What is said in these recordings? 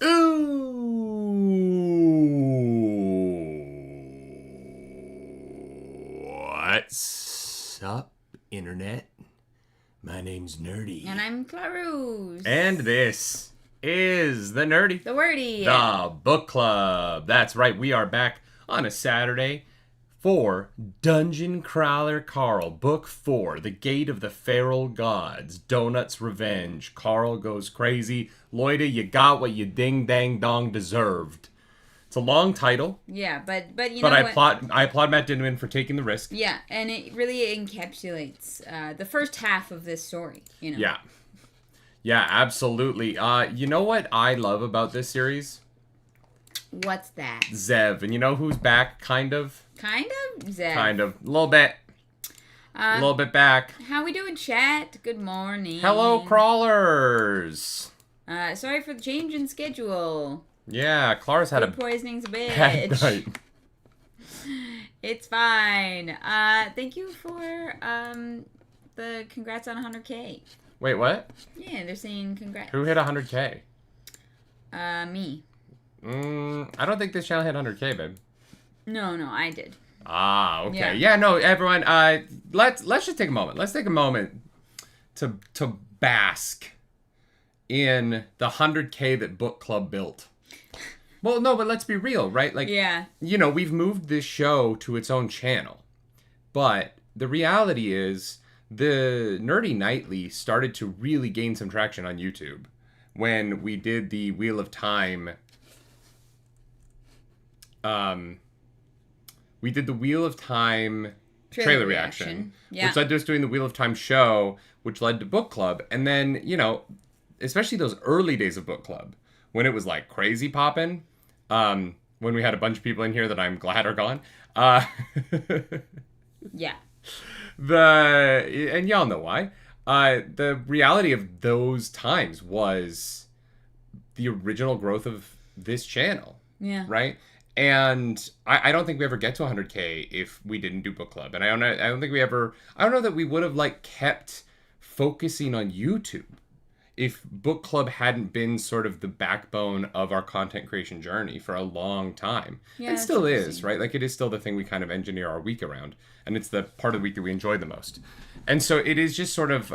What's up, Internet? My name's Nerdy. And I'm Clarus. And this is the Nerdy. The Wordy. The Book Club. That's right, we are back on a Saturday for Dungeon Crawler Carl, Book 4, The Gate of the Feral Gods, Donut's Revenge, Carl Goes Crazy, Loita, you got what you ding-dang-dong deserved. It's a long title. Yeah, but you know what? I applaud Matt Dinniman for taking the risk. Yeah, and it really encapsulates the first half of this story, you know? Yeah. Yeah, absolutely. You know what I love about this series? What's that? Zev. And you know who's back, kind of? Kind of? Zev. Kind of. A little bit. A little bit back. How we doing, chat? Good morning. Hello, crawlers. Sorry for the change in schedule. Yeah, Clara's had Food poisoning's a bitch. bad night. It's fine. Thank you for the congrats on 100K. Wait, what? Yeah, they're saying congrats. Who hit 100K? Me. I don't think this channel hit 100K, babe. No, I did. Ah, okay. Yeah, no, everyone, let's just take a moment. Let's take a moment to bask in the 100K that Book Club built. Well, no, but let's be real, right? Like, yeah. You know, we've moved this show to its own channel. But the reality is the Nerdy Nightly started to really gain some traction on YouTube when we did the Wheel of Time. We did the Wheel of Time trailer reaction. Yeah. Which led to us doing the Wheel of Time show, which led to Book Club. And then, you know, especially those early days of Book Club, when it was like crazy popping, when we had a bunch of people in here that I'm glad are gone. Yeah. And y'all know why. The reality of those times was the original growth of this channel. Yeah. Right? And I don't think we ever get to 100K if we didn't do Book Club. And I don't think we ever, I don't know that we would have like kept focusing on YouTube if Book Club hadn't been sort of the backbone of our content creation journey for a long time. Yeah, it still is, right? Like, it is still the thing we kind of engineer our week around. And it's the part of the week that we enjoy the most. And so it is just sort of,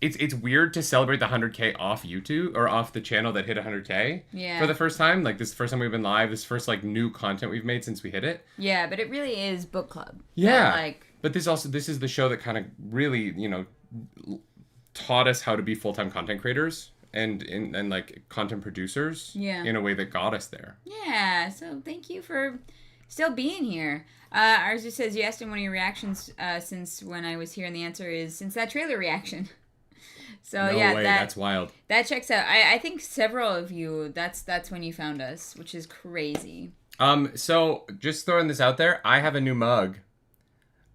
it's weird to celebrate the 100K off YouTube, or off the channel that hit 100K for the first time. Like, this is the first time we've been live. This first, like, new content we've made since we hit it. Yeah, but it really is Book Club. Yeah. But this is the show that kind of really, you know, taught us how to be full-time content creators and like content producers in a way that got us there. Yeah, so thank you for still being here. Ours just says you asked in one of your reactions since when I was here, and the answer is since that trailer reaction. So no way, that's wild. That checks out. I think several of you, that's when you found us, which is crazy. So just throwing this out there, I have a new mug.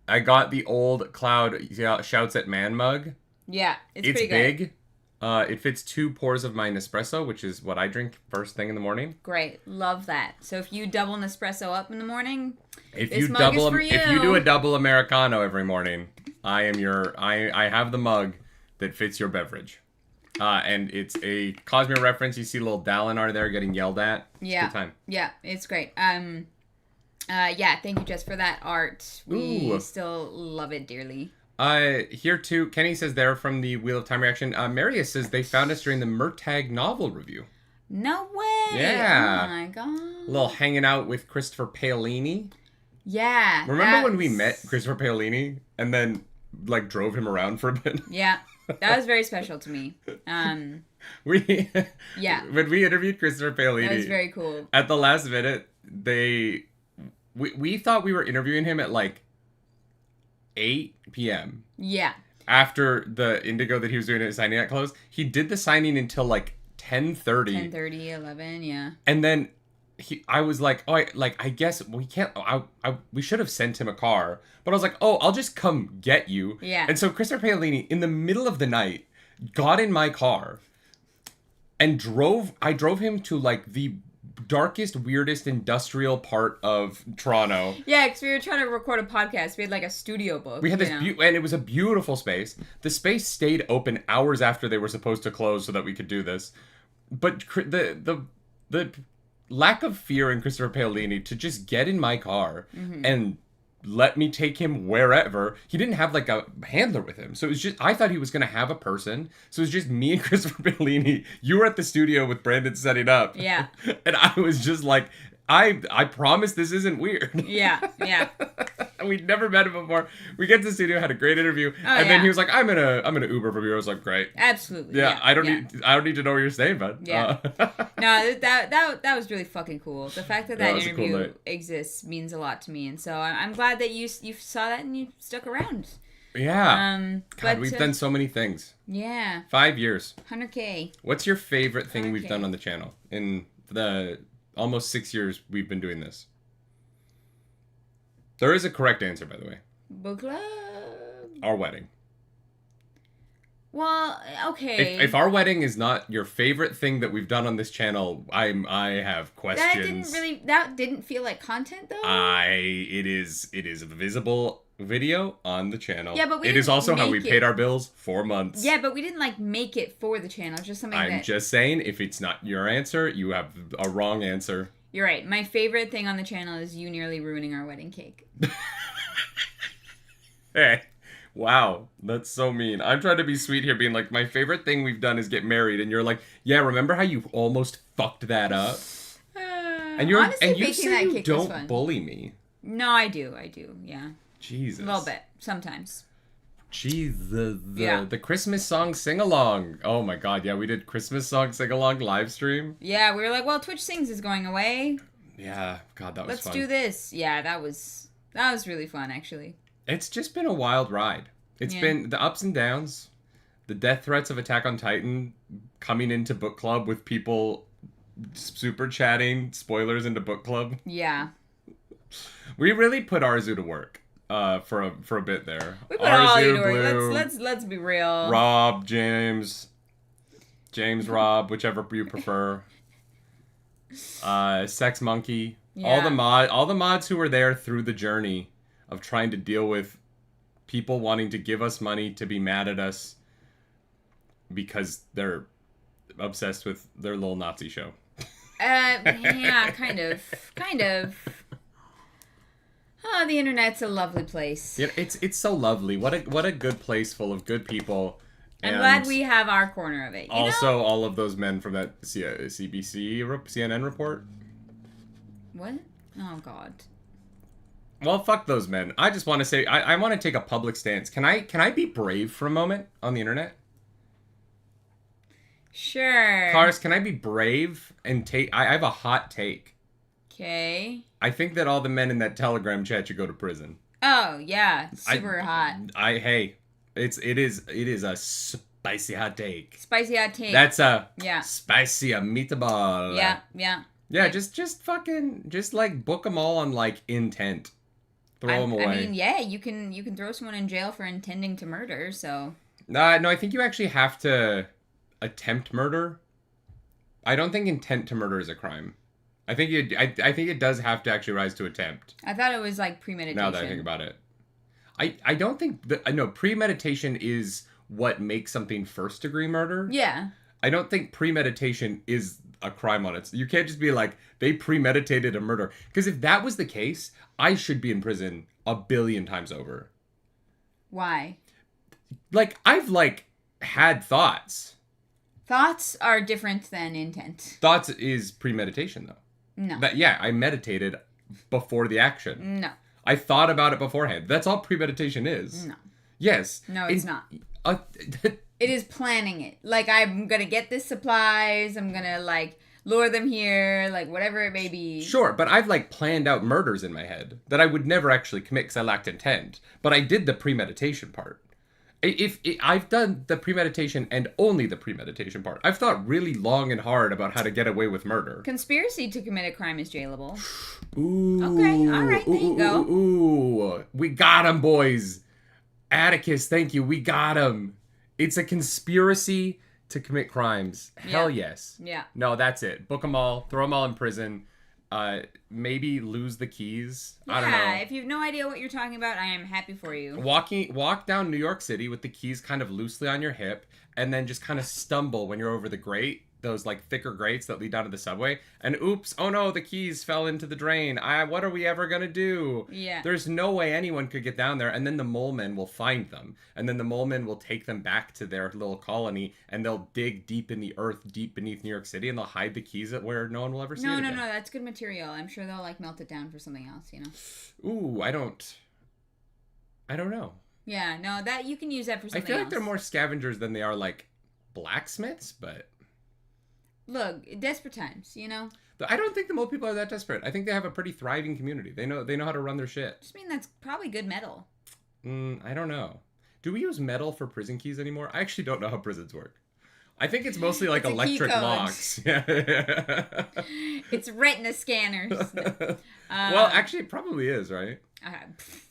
I got the old Cloud Shouts at Man mug. Yeah, it's pretty good. Big. It fits 2 pours of my Nespresso, which is what I drink first thing in the morning. Great, love that. So if you double Nespresso up in the morning, if you do a double Americano every morning, I have the mug that fits your beverage. And it's a Cosmere reference. You see a little Dalinar there getting yelled at. Yeah. It's a good time. Yeah, it's great. Yeah, thank you, Jess, for that art. We still love it dearly. Here too, Kenny says there from the Wheel of Time reaction, Marius says they found us during the Murtagh novel review. No way! Yeah. Oh my god. A little hanging out with Christopher Paolini. Yeah. Remember when we met Christopher Paolini and then like drove him around for a bit? Yeah. That was very special to me. When we interviewed Christopher Paolini. That was very cool. At the last minute, we thought we were interviewing him at like 8 p.m. Yeah. After the Indigo that he was doing at signing at closed. He did the signing until like 10:30. 10:30, 11, yeah. And then I was like, I guess we can't, we should have sent him a car. But I was like, I'll just come get you. Yeah. And so Christopher Paolini, in the middle of the night, got in my car and I drove him to like the darkest, weirdest industrial part of Toronto. Yeah, because we were trying to record a podcast. We had like a studio book. We had this, and it was a beautiful space. The space stayed open hours after they were supposed to close so that we could do this. but the lack of fear in Christopher Paolini to just get in my car and let me take him wherever. He didn't have like a handler with him. So it was just, I thought he was going to have a person. So it was just me and Christopher Paolini. You were at the studio with Brandon setting up. Yeah. And I was just like, I promise this isn't weird. Yeah, yeah. We'd never met him before. We get to the studio, had a great interview, and then he was like, "I'm gonna Uber from here." I was like, "Great, absolutely." Yeah, I don't need to know what you're saying, bud. Yeah. No, that was really fucking cool. The fact that interview cool exists means a lot to me, and so I'm glad that you saw that and you stuck around. Yeah. God, we've done so many things. Yeah. 5 years. 100K. What's your favorite thing we've done on the channel in the almost 6 years we've been doing this? There is a correct answer, by the way. Book club. Our wedding. Well, okay. If our wedding is not your favorite thing that we've done on this channel, I have questions. That didn't feel like content though. It is a visible video on the channel. Yeah, but it is also how we paid our bills 4 months. Yeah, but we didn't like make it for the channel. It's just something I'm just saying, if it's not your answer, you have a wrong answer. You're right. My favorite thing on the channel is you nearly ruining our wedding cake. Hey, wow, that's so mean. I'm trying to be sweet here, being like, my favorite thing we've done is get married, and you're like, yeah, remember how you almost fucked that up? And you're honestly, and you say you don't bully me. No, I do, yeah. Jesus. A little bit, sometimes. Jeez, the Christmas song sing-along. Oh my god, yeah, we did Christmas song sing-along live stream. Yeah, we were like, well, Twitch Sings is going away. Yeah, god, that was fun. Let's do this. Yeah, that was really fun, actually. It's just been a wild ride. It's been the ups and downs, the death threats of Attack on Titan, coming into book club with people super chatting spoilers into book club. Yeah. We really put Arzu to work. For a bit there. We put all you to work. Let's be real. Rob, James, Rob, whichever you prefer. Sex Monkey. Yeah. All the mods who were there through the journey of trying to deal with people wanting to give us money to be mad at us because they're obsessed with their little Nazi show. Yeah, kind of. Oh, the internet's a lovely place. Yeah, it's so lovely. What a good place full of good people. I'm glad we have our corner of it. Also, all of those men from that CNN report. What? Oh God. Well, fuck those men. I just want to say I want to take a public stance. Can I be brave for a moment on the internet? Sure. Cars, can I be brave and take? I have a hot take. Okay. I think that all the men in that Telegram chat should go to prison. Oh yeah, super hot. It is a spicy hot take. Spicy hot take. That's a spicy meatball. Yeah. Just fucking like book them all on like intent. Throw them away. I mean, yeah, you can throw someone in jail for intending to murder. So. No, I think you actually have to attempt murder. I don't think intent to murder is a crime. I think it does have to actually rise to attempt. I thought it was like premeditation. Now that I think about it. I don't think premeditation is what makes something first degree murder. Yeah. I don't think premeditation is a crime on it. You can't just be like, they premeditated a murder. Because if that was the case, I should be in prison 1 billion times over. Why? Like, I've had thoughts. Thoughts are different than intent. Thoughts is premeditation, though. No. I meditated before the action. No. I thought about it beforehand. That's all premeditation is. No. Yes. No, it's not. It is planning it. Like, I'm going to get the supplies. I'm going to, lure them here. Whatever it may be. Sure, but I've, planned out murders in my head that I would never actually commit because I lacked intent. But I did the premeditation part. I've done the premeditation and only the premeditation part. I've thought really long and hard about how to get away with murder. Conspiracy to commit a crime is jailable. Ooh. Okay, all right, there you go. Ooh, we got him, boys. Atticus, thank you. We got him. It's a conspiracy to commit crimes. Hell yes. Yeah. No, that's it. Book them all. Throw them all in prison. Maybe lose the keys. Yeah, I don't know. If you have no idea what you're talking about, I am happy for you. Walk down New York City with the keys kind of loosely on your hip, and then just kind of stumble when you're over the grate those like thicker grates that lead down to the subway, and oops, oh no, the keys fell into the drain. What are we ever gonna do? Yeah. There's no way anyone could get down there, and then the mole men will find them, and then the mole men will take them back to their little colony, and they'll dig deep in the earth, deep beneath New York City, and they'll hide the keys at where no one will ever see it again. No, that's good material. I'm sure they'll like melt it down for something else, you know. Ooh, I don't know. Yeah, no, that you can use that for something else. I feel like they're more scavengers than they are like blacksmiths, but look, desperate times, you know. I don't think the mole people are that desperate. I think they have a pretty thriving community. They know how to run their shit. Just mean that's probably good metal. I don't know. Do we use metal for prison keys anymore? I actually don't know how prisons work. I think it's mostly like electric locks. Yeah. It's retina scanners. Well, actually, it probably is, right?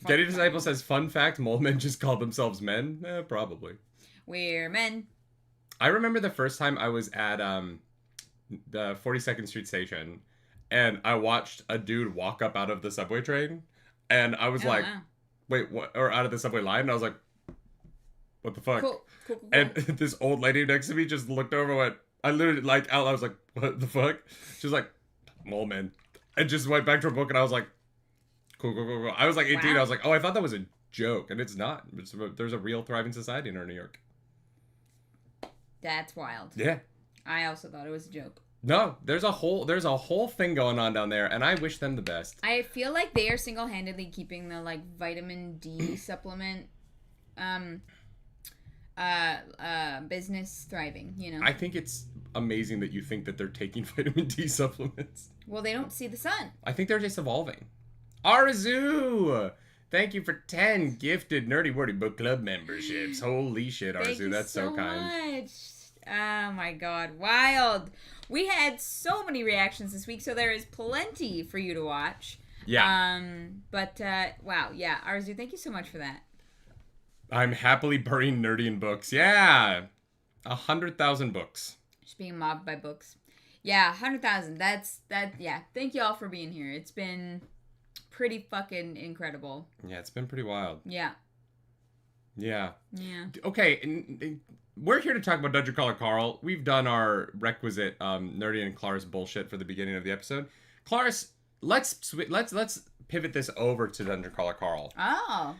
Getty Disciple says, fun fact, mole men just call themselves men? Probably. We're men. I remember the first time I was at the 42nd Street station, and I watched a dude walk up out of the subway train, and I was wow. Wait, what? Or out of the subway line, and I was like, what the fuck? Cool. And this old lady next to me just looked over and went, I literally, like, I was like, what the fuck? She was like, mole man. And just went back to her book, and I was like, cool. I was like 18, wow. I was like, oh, I thought that was a joke, and it's not. There's a real thriving society in New York. That's wild. Yeah. I also thought it was a joke. No, there's a whole thing going on down there, and I wish them the best. I feel like they are single-handedly keeping the like vitamin D supplement business thriving, you know. I think it's amazing that you think that they're taking vitamin D supplements. Well, they don't see the sun. I think they're just evolving. Arzu! Thank you for 10 gifted Nerdy Wordy Book Club memberships. Holy shit, Arzu. Thank you that's so kind. Much. Oh my god. Wild. We had so many reactions this week, so there is plenty for you to watch. Yeah. Wow. Yeah. Arzu, thank you so much for that. I'm happily burying nerdy in books. Yeah. 100,000 books. Just being mobbed by books. Yeah, 100,000. Yeah. Thank you all for being here. It's been pretty fucking incredible. Yeah, it's been pretty wild. Yeah. Okay, we're here to talk about Dungeon Crawler Carl. We've done our requisite Nerdy and Claris bullshit for the beginning of the episode. Claris, let's pivot this over to Dungeon Crawler Carl. Oh,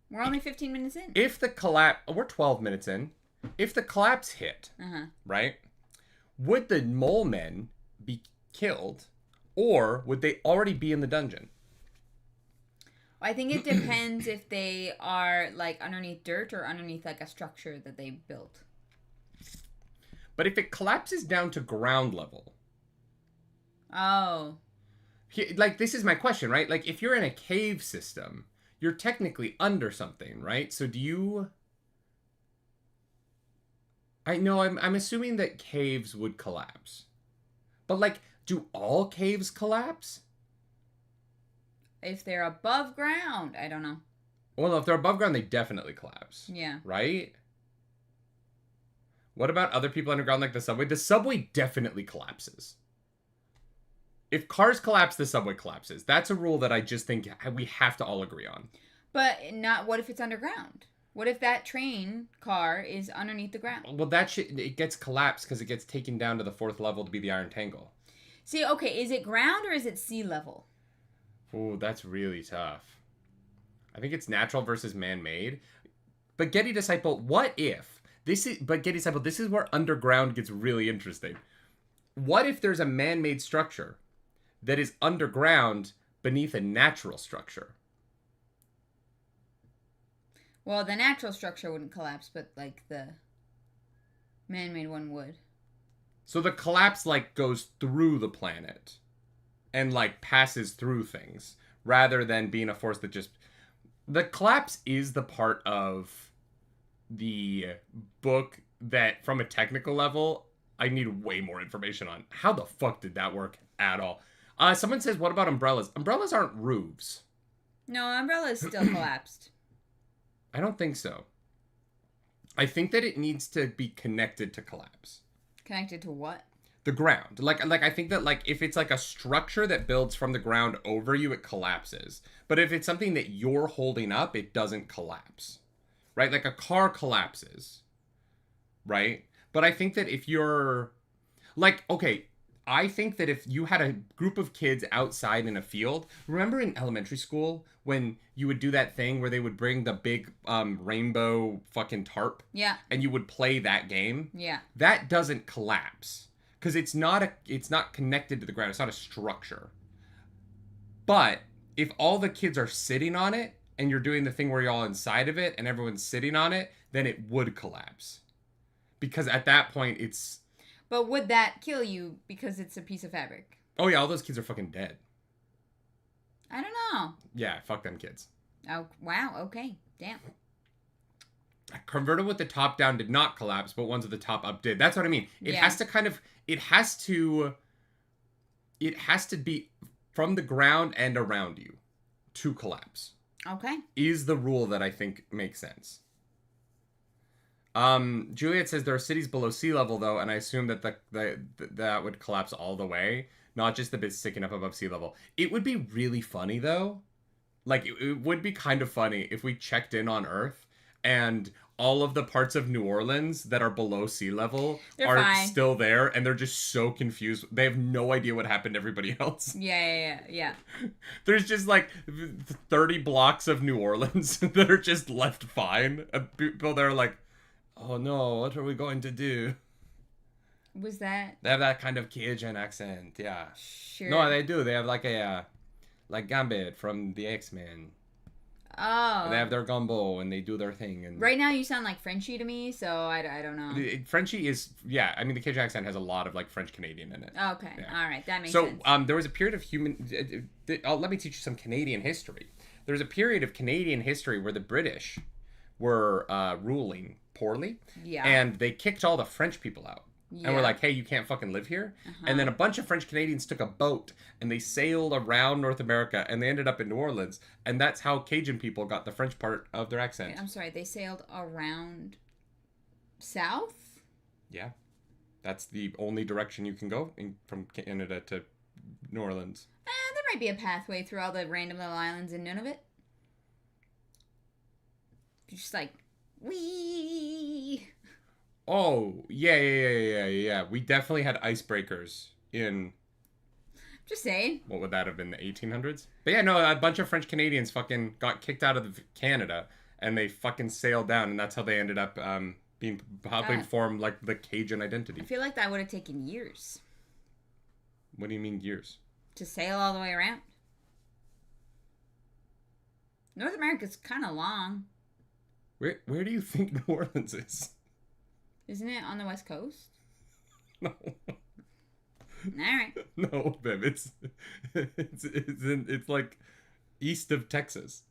we're only 15 minutes in. If the collapse, we're 12 minutes in. If the collapse hit, right, would the mole men be killed, or would they already be in the dungeon? I think it depends if they are like underneath dirt or underneath like a structure that they built. But if it collapses down to ground level. Oh. Like, this is my question, right? Like, if you're in a cave system, you're technically under something, right? So do you... I know, I'm assuming that caves would collapse. But, like, do all caves collapse? If they're above ground, I don't know. Well, no, if they're above ground, they definitely collapse. Yeah. Right? What about other people underground, like the subway? The subway definitely collapses. If cars collapse, the subway collapses. That's a rule that I just think we have to all agree on. But not, what if it's underground? What if that train car is underneath the ground? Well, that shit, it gets collapsed because it gets taken down to the 4th level to be the Iron Tangle. See, okay, is it ground or is it sea level? Ooh, that's really tough. I think it's natural versus man-made. But Getty Disciple, what if... this is where underground gets really interesting. What if there's a man-made structure that is underground beneath a natural structure? Well, the natural structure wouldn't collapse, but, like, the man-made one would. So the collapse, like, goes through the planet and, like, passes through things rather than being a force that just... The collapse is the part of the book that, from a technical level, I need way more information on. How the fuck did that work at all? Someone says, what about umbrellas? Umbrellas aren't roofs. No, umbrellas still collapsed. I don't think so. I think that it needs to be connected to collapse. Connected to what? The ground. Like I think that, like, if it's like a structure that builds from the ground over you, it collapses. But if it's something that you're holding up, it doesn't collapse. Right? Like a car collapses. Right? But I think that if you're... Like, okay, I think that if you had a group of kids outside in a field, remember in elementary school when you would do that thing where they would bring the big rainbow fucking tarp? Yeah. And you would play that game? Yeah. That doesn't collapse. Because it's not connected to the ground. It's not a structure. But if all the kids are sitting on it and you're doing the thing where you're all inside of it and everyone's sitting on it, then it would collapse. Because at that point, it's... But would that kill you because it's a piece of fabric? Oh, yeah, all those kids are fucking dead. I don't know. Yeah, fuck them kids. Oh, wow. Okay. Damn. Convertible with the top down did not collapse, but ones with the top up did. That's what I mean. It Yeah. has to kind of... It has to be from the ground and around you to collapse. Okay. Is the rule that I think makes sense. Juliet says there are cities below sea level though, and I assume that that would collapse all the way, not just the bits sticking up above sea level. It would be really funny though. Like it would be kind of funny if we checked in on Earth and all of the parts of New Orleans that are below sea level are fine. still there, and they're just so confused. They have no idea what happened to everybody else. Yeah. There's just like 30 blocks of New Orleans that are just left fine. And people there are like, oh no, what are we going to do? Was that? They have that kind of Cajun accent, yeah. Sure. No, they do. They have like a, like Gambit from the X-Men. Oh. They have their gumbo and they do their thing. And right now you sound like Frenchie to me, so I don't know. Frenchie is, yeah, I mean, the Cajun accent has a lot of like French Canadian in it. Okay, yeah. All right, that makes sense. So there was a period of let me teach you some Canadian history. There was a period of Canadian history where the British were ruling poorly. Yeah. And they kicked all the French people out. Yeah. And we're like, hey, you can't fucking live here. And then a bunch of French Canadians took a boat and they sailed around North America and they ended up in New Orleans. And that's how Cajun people got the French part of their accent. Wait, I'm sorry, they sailed around south? Yeah. That's the only direction you can go from Canada to New Orleans. There might be a pathway through all the random little islands in Nunavut. Just like, wee. Oh, yeah. We definitely had icebreakers in... Just saying. What would that have been, the 1800s? But yeah, no, a bunch of French Canadians fucking got kicked out of Canada, and they fucking sailed down, and that's how they ended up helping form, like, the Cajun identity. I feel like that would have taken years. What do you mean, years? To sail all the way around. North America's kind of long. Where do you think New Orleans is? Isn't it on the west coast? No. Alright. No, babe. It's like east of Texas.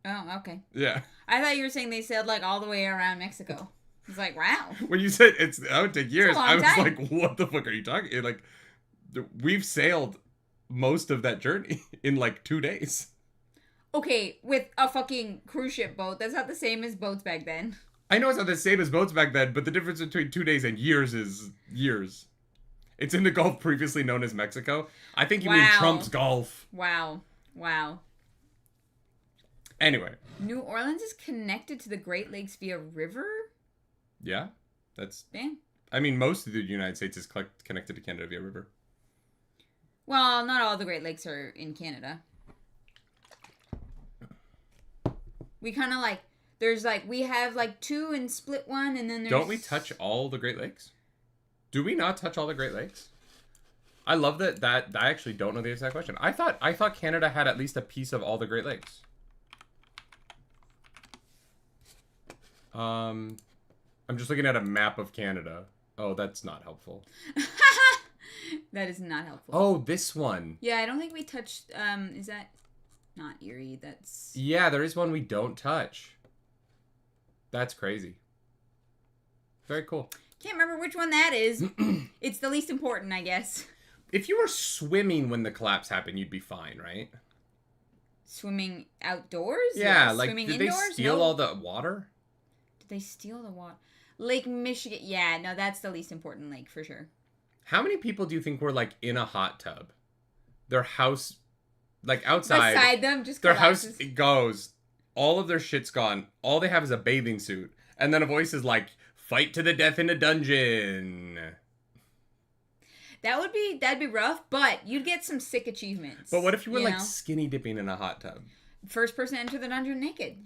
Oh, okay. Yeah. I thought you were saying they sailed like all the way around Mexico. I was like, wow. When you said that would take years, I was time. like, what the fuck are you talking? Like, we've sailed most of that journey in like 2 days. Okay, with a fucking cruise ship boat. That's not the same as boats back then. I know it's not the same as boats back then, but the difference between 2 days and years is years. It's in the Gulf previously known as Mexico. I think you mean Trump's Gulf. Wow. Anyway. New Orleans is connected to the Great Lakes via river? Yeah. That's... Damn. I mean, most of the United States is connected to Canada via river. Well, not all the Great Lakes are in Canada. We kind of like... There's like... We have like 2 and split one, and then there's... Don't we touch all the Great Lakes? Do we not touch all the Great Lakes? I love that I actually don't know the exact question. I thought Canada had at least a piece of all the Great Lakes. I'm just looking at a map of Canada. Oh, that's not helpful. That is not helpful. Oh, this one. Yeah, I don't think we touched, is that not Erie? That's... Yeah, there is one we don't touch. That's crazy. Very cool. Can't remember which one that is. It's the least important, I guess. If you were swimming when the collapse happened, you'd be fine, right? Swimming outdoors? Yeah, like, swimming did indoors? they steal No. all the water? Did they steal the water? Lake Michigan. Yeah, no, that's the least important lake, for sure. How many people do you think were, like, in a hot tub? Their house, like, outside. Beside them, just their collapses. house goes. All of their shit's gone. All they have is a bathing suit. And then a voice is like, Fight to the death in a dungeon. That'd be rough, but you'd get some sick achievements. But what if you were know? skinny dipping in a hot tub? First person to enter the dungeon naked.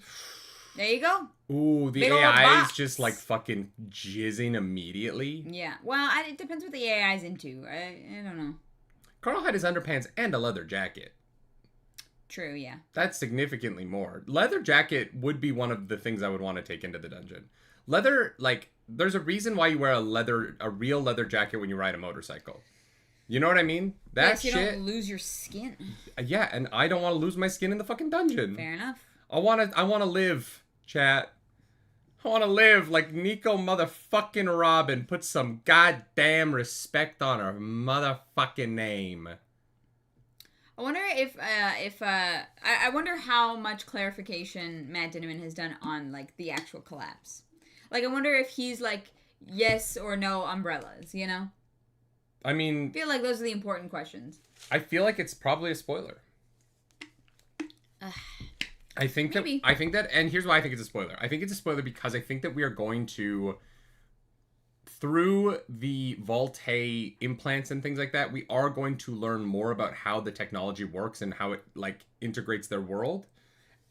There you go. Ooh, the Big ol' AI is box. just fucking jizzing immediately. Yeah. Well, it depends what the AI is into. I don't know. Carl had his underpants and a leather jacket. True, yeah. That's significantly more. Leather jacket would be one of the things I would want to take into the dungeon. Leather, there's a reason why you wear a real leather jacket when you ride a motorcycle. You know what I mean? That yes, you shit. don't lose your skin. Yeah, and I don't want to lose my skin in the fucking dungeon. Fair enough. I want to live, chat. I want to live like Nico motherfucking Robin. Put some goddamn respect on her motherfucking name. I wonder I wonder how much clarification Matt Dinniman has done on the actual collapse. I wonder if he's yes or no umbrellas, you know? I mean, I feel like those are the important questions. I feel like it's probably a spoiler. I think that, and here's why I think it's a spoiler. I think it's a spoiler because I think that we are going to, through the Volte implants and things like that, we are going to learn more about how the technology works and how it integrates their world.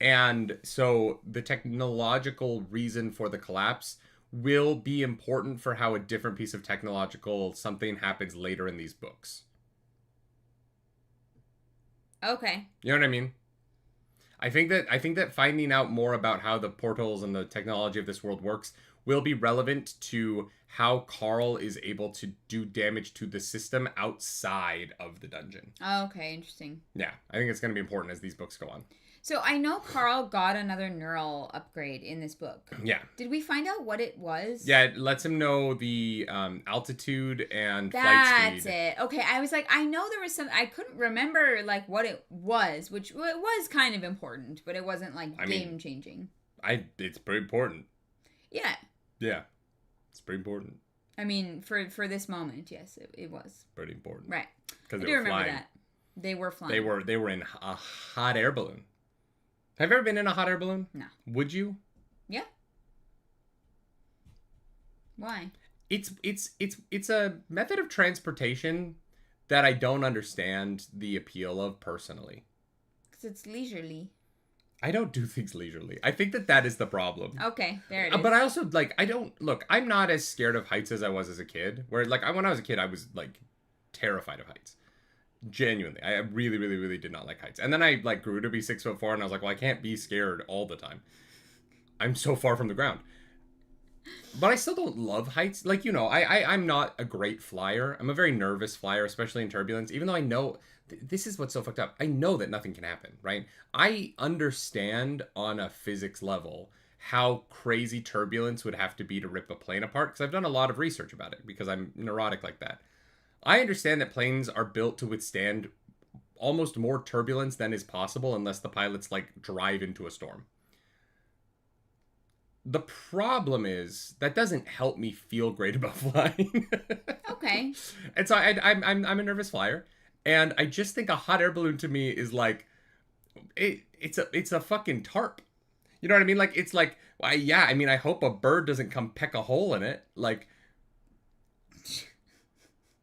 And so the technological reason for the collapse will be important for how a different piece of technological something happens later in these books. Okay. You know what I mean? I think that finding out more about how the portals and the technology of this world works will be relevant to how Carl is able to do damage to the system outside of the dungeon. Okay, interesting. Yeah, I think it's going to be important as these books go on. So I know Carl got another neural upgrade in this book. Yeah. Did we find out what it was? Yeah, it lets him know the altitude and flight That's speed. it. Okay, I was I know there was some. I couldn't remember what it was, which it was kind of important, but it wasn't game changing. It's pretty important. Yeah. Yeah, it's pretty important. I mean, for this moment, yes, it was Pretty important. right. Because I they do were remember flying. that they were flying. They were in a hot air balloon. Have you ever been in a hot air balloon? No. Would you? Yeah. Why? It's a method of transportation that I don't understand the appeal of personally. Because it's leisurely. I don't do things leisurely. I think that is the problem. Okay, there it is. But I also I'm not as scared of heights as I was as a kid. Where when I was a kid, I was terrified of heights. Genuinely, I really, really, really did not like heights. And then I grew to be 6'4", and I was like, well, I can't be scared all the time. I'm so far from the ground. But I still don't love heights. I'm not a great flyer. I'm a very nervous flyer, especially in turbulence. Even though I know this is what's so fucked up. I know that nothing can happen, right? I understand on a physics level how crazy turbulence would have to be to rip a plane apart, because I've done a lot of research about it because I'm neurotic like that. I understand that planes are built to withstand almost more turbulence than is possible unless the pilots drive into a storm. The problem is that doesn't help me feel great about flying. Okay. And so I'm a nervous flyer, and I just think a hot air balloon to me is it's a fucking tarp. You know what I mean? I hope a bird doesn't come peck a hole in it.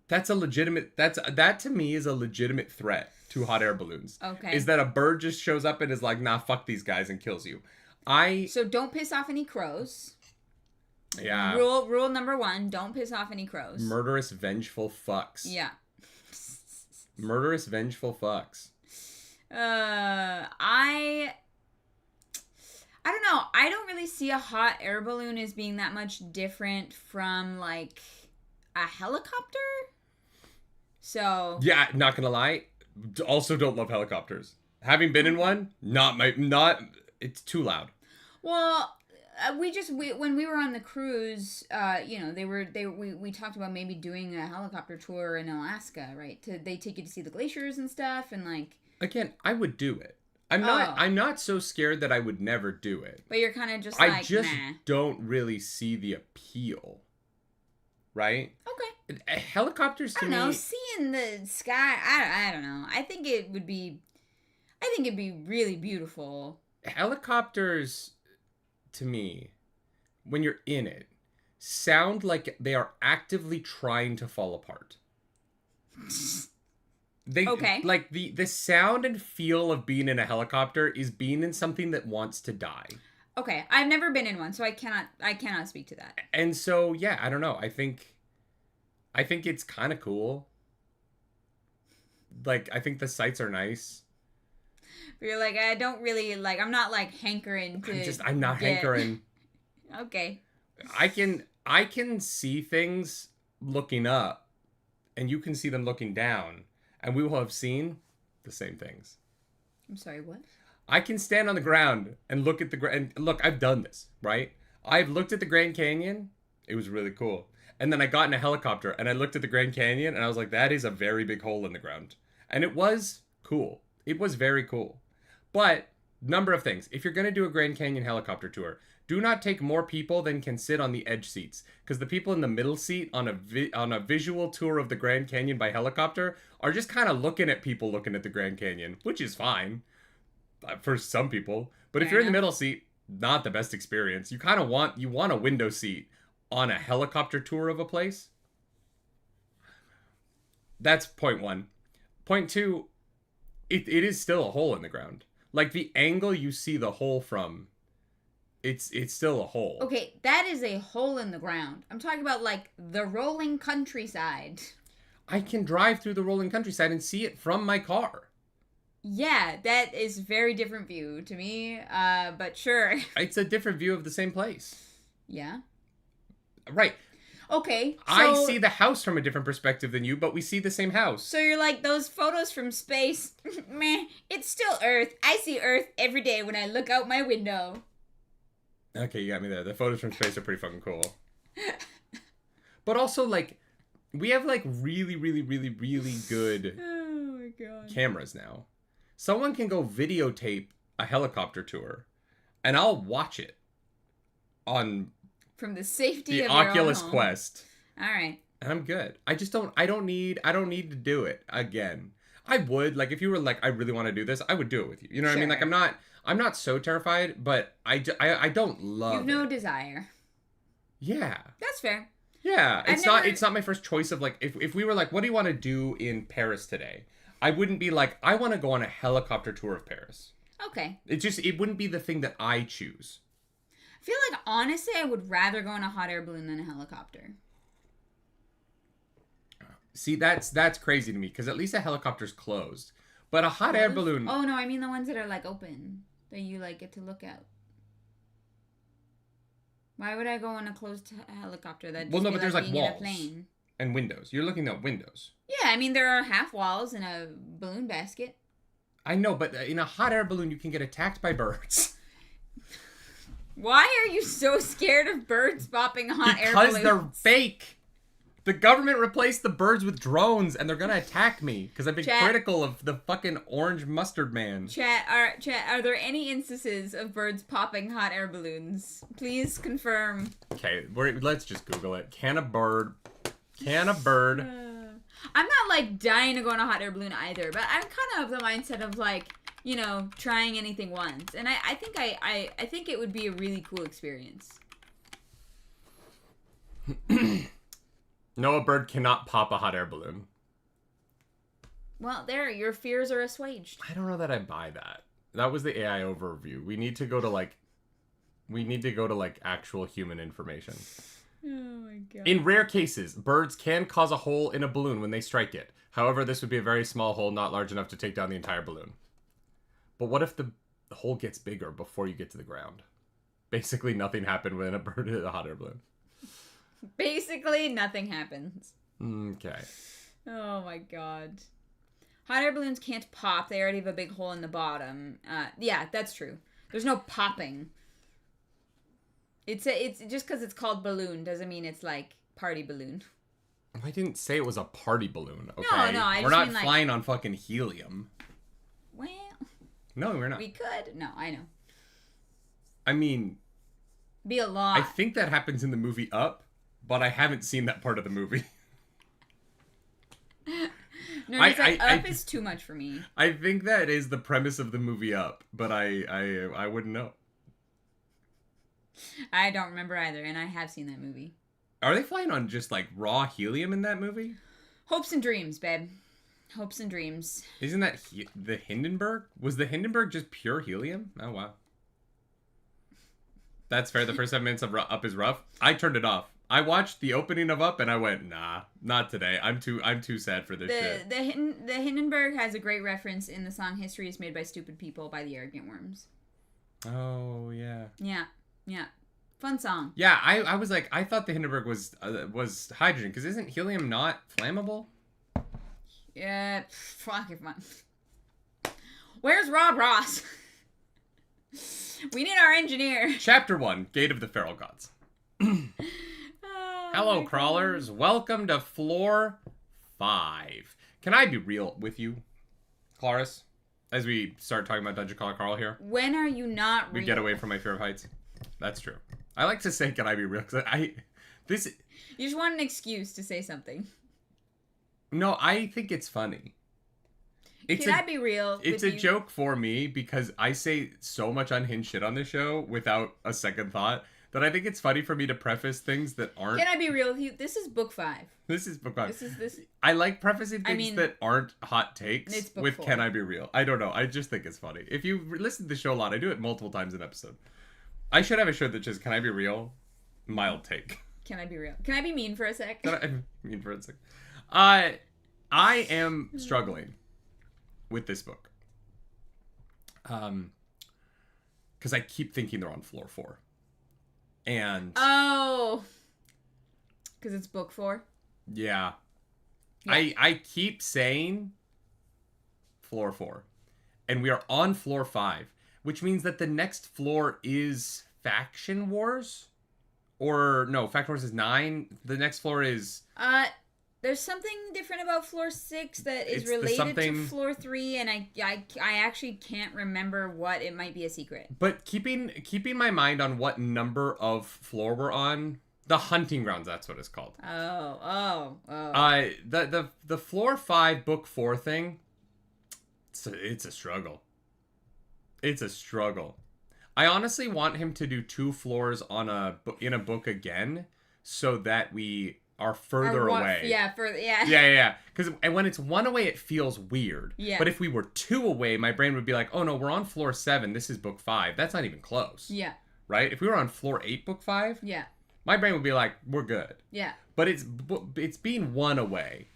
That's a legitimate. That to me is a legitimate threat to hot air balloons. Okay. Is that a bird just shows up and is like, nah, fuck these guys, and kills you. So don't piss off any crows. Yeah. Rule number 1: don't piss off any crows. Murderous, vengeful fucks. Yeah. Murderous, vengeful fucks. I don't know. I don't really see a hot air balloon as being that much different from a helicopter. So yeah, not gonna lie. Also, don't love helicopters. Having been in one, it's too loud. Well, when we were on the cruise, we talked about maybe doing a helicopter tour in Alaska, right? They take you to see the glaciers and stuff, and Again, I would do it. I'm not so scared that I would never do it. But you're kind of just I just nah. don't really see the appeal. Right? Okay. Helicopters to me. I don't know. Seeing the sky, I don't know. I think it'd be really beautiful. Helicopters, to me, when you're in it, sound like they are actively trying to fall apart. They Okay. like the sound and feel of being in a helicopter is being in something that wants to die. Okay, I've never been in one, so I cannot speak to that. And so yeah, I don't know. I think it's kind of cool. Like I think the sights are nice. But you're like, I don't really like. I'm not like hankering to. I'm not hankering. Okay. I can see things looking up, and you can see them looking down, and we will have seen the same things. I'm sorry, what? I can stand on the ground and look at the and look, I've done this, right? I've looked at the Grand Canyon. It was really cool. And then I got in a helicopter and I looked at the Grand Canyon and I was like, that is a very big hole in the ground. And it was cool. It was very cool. But number of things. If you're going to do a Grand Canyon helicopter tour, do not take more people than can sit on the edge seats, because the people in the middle seat on a visual tour of the Grand Canyon by helicopter are just kind of looking at people looking at the Grand Canyon, which is fine for some people. But if you're in the middle seat, not the best experience. You kind of want a window seat on a helicopter tour of a place. That's point one. Point two, it is still a hole in the ground. Like the angle you see the hole from, it's still a hole. Okay, that is a hole in the ground. I'm talking about like the rolling countryside. I can drive through the rolling countryside and see it from my car. Yeah, that is a very different view to me, but sure. It's a different view of the same place. Yeah. Right. Okay, so... I see the house from a different perspective than you, but we see the same house. So you're like, those photos from space, meh, it's still Earth. I see Earth every day when I look out my window. Okay, you got me there. The photos from space are pretty fucking cool. But also, like, we have, like, really, really, really, really good cameras now. Someone can go videotape a helicopter tour, and I'll watch it on... From the safety the of Oculus your own home. Quest. All right. And I'm good. I don't need to do it again. I would, like, if you were like, I really want to do this, I would do it with you. You know what I mean? Like, I'm not so terrified, but I don't love You've no desire. Yeah. That's fair. Yeah. It's not my first choice of, like, if we were like, what do you want to do in Paris today? I wouldn't be like, I want to go on a helicopter tour of Paris. Okay. It wouldn't be the thing that I choose. I feel like, honestly, I would rather go in a hot air balloon than a helicopter. See, that's crazy to me, because at least a helicopter's closed. But a hot air balloon... Oh, no, I mean the ones that are, like, open. That you, like, get to look at. Why would I go in a closed helicopter? That'd just but there's, like, being walls. in a plane. And windows. You're looking at windows. Yeah, I mean, there are half walls in a balloon basket. I know, but in a hot air balloon, you can get attacked by birds. Why are you so scared of birds popping hot air balloons? Because they're fake. The government replaced the birds with drones, and they're gonna attack me because I've been critical of the fucking orange mustard man. Chat, are there any instances of birds popping hot air balloons? Please confirm. Okay, let's just Google it. Can a bird? I'm not like dying to go on a hot air balloon either, but I'm kind of of the mindset of like, you know, trying anything once, and I think I think it would be a really cool experience. No, a bird cannot pop a hot air balloon. Well, there, your fears are assuaged. I don't know that I buy that. That was the AI overview. We need to go to like actual human information. Oh my god. In rare cases, birds can cause a hole in a balloon when they strike it. However, this would be a very small hole, not large enough to take down the entire balloon. But what if the hole gets bigger before you get to the ground? Basically, nothing happened when a bird hit a hot air balloon. Basically, nothing happens. Okay. Oh my god. Hot air balloons can't pop. They already have a big hole in the bottom. Yeah, that's true. There's no popping. It's just because it's called balloon doesn't mean it's like party balloon. I didn't say it was a party balloon, okay? No, I we're just not mean, like, flying on fucking helium. Well, no, we're not. We could. No, I know. I mean, be a lot. I think that happens in the movie Up, but I haven't seen that part of the movie. No, Up is too much for me. I think that is the premise of the movie Up, but I wouldn't know. I don't remember either, and I have seen that movie. Are they flying on just like raw helium in that movie? Hopes and dreams, babe. Hopes and dreams. Isn't that the Hindenburg? Was the Hindenburg just pure helium? Oh wow. That's fair. The first 7 minutes of Up is rough. I turned it off. I watched the opening of Up and I went, nah, not today. I'm too sad for this shit. The Hindenburg has a great reference in the song "History is Made by Stupid People" by the Arrogant Worms. Oh yeah. Yeah. Fun song. Yeah, I was like, I thought the Hindenburg was hydrogen, because isn't helium not flammable? Yeah, fuck it, man. Where's Rob Ross? We need our engineer. Chapter 1, Gate of the Feral Gods. Hello, crawlers. Welcome to floor 5. Can I be real with you, Claris? As we start talking about Dungeon Crawler Carl here. When are you not real? We get away from my fear of heights. That's true. I like to say, can I be real? Because You just want an excuse to say something. No, I think it's funny. Can I be real? It's a joke for me because I say so much unhinged shit on this show without a second thought that I think it's funny for me to preface things that aren't. Can I be real with you? This is book 5. This is book 5. This. I like prefacing things that aren't hot takes with 4. Can I be real? I don't know. I just think it's funny. If you listen to the show a lot, I do it multiple times an episode. I should have a show that just Can I be real? Mild take. Can I be real? Can I be mean for a sec? Can I mean for a sec? I am struggling with this book. Because I keep thinking they're on floor 4. And... Oh! Because it's book 4? Yeah. I keep saying floor 4. And we are on floor 5. Which means that the next floor is Faction Wars? Or, no, Faction Wars is 9. The next floor is... There's something different about floor 6 that is related to floor 3, and I actually can't remember what. It might be a secret. But keeping my mind on what number of floor we're on, the hunting grounds, that's what it's called. Oh. The floor 5 book 4 thing, it's a struggle. It's a struggle. I honestly want him to do 2 floors in a book again, so that we are further away. Yeah, Yeah. Because when it's 1 away, it feels weird. Yeah. But if we were 2 away, my brain would be like, oh no, we're on floor 7. This is book 5. That's not even close. Yeah. Right? If we were on floor 8, book 5. Yeah. My brain would be like, we're good. Yeah. But it's being 1 away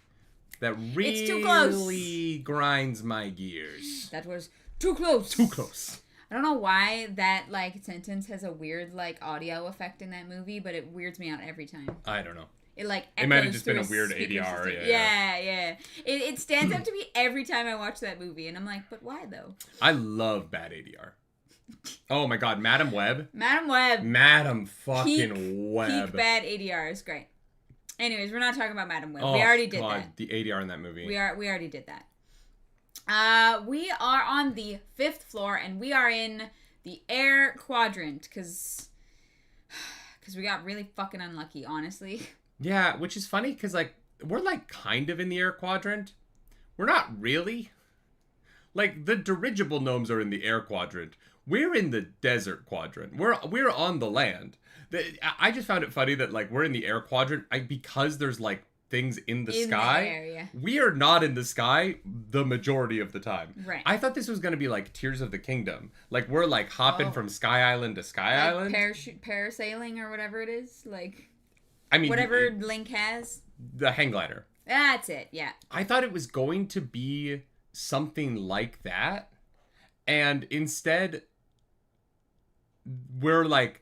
that really it's too close. Grinds my gears. That was too close. Too close. I don't know why that sentence has a weird audio effect in that movie, but it weirds me out every time. I don't know. It echoes. It might have just been a weird ADR. ADR. Yeah. It stands out to me every time I watch that movie, and I'm like, but why though? I love bad ADR. Oh my god, Madam Web. Madam fucking Web. Peak bad ADR is great. Anyways, we're not talking about Madam Web. We already did that. The ADR in that movie. We already did that. We are on the 5th floor, and we are in the air quadrant because we got really fucking unlucky, honestly. Yeah, which is funny because we're kind of in the air quadrant. We're not really. The dirigible gnomes are in the air quadrant. We're in the desert quadrant. We're on the land. I just found it funny that we're in the air quadrant because there's things in the sky. The air, yeah. We are not in the sky the majority of the time. Right. I thought this was going to be Tears of the Kingdom. We're hopping from Sky Island to Sky Island. Parasailing or whatever it is. Whatever Link has. The hang glider. That's it, yeah. I thought it was going to be something like that. And instead, we're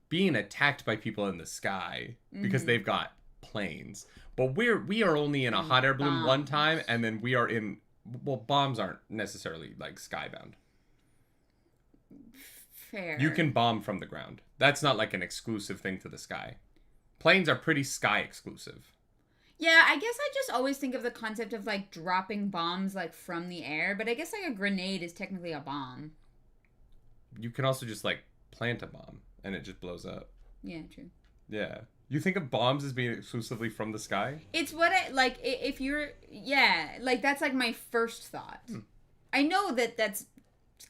being attacked by people in the sky because they've got planes. But we are only in a hot air balloon one time, and then we are in... Well, bombs aren't necessarily skybound. Fair. You can bomb from the ground. That's not an exclusive thing to the sky. Planes are pretty sky exclusive. Yeah, I guess I just always think of the concept of dropping bombs from the air, but I guess a grenade is technically a bomb. You can also just plant a bomb and it just blows up. Yeah, true. Yeah. You think of bombs as being exclusively from the sky? It's what if you're that's my first thought. I know that that's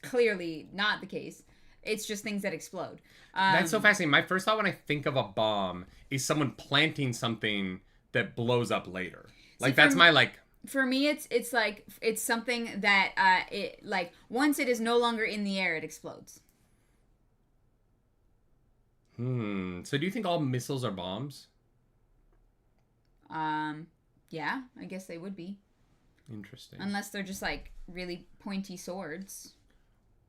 clearly not the case. It's just things that explode. That's so fascinating. My first thought when I think of a bomb is someone planting something that blows up later. Like, that's my, like... For me, it's like, it's something that, it like, once it is no longer in the air, it explodes. So do you think all missiles are bombs? Yeah, I guess they would be. Interesting. Unless they're just, like, really pointy swords.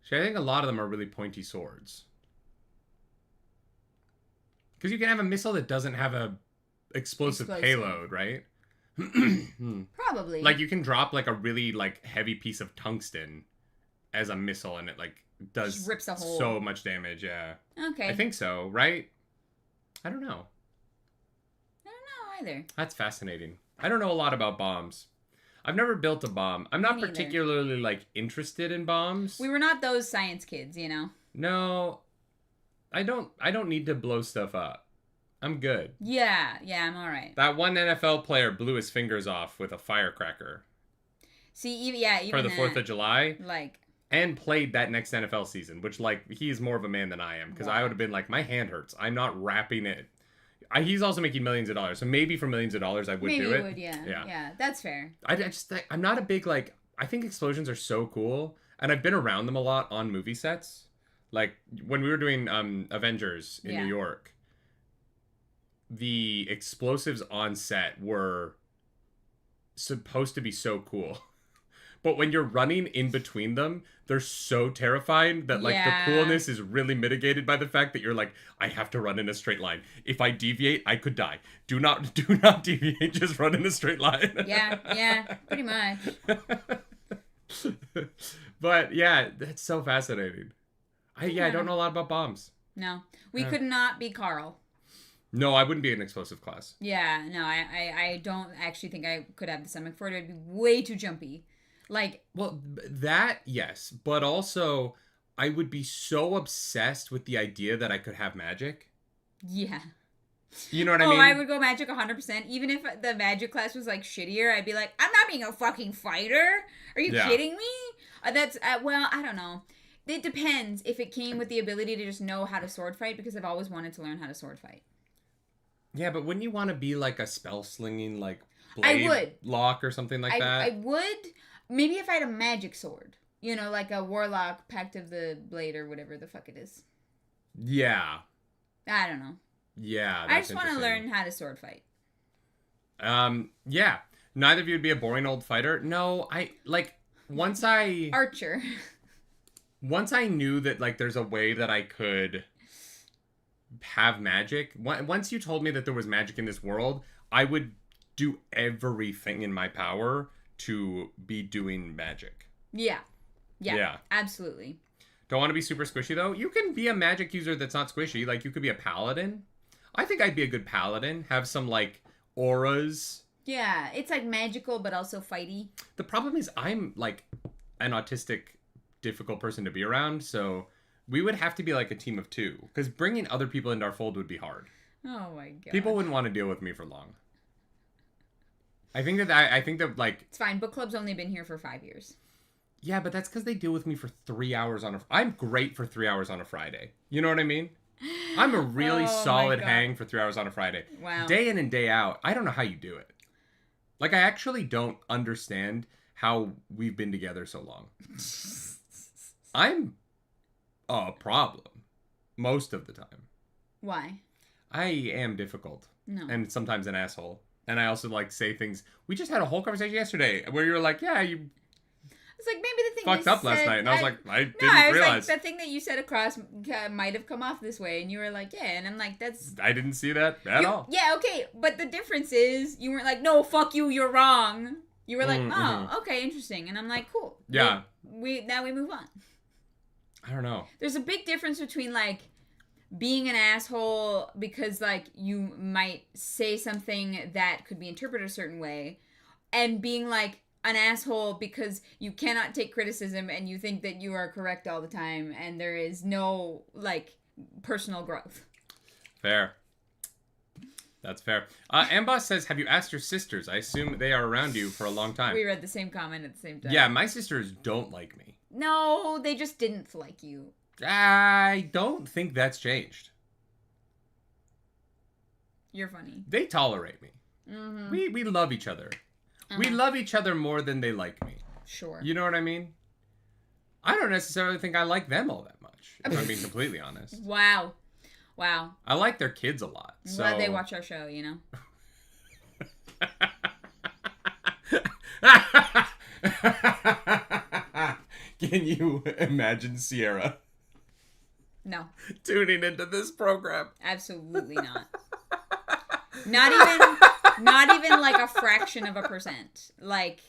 See, I think a lot of them are really pointy swords. Because you can have a missile that doesn't have a explosive payload, right? Probably. Like, you can drop, like, a really, like, heavy piece of tungsten as a missile, and it, like, does just rips a hole. So much damage, yeah. Okay. I think so, right? I don't know. I don't know either. That's fascinating. I don't know a lot about bombs. I've never built a bomb. I'm not particularly, like, interested in bombs. We were not those science kids, you know? No. I don't need to blow stuff up. I'm good. Yeah, I'm alright. That one NFL player blew his fingers off with a firecracker. See, even for the 4th of July. Like... And played that next NFL season, which, like, he's more of a man than I am. Because I would have been like, my hand hurts. I'm not wrapping it. He's also making millions of dollars. So maybe for millions of dollars, I would do it. Maybe you would, yeah. Yeah, that's fair. I'm not a big, like... I think explosions are so cool. And I've been around them a lot on movie sets. Like, when we were doing Avengers in New York, the explosives on set were supposed to be so cool. But when you're running in between them, they're so terrifying that, like, the coolness is really mitigated by the fact that you're like, I have to run in a straight line. If I deviate, I could die. Do not deviate. Just run in a straight line. Yeah, pretty much. But, yeah, that's so fascinating. I don't know a lot about bombs. No. We could not be Carl. No, I wouldn't be an explosive class. Yeah, no, I don't actually think I could have the stomach for it. It'd be way too jumpy. Like... Well, that, yes. But also, I would be so obsessed with the idea that I could have magic. Yeah. You know what I mean? Oh, I would go magic 100%. Even if the magic class was, like, shittier, I'd be like, I'm not being a fucking fighter. Are you kidding me? Well, I don't know. It depends if it came with the ability to just know how to sword fight, because I've always wanted to learn how to sword fight. Yeah, but wouldn't you want to be, like, a spell-slinging, like, blade lock or something like that? I would... Maybe if I had a magic sword. You know, like a warlock, Pact of the Blade, or whatever the fuck it is. Yeah. I don't know. Yeah, I just want to learn how to sword fight. Yeah. Neither of you would be a boring old fighter. No, once I... Archer. Once I knew that, like, there's a way that I could have magic, once you told me that there was magic in this world, I would do everything in my power to be doing magic. Yeah, absolutely. Don't want to be super squishy, though. You can be a magic user that's not squishy. Like, you could be a paladin. I think I'd be a good paladin. Have some, like, auras. Yeah, it's, like, magical, but also fighty. The problem is I'm, like, an autistic, difficult person to be around, so we would have to be, like, a team of two. Because bringing other people into our fold would be hard. Oh, my God. People wouldn't want to deal with me for long. I think that, like... It's fine. Book club's only been here for 5 years. Yeah, but that's because they deal with me for 3 hours on a... I'm great for 3 hours on a Friday. You know what I mean? I'm a really solid hang for 3 hours on a Friday. Wow. Day in and day out. I don't know how you do it. Like, I actually don't understand how we've been together so long. I'm a problem. Most of the time. Why? I am difficult. No. And sometimes an asshole. And I also, like, say things... We just had a whole conversation yesterday where you were like, yeah, you... It's like, maybe the thing fucked up last night. And I was like, I didn't realize. Like, the thing that you said across might have come off this way. And you were like, yeah. And I'm like, that's... I didn't see that at all. Yeah, okay. But the difference is, you weren't like, no, fuck you, you're wrong. You were like, okay, interesting. And I'm like, cool. Yeah. Now we move on. I don't know. There's a big difference between, like, being an asshole because, like, you might say something that could be interpreted a certain way, and being, like, an asshole because you cannot take criticism and you think that you are correct all the time and there is no, like, personal growth. Fair. That's fair. Amboss says, have you asked your sisters? I assume they are around you for a long time. We read the same comment at the same time. Yeah, my sisters don't like me. No, they just didn't like you. I don't think that's changed. You're funny. They tolerate me. Mm-hmm. We love each other. We love each other more than they like me. Sure. You know what I mean? I don't necessarily think I like them all that much, if I'm being completely honest. Wow. I like their kids a lot. I'm glad they watch our show, you know? Can you imagine Sierra? No. Tuning into this program? Absolutely not. Not even like a fraction of a percent. Like,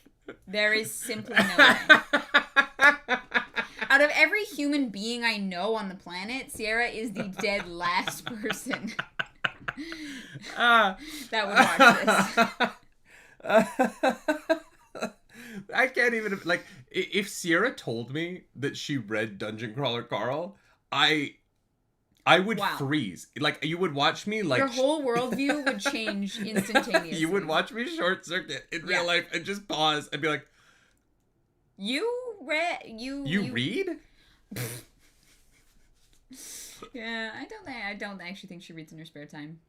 there is simply no way. Out of every human being I know on the planet, Sierra is the dead last person that would watch this. I can't even, like, if Sierra told me that she read Dungeon Crawler Carl, I would freeze. Like, you would watch me, like... Your whole worldview would change instantaneously. You would watch me short circuit in real life and just pause and be like... You read? Yeah, I don't actually think she reads in her spare time.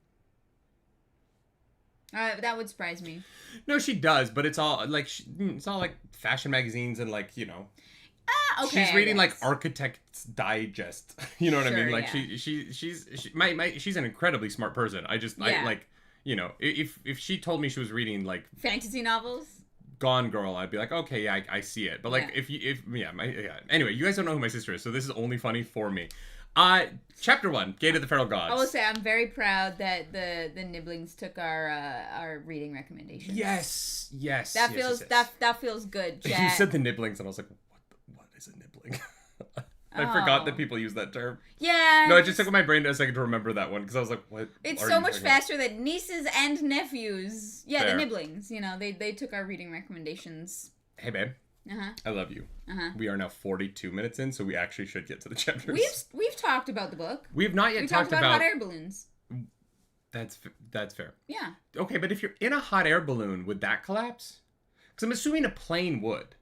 That would surprise me. No, she does, but it's all like fashion magazines and like, you know. Okay. She's reading like Architect's Digest. You know what I mean? Like yeah. she's an incredibly smart person. I like, you know, if she told me she was reading like fantasy novels, Gone Girl, I'd be like, okay, yeah, I see it. But like anyway, you guys don't know who my sister is, so this is only funny for me. Chapter 1, Gate of the Feral Gods. I will say I'm very proud that the Nibblings took our reading recommendations. Yes. That feels good, Jack. You said the Nibblings, and I was like, what is a nibbling? I forgot that people use that term. Yeah. No, it just took my brain a second to remember that one, because I was like, what? It's so much faster than nieces and nephews. Yeah, Fair. The Nibblings. You know, they took our reading recommendations. Hey, babe. Uh-huh. I love you. Uh-huh. We are now 42 minutes in, so we actually should get to the chapters. We've talked about the book. We've not yet talked about hot air balloons. That's fair. Yeah. Okay, but if you're in a hot air balloon, would that collapse? Because I'm assuming a plane would.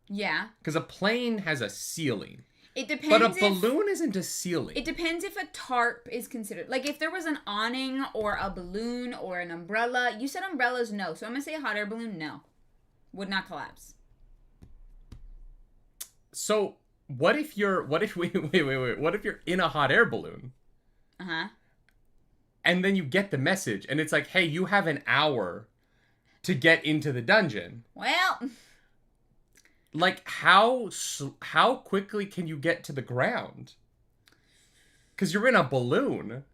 Yeah. Because a plane has a ceiling. It depends. But a balloon isn't a ceiling. It depends if a tarp is considered. Like, if there was an awning or a balloon or an umbrella. You said umbrellas, no. So I'm going to say a hot air balloon, no. Would not collapse. So, what if you're in a hot air balloon? Uh-huh. And then you get the message, and it's like, hey, you have an hour to get into the dungeon. Well... Like, how quickly can you get to the ground? Because you're in a balloon.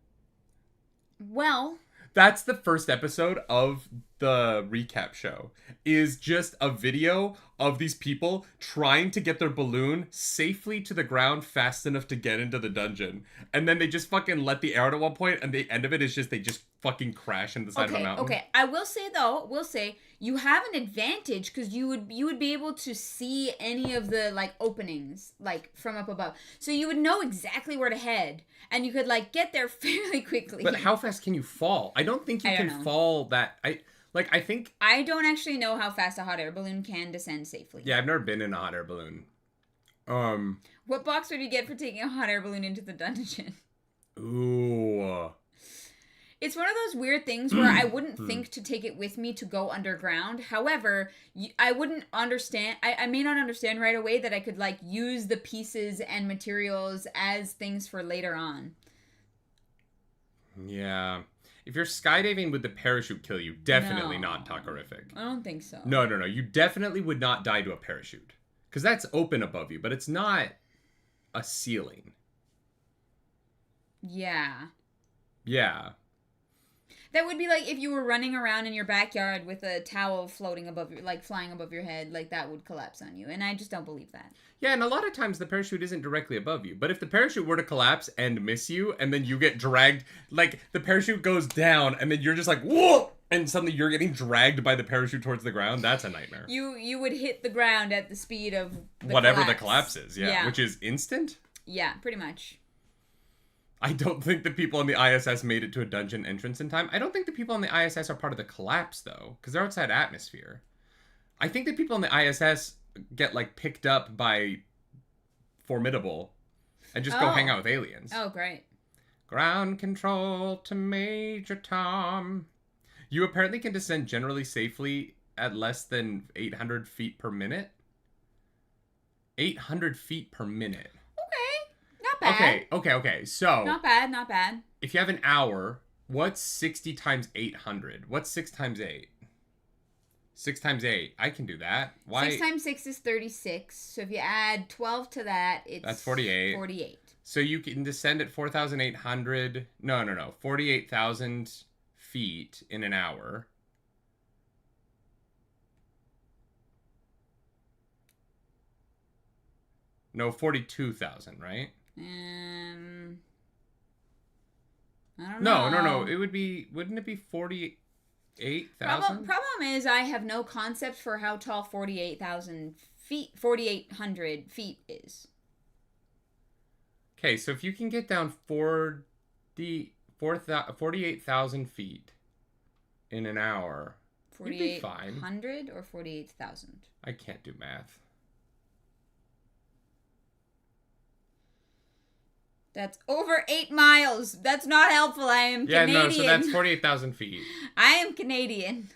Well... That's the first episode of the recap show. Is just a video of these people trying to get their balloon safely to the ground fast enough to get into the dungeon. And then they just fucking let the air out at one point, and the end of it is just they just fucking crash into the side of a mountain. Okay. I will say you have an advantage because you would be able to see any of the like openings like from up above. So you would know exactly where to head and you could like get there fairly quickly. But how fast can you fall? I don't think you can fall that I think I don't actually know how fast a hot air balloon can descend safely. Yeah, I've never been in a hot air balloon. What box would you get for taking a hot air balloon into the dungeon? Ooh. It's one of those weird things where I wouldn't think to take it with me to go underground. However, I wouldn't understand. I may not understand right away that I could like use the pieces and materials as things for later on. Yeah. If you're skydiving, would the parachute kill you? Definitely not Takarific. I don't think so. No. You definitely would not die to a parachute. Because that's open above you, but it's not a ceiling. Yeah. Yeah. That would be like if you were running around in your backyard with a towel floating above your, like flying above your head, like that would collapse on you. And I just don't believe that. Yeah, and a lot of times the parachute isn't directly above you. But if the parachute were to collapse and miss you, and then you get dragged, like the parachute goes down, and then you're just like, whoa! And suddenly you're getting dragged by the parachute towards the ground, that's a nightmare. You would hit the ground at the speed of the whatever collapse. The collapse is, yeah. Which is instant? Yeah, pretty much. I don't think the people on the ISS made it to a dungeon entrance in time. I don't think the people on the ISS are part of the collapse, though, because they're outside atmosphere. I think the people on the ISS get, like, picked up by formidable and just go hang out with aliens. Oh, great. Ground control to Major Tom. You apparently can descend generally safely at less than 800 feet per minute. 800 feet per minute. Okay. Not bad. Okay. So. Not bad. If you have an hour, what's 60 times 800? What's 6 times 8? 6 times 8. I can do that. Why? 6 times 6 is 36. So if you add 12 to that, it's... That's 48. 48. So you can descend at 4,800... No. 48,000 feet in an hour. No, 42,000, right? I don't know. No. It would be... Wouldn't it be 48,000? Problem is I have no concept for how tall 48,000 feet, 4,800 feet is. Okay, so if you can get down 48,000 feet in an hour, you'd be fine. 4,800 or 48,000? I can't do math. That's over 8 miles. That's not helpful. I am Canadian. Yeah, no, so that's 48,000 feet. I am Canadian.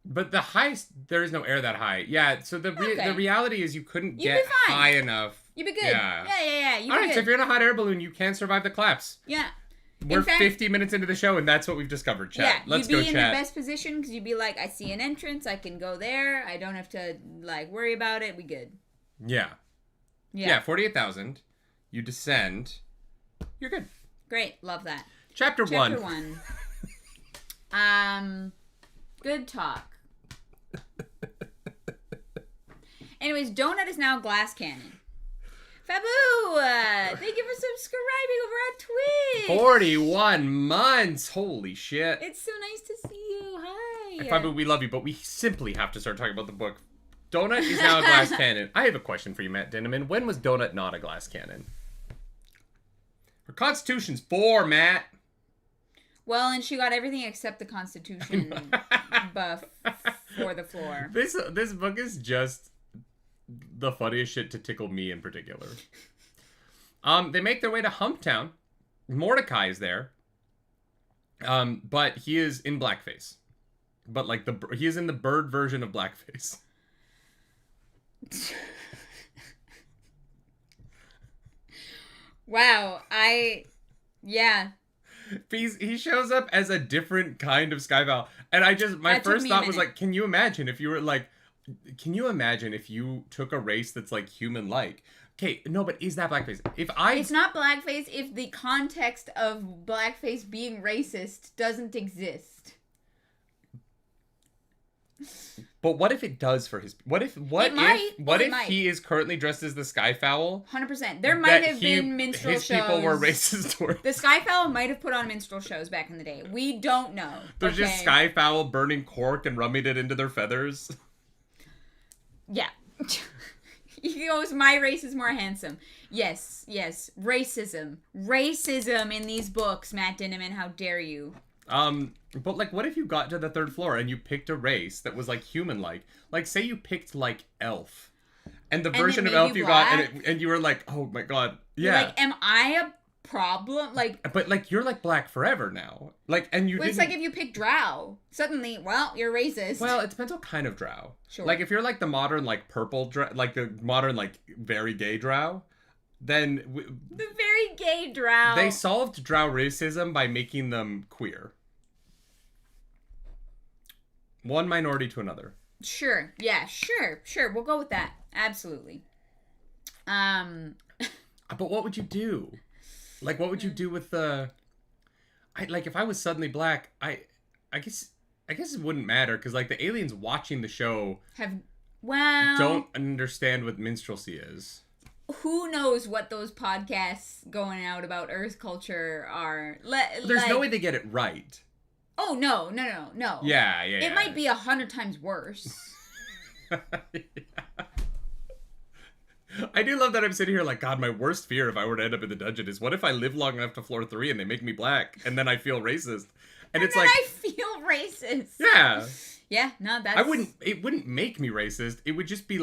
But the highest, there is no air that high. Yeah, so the reality is you couldn't get high enough. You'd be good. Yeah. You'd All be right, good. so if you're in a hot air balloon, you can survive the collapse. Yeah. We're 50 minutes into the show, and that's what we've discovered, chat. Yeah, Let's go, chat. You'd be in the best position because you'd be like, I see an entrance. I can go there. I don't have to, worry about it. We good. Yeah. Yeah, 48,000. You descend. You're good. Great. Love that. Chapter 1. Good talk. Anyways, Donut is now Glass Cannon. Fabu, thank you for subscribing over at Twitch. 41 months. Holy shit. It's so nice to see you. Hi. Fabu, we love you, but we simply have to start talking about the book. Donut is now a glass cannon. I have a question for you, Matt Dinniman. When was Donut not a glass cannon? Her Constitution's 4, Matt. Well, and she got everything except the Constitution buff for the floor. This book is just the funniest shit to tickle me in particular. They make their way to Humptown. Mordecai is there. But he is in blackface. But he is in the bird version of blackface. Wow, yeah. He shows up as a different kind of Skyval. And my first thought was can you imagine if you took a race that's human-like? Okay, no, but is that blackface? It's not blackface if the context of blackface being racist doesn't exist. But what if it does for his... What if he is currently dressed as the Skyfowl? 100%. There might have been minstrel shows. His people were racist towards... The Skyfowl might have put on minstrel shows back in the day. We don't know. There's just Skyfowl burning cork and rubbing it into their feathers. Yeah. He goes, my race is more handsome. Yes. Racism in these books, Matt Dinniman. How dare you? But what if you got to the 3rd floor and you picked a race that was human-like? Say you picked Elf, and the version of Elf you got, and you were oh my god, yeah. You're am I a problem? But you're black forever now. And you. It's if you pick Drow, suddenly, well, you're racist. Well, it depends what kind of Drow. Sure. If you're the modern purple Drow, the modern very gay Drow. Then the very gay Drow. They solved Drow racism by making them queer. One minority to another. Sure. Yeah, sure. We'll go with that. Absolutely. But what would you do? What would you do with the... if I was suddenly black, I guess it wouldn't matter, because the aliens watching the show don't understand what minstrelsy is. Who knows what those podcasts going out about Earth culture are? There's no way they get it right. Oh, no. Yeah. It might be 100 times worse. Yeah. I do love that I'm sitting here God, my worst fear if I were to end up in the dungeon is what if I live long enough to floor 3 and they make me black and then I feel racist? And it's I feel racist. Yeah. Yeah, no, that's... It wouldn't make me racist. It would just be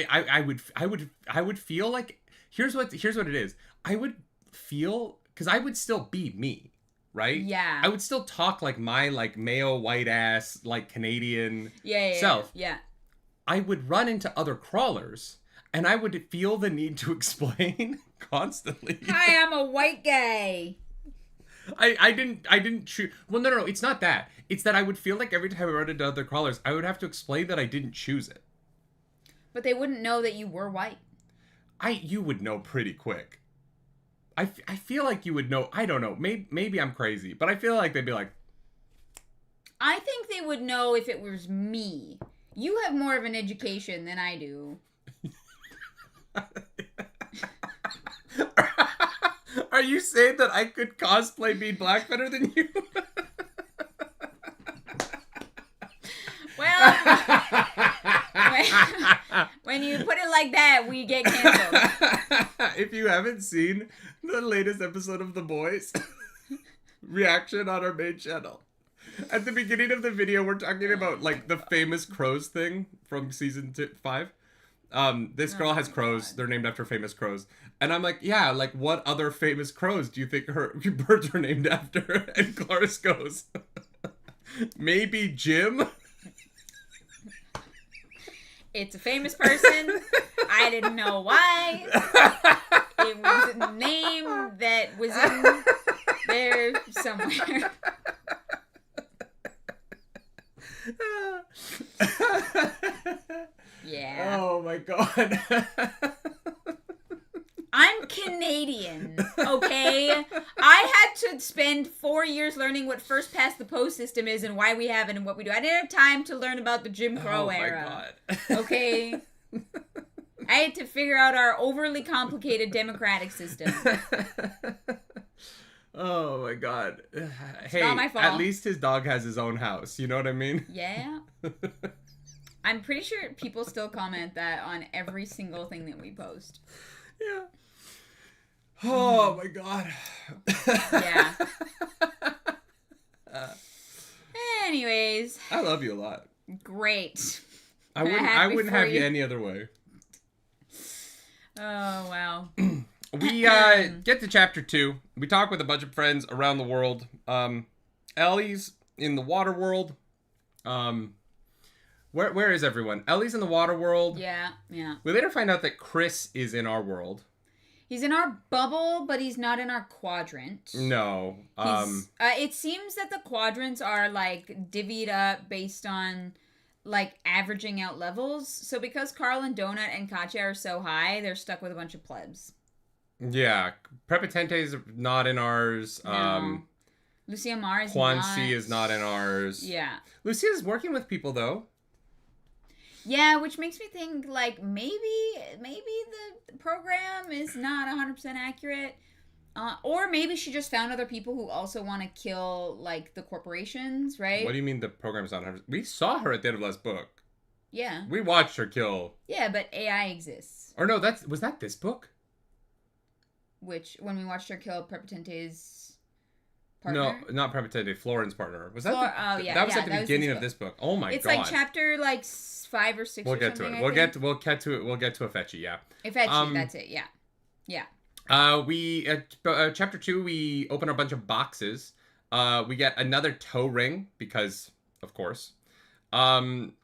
I would feel Here's what it is. I would feel, because I would still be me, right? Yeah. I would still talk like my like Mayo white ass like Canadian self. Yeah. I would run into other crawlers, and I would feel the need to explain constantly. Hi, I'm a white guy. I didn't choose. Well, no, it's not that. It's that I would feel like every time I run into other crawlers, I would have to explain that I didn't choose it. But they wouldn't know that you were white. You would know pretty quick. I feel like you would know. I don't know. Maybe I'm crazy, but I feel like they'd be like. I think they would know if it was me. You have more of an education than I do. Are you saying that I could cosplay being black better than you? Well, when you put it like that, we get canceled. If you haven't seen the latest episode of The Boys, reaction on our main channel. At the beginning of the video, we're talking about like the famous crows thing from season 5. This girl has crows. They're named after famous crows. And I'm like, yeah, like what other famous crows do you think her birds are named after? And Clarice goes, maybe Jim? It's a famous person. I didn't know why. It was a name that was in there somewhere. Yeah. Oh my god. I'm Canadian, okay? I had to spend 4 years learning what first past the post system is and why we have it and what we do. I didn't have time to learn about the Jim Crow era. My god. Okay? I had to figure out our overly complicated democratic system. Oh my god. Hey, not my fault. At least his dog has his own house. You know what I mean? Yeah. I'm pretty sure people still comment that on every single thing that we post. Yeah. Oh my god. Yeah. Anyways. I love you a lot. Great. I wouldn't have you any other way. Oh, wow. We get to chapter 2. We talk with a bunch of friends around the world. Ellie's in the water world. Where is everyone? Ellie's in the water world. Yeah. We later find out that Chris is in our world. He's in our bubble, but he's not in our quadrant. No. It seems that the quadrants are, like, divvied up based on, like, averaging out levels. So because Carl and Donut and Katya are so high, they're stuck with a bunch of plebs. Yeah. Prepotente's not in ours. No. Lucia Mar is Juan not. C is not in ours. Yeah. Lucia's working with people, though. Yeah, which makes me think, like, maybe the program is not 100% accurate. Or maybe she just found other people who also want to kill, like, the corporations, right? What do you mean the program's not 100%? We saw her at the end of last book. Yeah. We watched her kill. Yeah, but AI exists. Or no, was that this book? Which, when we watched her kill Prepotente's partner? No, not Prepotente, Florin's partner. Was that that was at the beginning of this book. Oh my god. It's like chapter, like, 5 or 6 we'll or get something, to it. We'll get to it. We'll get to Afechi, yeah. Afechi, that's it, yeah. Yeah. We chapter 2, we open a bunch of boxes. We get another toe ring because, of course, and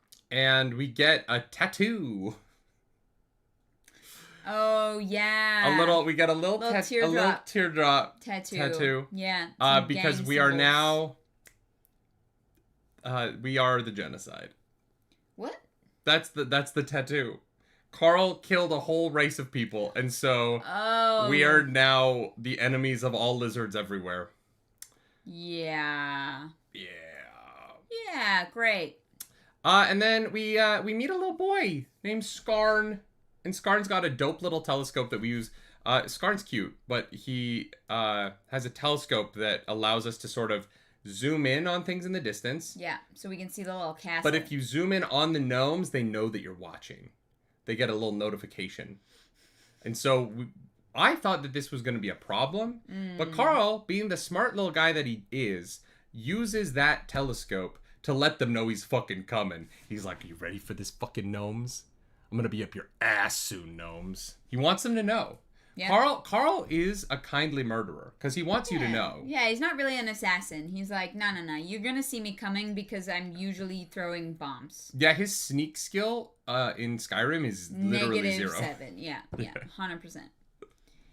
we get a tattoo. Oh yeah. We got a little teardrop tattoo. Yeah. Because we are now. We are the genocide. What? That's the tattoo. Carl killed a whole race of people, and so we are now the enemies of all lizards everywhere. Yeah. Yeah. Yeah, great. And then we meet a little boy named Skarn, and Skarn's got a dope little telescope that we use. Skarn's cute, but he has a telescope that allows us to sort of zoom in on things in the distance. Yeah, so we can see the little castle. But if you zoom in on the gnomes, they know that you're watching. They get a little notification. And so I thought that this was going to be a problem. But Carl, being the smart little guy that he is, uses that telescope to let them know he's fucking coming. He's like, are you ready for this fucking gnomes? I'm going to be up your ass soon, gnomes. He wants them to know. Yeah. Carl is a kindly murderer because he wants you to know. Yeah, he's not really an assassin. He's like, no. You're going to see me coming because I'm usually throwing bombs. Yeah, his sneak skill in Skyrim is literally -7. Yeah, 100%.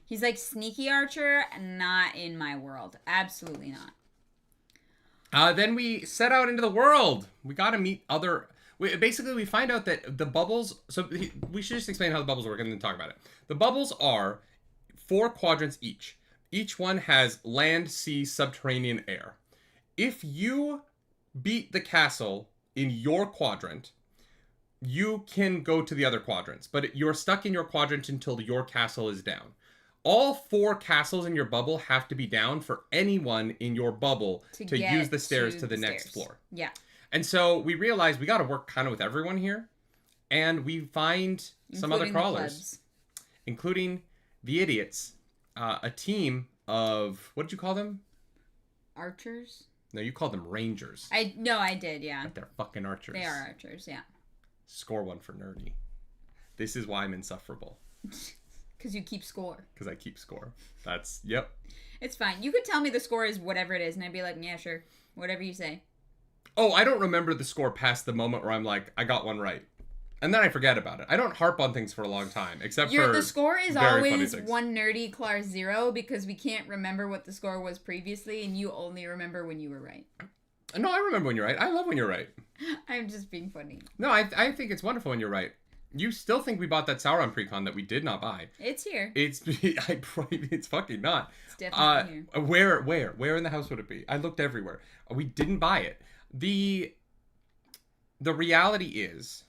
He's like sneaky archer, not in my world. Absolutely not. Then we set out into the world. We got to meet other... Basically, we find out that the bubbles... So we should just explain how the bubbles work and then talk about it. The bubbles are 4 quadrants each. Each one has land, sea, subterranean, air. If you beat the castle in your quadrant, you can go to the other quadrants. But you're stuck in your quadrant until your castle is down. All 4 castles in your bubble have to be down for anyone in your bubble to use the stairs to the next floor. Yeah. And so we realized we got to work kind of with everyone here. And we find some other crawlers. Including the idiots. A team of... What did you call them? Archers? No, you called them rangers. I did, yeah. But they're fucking archers. They are archers, yeah. Score 1 for nerdy. This is why I'm insufferable. Because you keep score. Because I keep score. That's, yep. It's fine. You could tell me the score is whatever it is, and I'd be like, yeah, sure. Whatever you say. Oh, I don't remember the score past the moment where I'm like, I got one right. And then I forget about it. I don't harp on things for a long time, except for the score is always 1 nerdy, Clar 0, because we can't remember what the score was previously, and you only remember when you were right. No, I remember when you're right. I love when you're right. I'm just being funny. No, I think it's wonderful when you're right. You still think we bought that Sauron precon that we did not buy. It's here. It's fucking not. It's definitely here. Where in the house would it be? I looked everywhere. We didn't buy it. The reality is,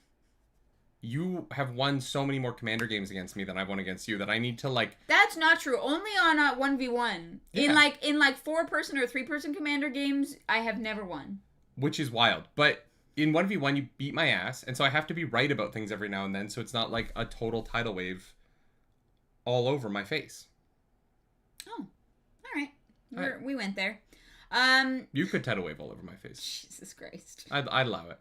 you have won so many more Commander games against me than I've won against you that I need to like... That's not true. Only on 1v1. Yeah. In 4-person or 3-person Commander games, I have never won. Which is wild. But in 1v1, you beat my ass, and so I have to be right about things every now and then, so it's not like a total tidal wave all over my face. Oh. All right. We went there. You could tidal wave all over my face. Jesus Christ. I'd allow it.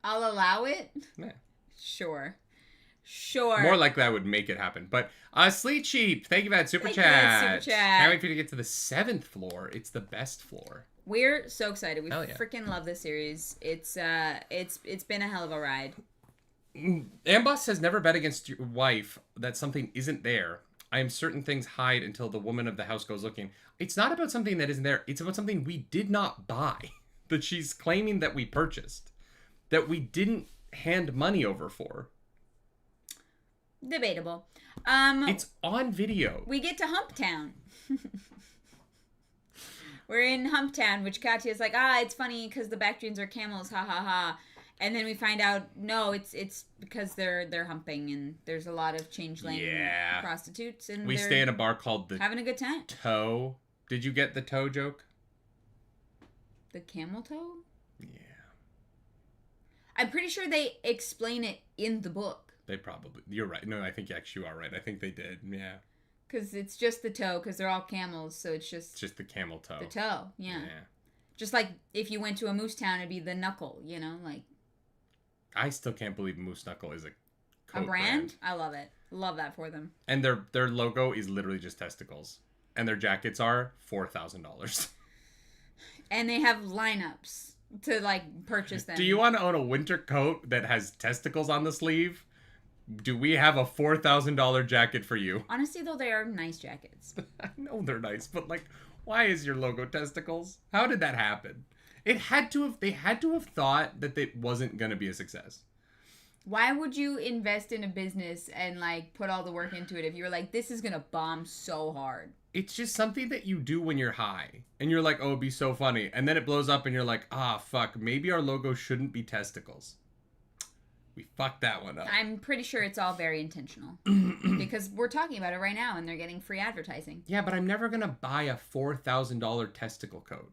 I'll allow it? Yeah. Sure. More likely I would make it happen. But Sleet Sheep, thank you for that super chat. Can't wait for you to get to the 7th floor. It's the best floor. We're so excited. We freaking love this series. It's been a hell of a ride. Amboss has never bet against your wife that something isn't there. I am certain things hide until the woman of the house goes looking. It's not about something that isn't there. It's about something we did not buy. That she's claiming that we purchased. That we didn't hand money over for. Debatable. It's on video. We get to Humptown. We're in Humptown, which Katya's like, it's funny because the Bactrians are camels, ha ha ha. And then we find out, no, it's because they're humping and there's a lot of changeling prostitutes. And we stay in a bar called the having a good time. Toe. Did you get the toe joke? The camel toe? Yeah. I'm pretty sure they explain it in the book. They probably... You're right. No, I think actually you are right. I think they did. Yeah. Because it's just the toe, because they're all camels, so it's just... Just the camel toe. The toe, yeah. Just like if you went to a moose town, it'd be the knuckle, like... I still can't believe Moose Knuckle is a coat brand? I love it. Love that for them. And their logo is literally just testicles. And their jackets are $4,000. And they have lineups to, purchase them. Do you want to own a winter coat that has testicles on the sleeve? Do we have a $4,000 jacket for you? Honestly, though, they are nice jackets. I know they're nice, but, why is your logo testicles? How did that happen? They had to have thought that it wasn't going to be a success. Why would you invest in a business and, put all the work into it if you were like, this is going to bomb so hard? It's just something that you do when you're high. And you're like, oh, it'd be so funny. And then it blows up and you're like, fuck, maybe our logo shouldn't be testicles. We fucked that one up. I'm pretty sure it's all very intentional. Because we're talking about it right now and they're getting free advertising. Yeah, but I'm never going to buy a $4,000 testicle coat.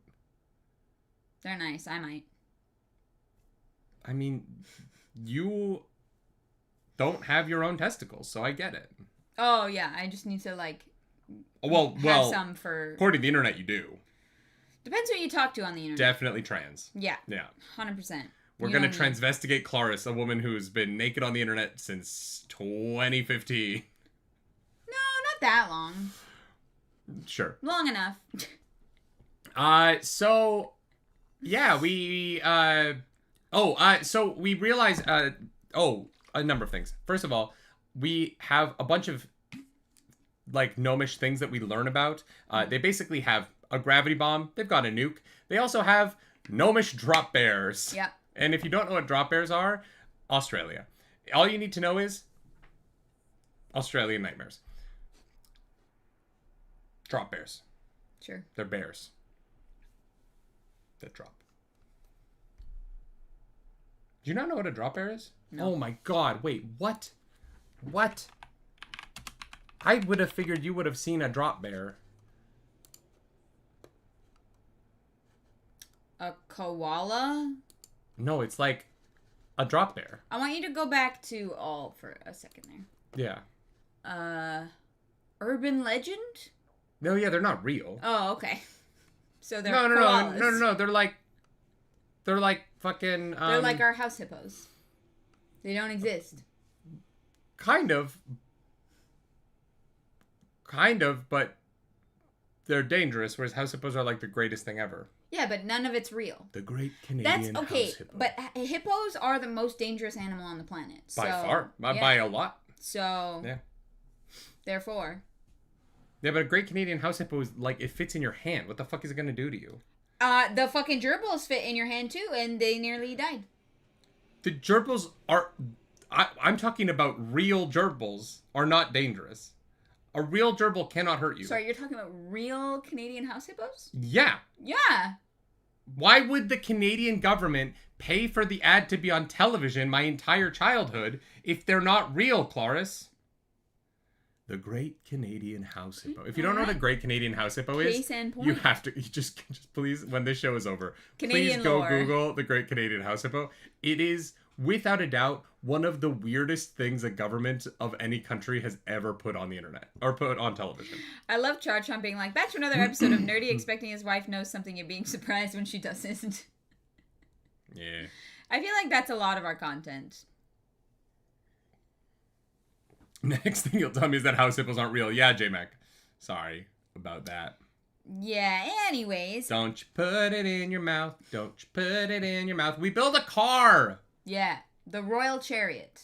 They're nice. I might. I mean, you don't have your own testicles, so I get it. Oh, yeah. I just need to, have some for... According to the internet, you do. Depends who you talk to on the internet. Definitely trans. Yeah. Yeah. 100%. We're going to transvestigate Clarice, a woman who's been naked on the internet since 2015. that long. Sure. Long enough. So yeah, so we realize a number of things. First of all, we have a bunch of like gnomish things that we learn about. They basically have a gravity bomb. They've got a nuke. They also have gnomish drop bears. Yep. And if you don't know what drop bears are, Australia. All you need to know is Australian nightmares. Drop bears. Sure. They're bears that drop. Do you not know what a drop bear is? No. Oh my god, wait, what? What? I would have figured you would have seen a drop bear. A koala? No, it's like a drop bear. I want you to go back to all for a second there. Yeah. Urban legend? No, yeah, they're not real. Oh, okay. So they're No. koalas. They're like fucking. They're like our house hippos. They don't exist. Kind of, but they're dangerous. Whereas house hippos are like the greatest thing ever. Yeah, but none of it's real. The great Canadian That's okay, house hippo. but hippos are the most dangerous animal on the planet. By so, far, yeah. by a lot. So, yeah. Therefore. Yeah, but a great Canadian house hippo is like, it fits in your hand. What the fuck is it gonna do to you? The fucking gerbils fit in your hand too, and they nearly died. The gerbils are... I'm talking about real gerbils are not dangerous. A real gerbil cannot hurt you. Sorry, you're talking about real Canadian house hippos? Yeah. Yeah. Why would the Canadian government pay for the ad to be on television my entire childhood if they're not real, Clarice? The Great Canadian House Hippo. If you don't know what a Great Canadian House Hippo is, you have to just please, when this show is over, Canadian please go lore. Google the Great Canadian House Hippo. It is, without a doubt, one of the weirdest things a government of any country has ever put on the internet or put on television. I love Char-Chomp being like, back to another episode of Nerdy expecting his wife knows something and being surprised when she doesn't. Yeah. I feel like that's a lot of our content. Next thing you'll tell me is that house hippos aren't real. Yeah, J-Mac. Sorry about that. Yeah, anyways. Don't you put it in your mouth. Don't you put it in your mouth. We build a car. Yeah, the Royal Chariot.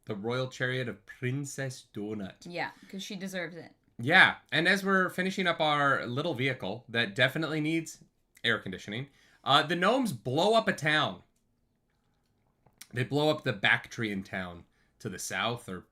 The Royal Chariot of Princess Donut. Yeah, because she deserves it. Yeah, and as we're finishing up our little vehicle that definitely needs air conditioning, the gnomes blow up a town. They blow up the Bactrian town to the south, or...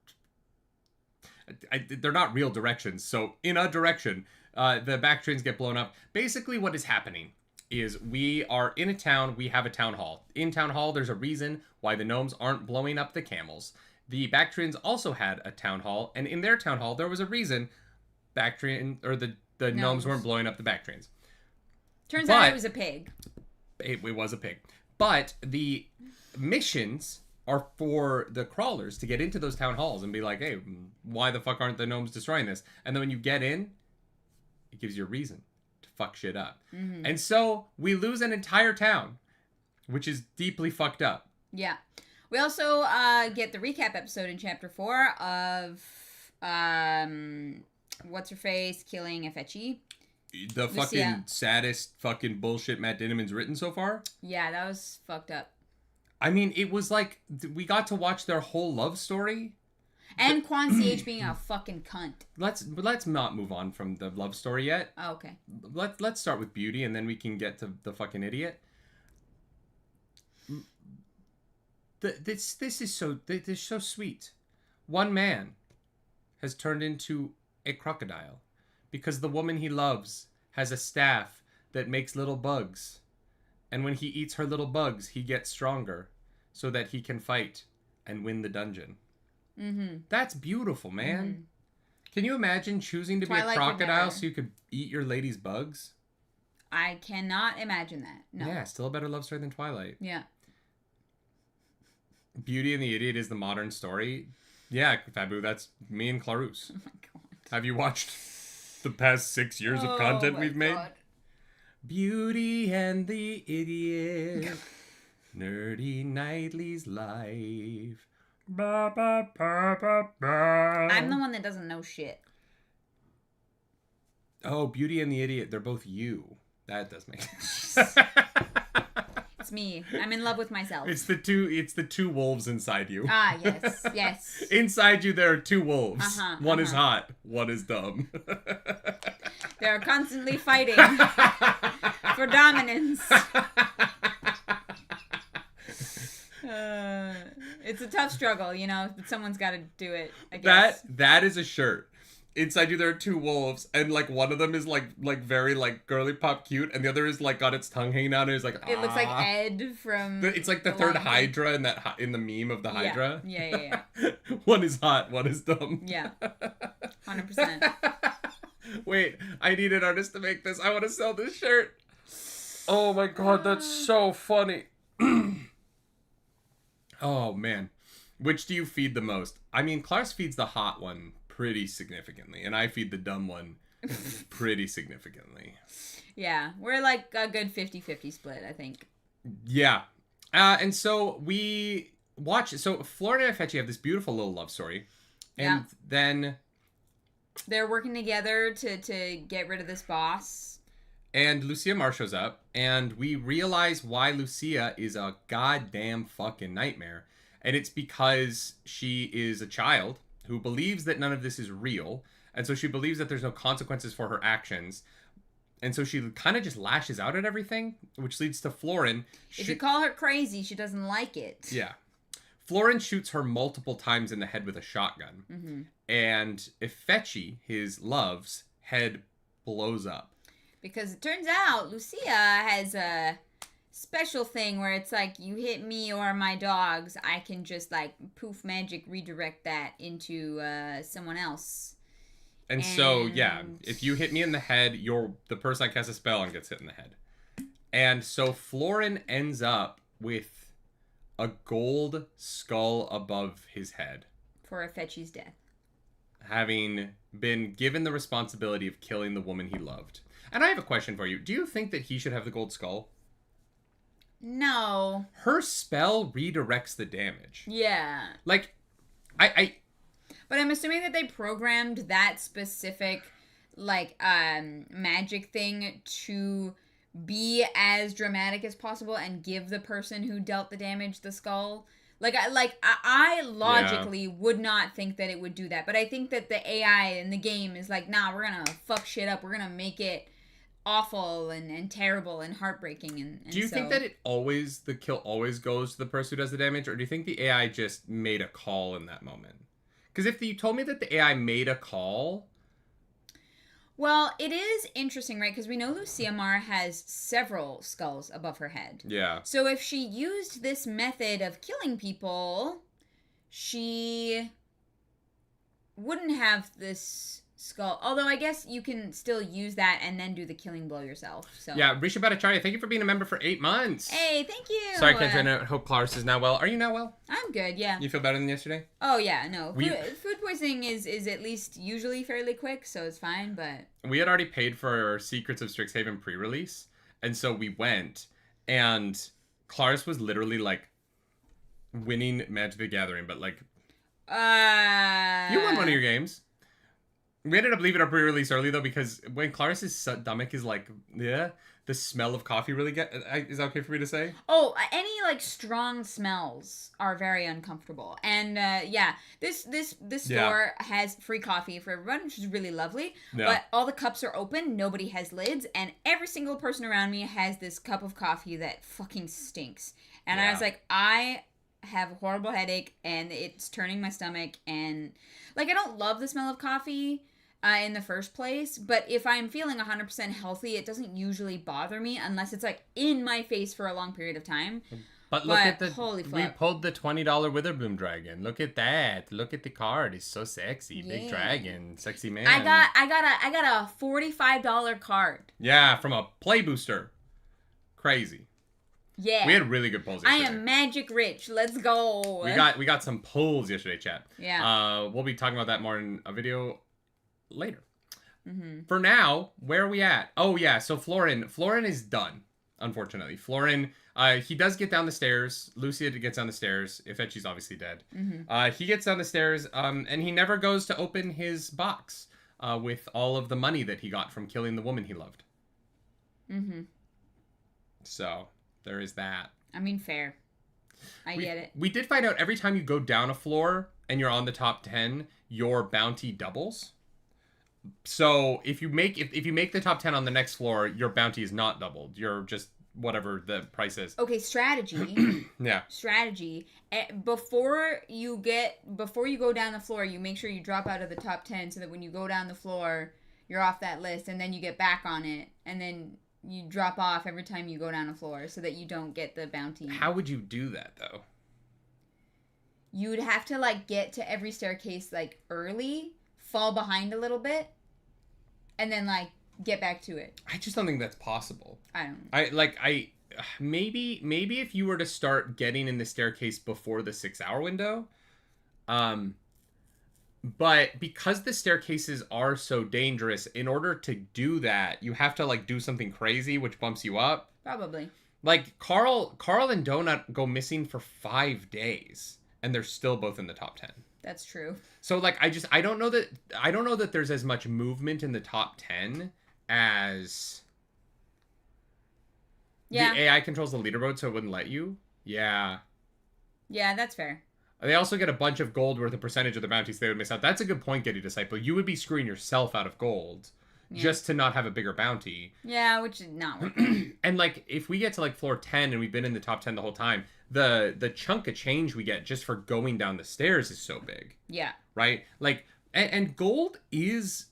they're not real directions. So in a direction, the Bactrians get blown up. Basically what is happening is we are in a town. We have a town hall. In town hall, there's a reason why the gnomes aren't blowing up the camels. The Bactrians also had a town hall. And in their town hall, there was a reason the gnomes weren't blowing up the Bactrians. Turns out it was a pig. It was a pig. But the missions are for the crawlers to get into those town halls and be like, hey, why the fuck aren't the gnomes destroying this? And then when you get in, it gives you a reason to fuck shit up. Mm-hmm. And so we lose an entire town, which is deeply fucked up. Yeah. We also get the recap episode in chapter 4 of What's-Her-Face killing Efechi. The fucking saddest fucking bullshit Matt Dinniman's written so far. Yeah, that was fucked up. I mean, it was like, we got to watch their whole love story. And Quan CH being a fucking cunt. Let's not move on from the love story yet. Oh, okay. Let's start with Beauty, and then we can get to the fucking idiot. This is so sweet. One man has turned into a crocodile because the woman he loves has a staff that makes little bugs. And when he eats her little bugs, he gets stronger so that he can fight and win the dungeon. Mm-hmm. That's beautiful, man. Mm-hmm. Can you imagine choosing to Twilight be a crocodile so you could eat your lady's bugs? I cannot imagine that. No. Yeah, still a better love story than Twilight. Yeah. Beauty and the Idiot is the modern story. Yeah, Fabu, that's me and Clarus. Oh my god. Have you watched the past 6 years of content we've made? Beauty and the Idiot. Nerdy Nightly's life. Ba, ba, ba, ba, ba. I'm the one that doesn't know shit. Oh, Beauty and the Idiot. They're both you. That does make sense. It's me. I'm in love with myself. It's the two wolves inside you. Ah, yes, yes. Inside you there are two wolves. One is hot, one is dumb. They're constantly fighting for dominance. It's a tough struggle, you know, but someone's got to do it, I guess. That is a shirt. Inside you there are two wolves, and like one of them is like very like girly pop cute, and the other is like got its tongue hanging out, and it's like it looks like Ed from. It's like the third Hydra in the meme of the Hydra. Yeah. One is hot, one is dumb. Yeah, 100%. Wait, I need an artist to make this. I want to sell this shirt. Oh my god, that's so funny. Oh man, which do you feed the most? I mean, Klaus feeds the hot one pretty significantly, and I feed the dumb one pretty significantly. Yeah, we're like a good 50-50 split, I think. Yeah. And so we watch, so Florida and Fetchy have this beautiful little love story, and then they're working together to get rid of this boss. And Lucia Mar shows up, and we realize why Lucia is a goddamn fucking nightmare. And it's because she is a child who believes that none of this is real, and so she believes that there's no consequences for her actions, and so she kind of just lashes out at everything, which leads to Florin. If you call her crazy, she doesn't like it. Yeah. Florin shoots her multiple times in the head with a shotgun, and Ifechi, his love's head blows up. Because it turns out Lucia has a special thing where it's like, you hit me or my dogs, I can just like poof magic redirect that into someone else. And so, yeah, if you hit me in the head, you're the person I cast a spell on gets hit in the head. And so Florin ends up with a gold skull above his head. For Ifechi's death. Having been given the responsibility of killing the woman he loved. And I have a question for you. Do you think that he should have the gold skull? No. Her spell redirects the damage. Yeah. Like, But I'm assuming that they programmed that specific, like, magic thing to be as dramatic as possible and give the person who dealt the damage the skull. I logically would not think that it would do that. But I think that the AI in the game is like, nah, we're gonna fuck shit up. We're gonna make it awful and terrible and heartbreaking. And do you think that the kill always goes to the person who does the damage, or do you think the AI just made a call in that moment? Because if you told me that the AI made a call... Well, it is interesting, right? Because we know Lucia Mar has several skulls above her head. Yeah. So if she used this method of killing people, she wouldn't have this skull. Although I guess you can still use that and then do the killing blow yourself. So yeah, Risha Bhattacharya, thank you for being a member for 8 months. Hey, thank you. Sorry, I can't join out. Hope Clarus is now well. Are you now well? I'm good, yeah. You feel better than yesterday? Oh, yeah, no. Food poisoning is at least usually fairly quick, so it's fine, but... We had already paid for Secrets of Strixhaven pre-release, and so we went, and Clarus was literally, like, winning Magic the Gathering, but, like... You won one of your games. We ended up leaving our pre-release early, though, because when Clarus's stomach is like, the smell of coffee really is that okay for me to say? Oh, any, like, strong smells are very uncomfortable. And, this store has free coffee for everyone, which is really lovely. Yeah. But all the cups are open, nobody has lids, and every single person around me has this cup of coffee that fucking stinks. And I was like, I have a horrible headache, and it's turning my stomach, and, like, I don't love the smell of coffee in the first place, but if I'm feeling 100% healthy, it doesn't usually bother me unless it's like in my face for a long period of time. But look at holy we flip. pulled the $20 Witherbloom dragon. Look at that. Look at the card. It's so sexy. Yeah. Big dragon, sexy man. I got a $45 card. Yeah, from a play booster. Crazy. Yeah. We had really good pulls yesterday. I am magic rich. Let's go. We got some pulls yesterday, chat. Yeah. We'll be talking about that more in a video later. For now, where are we at? Oh yeah, so Florin is done, unfortunately. Florin, he does get down the stairs. Lucia gets down the stairs. Ifechi's obviously dead. He gets down the stairs, and he never goes to open his box. with all of the money that he got from killing the woman he loved. Mm-hmm. So there is that. I mean, fair. I get it. We did find out every time you go down a floor and you're on the top 10, your bounty doubles. So if you make the top 10 on the next floor, your bounty is not doubled. You're just whatever the price is. Okay, strategy. Yeah. Strategy. Before you go down the floor, you make sure you drop out of the top 10 so that when you go down the floor, you're off that list, and then you get back on it, and then you drop off every time you go down a floor so that you don't get the bounty. How would you do that, though? You would have to, like, get to every staircase, like, early, fall behind a little bit, and then, like, get back to it. I just don't think that's possible. I don't know. Maybe if you were to start getting in the staircase before the 6-hour window, but because the staircases are so dangerous, in order to do that, you have to, like, do something crazy, which bumps you up. Probably. Like, Carl and Donut go missing for 5 days, and they're still both in the top 10. That's true. So, like, I don't know that there's as much movement in the top 10 as the AI controls the leaderboard, so it wouldn't let you. Yeah. Yeah, that's fair. They also get a bunch of gold worth a percentage of the bounties they would miss out. That's a good point, Getty Disciple. You would be screwing yourself out of gold just to not have a bigger bounty. Yeah, which is not worth it. And, like, if we get to, like, floor 10 and we've been in the top 10 the whole time, the chunk of change we get just for going down the stairs is so big. Yeah. Right? Like, and gold is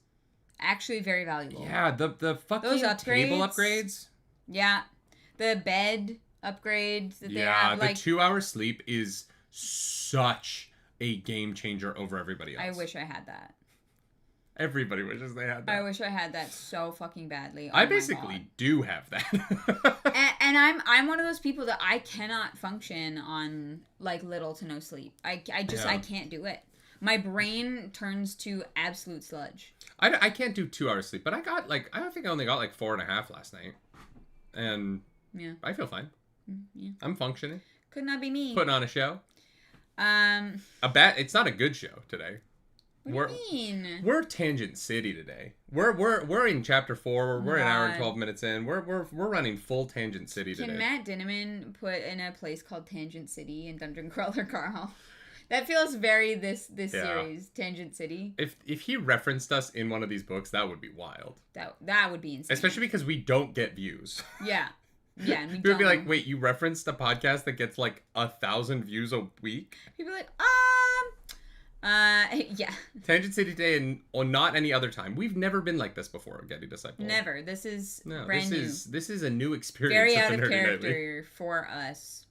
actually very valuable. Yeah, the fucking table upgrades. Yeah. The bed upgrades that they have. Yeah, the 2-hour sleep is such a game changer over everybody else. I wish I had that. Everybody wishes they had that. I wish I had that so fucking badly. I basically do have that. and I'm one of those people that I cannot function on, like, little to no sleep. I can't do it. My brain turns to absolute sludge. I can't do 2 hours sleep, but I think I only got like 4.5 last night. And I feel fine. Yeah. I'm functioning. Could not be me. Putting on a show. It's not a good show today. What do you mean? We're Tangent City today. We're in chapter 4. We're an hour and 12 minutes in. We're running full Tangent City today. Can Matt Dinniman put in a place called Tangent City in Dungeon Crawler Carl? That feels very this series, Tangent City. If he referenced us in one of these books, that would be wild. That would be insane. Especially because we don't get views. Yeah. Yeah, and People would be like, wait, you referenced a podcast that gets like 1,000 views a week? People be like, yeah. Tangent City Day and not any other time. We've never been like this before, Getty Disciple. Never. This is brand new. This is a new experience. Very out of character for us.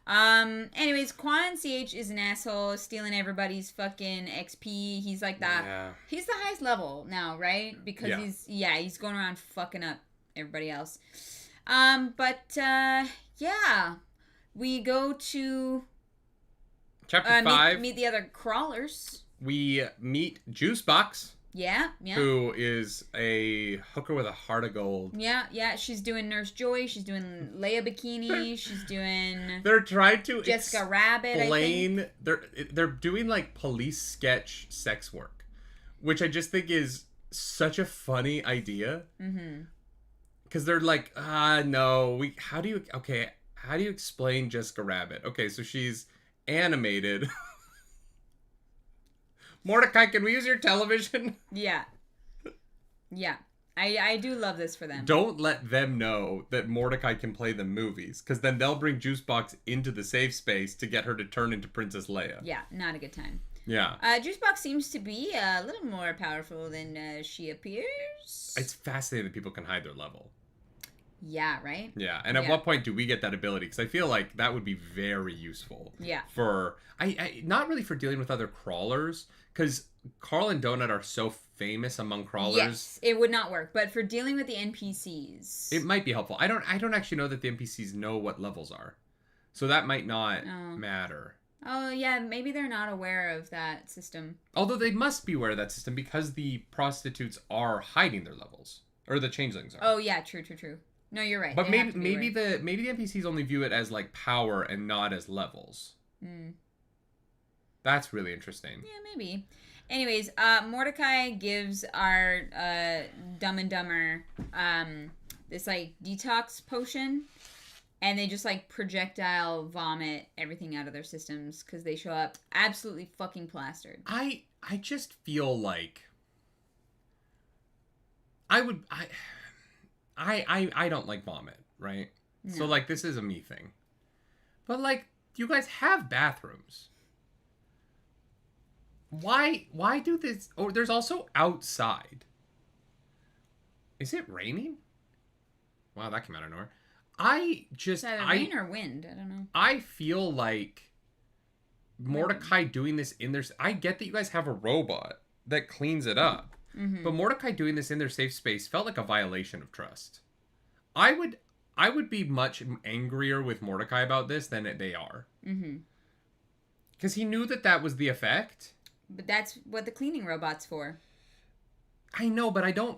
Anyways, Quan CH is an asshole, stealing everybody's fucking XP. He's like that. Yeah. He's the highest level now, right? Because he's going around fucking up everybody else. We go to chapter 5. Meet the other crawlers. We meet Juicebox. Yeah. Who is a hooker with a heart of gold. Yeah. She's doing Nurse Joy. She's doing Leia Bikini. She's doing... They're trying to Jessica Rabbit, I think. They're doing, like, police sketch sex work. Which I just think is such a funny idea. Mm-hmm. Because they're like, no. How do you explain Jessica Rabbit? Okay, so she's animated... Mordecai, can we use your television? Yeah. I do love this for them. Don't let them know that Mordecai can play the movies, because then they'll bring Juicebox into the safe space to get her to turn into Princess Leia. Yeah, not a good time. Yeah. Juicebox seems to be a little more powerful than she appears. It's fascinating that people can hide their level. Yeah, right? Yeah, and at what point do we get that ability? Because I feel like that would be very useful. Yeah. For, not really for dealing with other crawlers, because Carl and Donut are so famous among crawlers. Yes, it would not work, but for dealing with the NPCs. It might be helpful. I don't actually know that the NPCs know what levels are. So that might not matter. Oh, yeah, maybe they're not aware of that system. Although they must be aware of that system because the prostitutes are hiding their levels. Or the changelings are. Oh, yeah, true. No, you're right. But maybe the NPCs only view it as like power and not as levels. That's really interesting. Yeah, maybe. Anyways, Mordecai gives our Dumb and Dumber this like detox potion, and they just like projectile vomit everything out of their systems because they show up absolutely fucking plastered. I just feel like I don't like vomit, right? No. So like this is a me thing. But like you guys have bathrooms. Why do this? Oh, there's also outside. Is it raining? Wow, that came out of nowhere. Is that rain or wind? I don't know. I feel like Mordecai doing this in their... I get that you guys have a robot that cleans it up. Mm-hmm. But Mordecai doing this in their safe space felt like a violation of trust. I would be much angrier with Mordecai about this than they are. Mm-hmm. Because he knew that was the effect. But that's what the cleaning robot's for. I know, but I don't...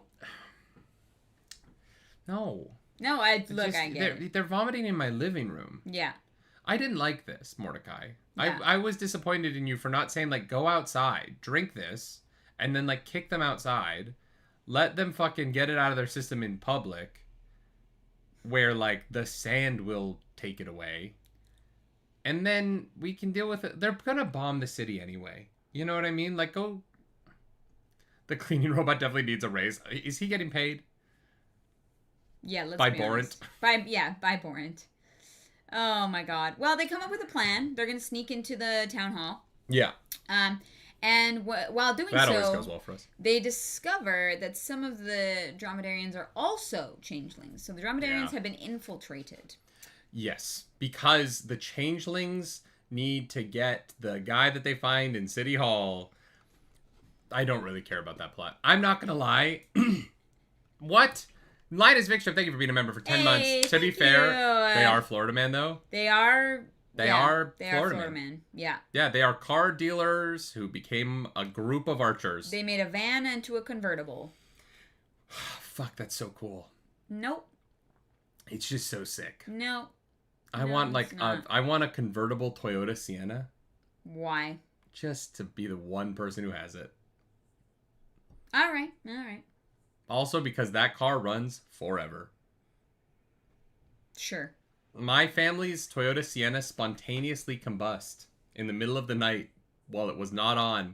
No. No, I get it. They're vomiting in my living room. Yeah. I didn't like this, Mordecai. Yeah. I was disappointed in you for not saying, like, go outside, drink this, and then, like, kick them outside. Let them fucking get it out of their system in public, where, like, the sand will take it away. And then we can deal with it. They're gonna bomb the city anyway. You know what I mean? Like, go... The cleaning robot definitely needs a raise. Is he getting paid? Yeah, let's be honest. By Borant. Oh my god. Well, they come up with a plan. They're going to sneak into the town hall. Yeah. And while doing that always goes well for us. They discover that some of the dromedarians are also changelings. So the dromedarians have been infiltrated. Yes, because the changelings need to get the guy that they find in City Hall. I don't really care about that plot. I'm not going to lie. What? Linus Vikström, thank you for being a member for 10 months. To be fair, they are Florida Man, though. They are Florida Man. Yeah. Yeah, they are car dealers who became a group of archers. They made a van into a convertible. Fuck, that's so cool. Nope. It's just so sick. No. I want a convertible Toyota Sienna. Why? Just to be the one person who has it. All right. Also because that car runs forever. Sure. My family's Toyota Sienna spontaneously combust in the middle of the night while it was not on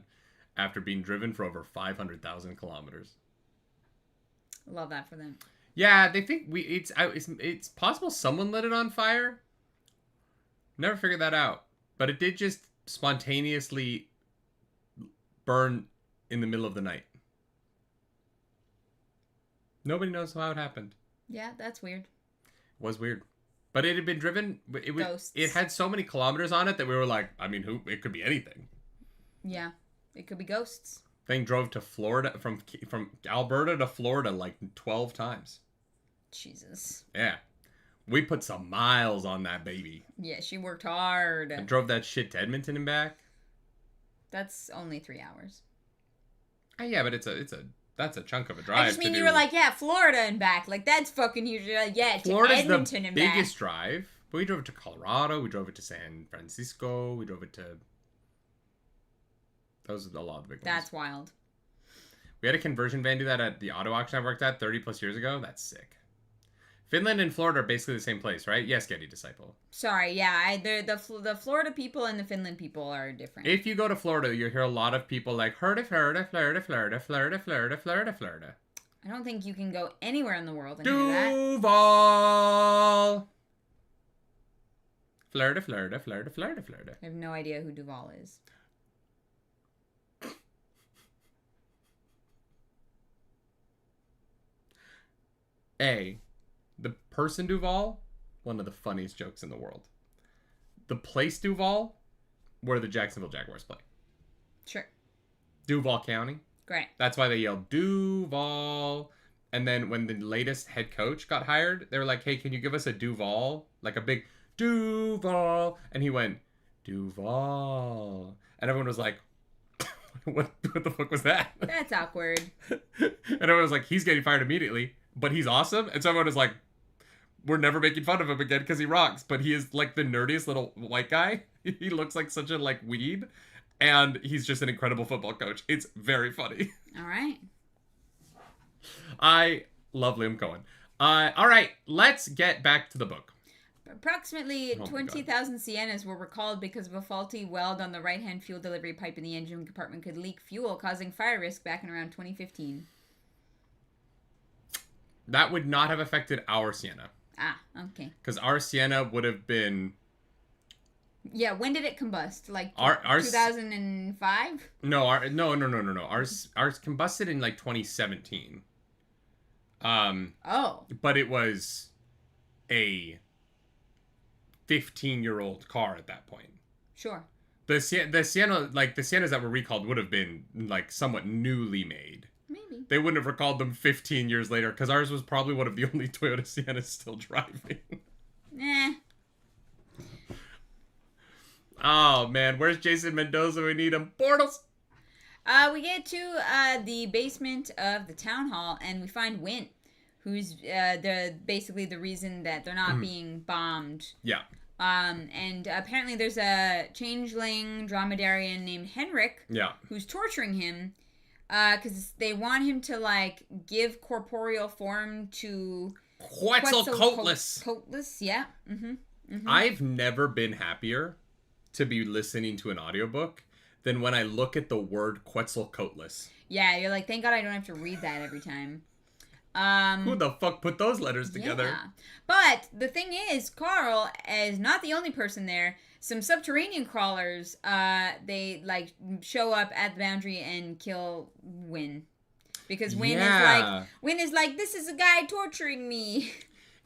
after being driven for over 500,000 kilometers. Love that for them. Yeah, they think it's possible someone lit it on fire. Never figured that out. But it did just spontaneously burn in the middle of the night. Nobody knows how it happened. Yeah, that's weird. It was weird. But it had been driven... Ghosts. It had so many kilometers on it that we were like, I mean, it could be anything. Yeah, it could be ghosts. Thing drove to Florida, from Alberta to Florida like 12 times. Jesus. Yeah. We put some miles on that baby. Yeah, she worked hard. I drove that shit to Edmonton and back. That's only 3 hours. Yeah, but that's a chunk of a drive. I just mean you were like, yeah, Florida and back. Like, that's fucking huge. Like, yeah, to Florida's Edmonton and back. Florida's the biggest drive. But we drove it to Colorado. We drove it to San Francisco. We drove it to... Those are a lot of the big ones. That's wild. We had a conversion van do that at the auto auction I worked at 30 plus years ago. That's sick. Finland and Florida are basically the same place, right? Yes, Getty Disciple. Sorry, yeah. The Florida people and the Finland people are different. If you go to Florida, you'll hear a lot of people like, Florida, Florida, Florida, Florida, Florida, Florida, Florida, Florida. I don't think you can go anywhere in the world and hear that. Duval! Florida, Florida, Florida, Florida, Florida. I have no idea who Duval is. The person Duval, one of the funniest jokes in the world. The place Duval, where the Jacksonville Jaguars play. Sure. Duval County. Great. That's why they yelled Duval. And then when the latest head coach got hired, they were like, hey, can you give us a Duval? Like a big Duval. And he went, Duval. And everyone was like, what the fuck was that? That's awkward. And everyone was like, he's getting fired immediately, but he's awesome. And so everyone was like, we're never making fun of him again because he rocks. But he is like the nerdiest little white guy. He looks like such a like weeb. And he's just an incredible football coach. It's very funny. All right. I love Liam Cohen. All right, let's get back to the book. Approximately 20,000 Siennas were recalled because of a faulty weld on the right-hand fuel delivery pipe in the engine compartment could leak fuel, causing fire risk back in around 2015. That would not have affected our Sienna. Ah, okay. Because our Sienna would have been... Yeah, when did it combust? Like our 2005? No, no. Ours combusted in like 2017. But it was a 15-year-old car at that point. Sure. The Sienna, like the Siennas that were recalled would have been like somewhat newly made. Maybe. They wouldn't have recalled them 15 years later because ours was probably one of the only Toyota Siennas still driving. Oh man, where's Jason Mendoza? We need him. Portals. We get to the basement of the town hall and we find Wynn, who's basically the reason that they're not being bombed. Yeah. And apparently there's a changeling dromedarian named Henrik. Yeah. Who's torturing him, because they want him to like give corporeal form to Quetzalcoatlus. Coatless, yeah. Mm-hmm. Mm-hmm. I've never been happier to be listening to an audiobook than when I look at the word Quetzalcoatlus. Yeah, you're like, thank God I don't have to read that every time. Who the fuck put those letters together? Yeah. But the thing is, Carl is not the only person there. Some subterranean crawlers, they like show up at the boundary and kill Wynn. Because Wynn is like, this is a guy torturing me.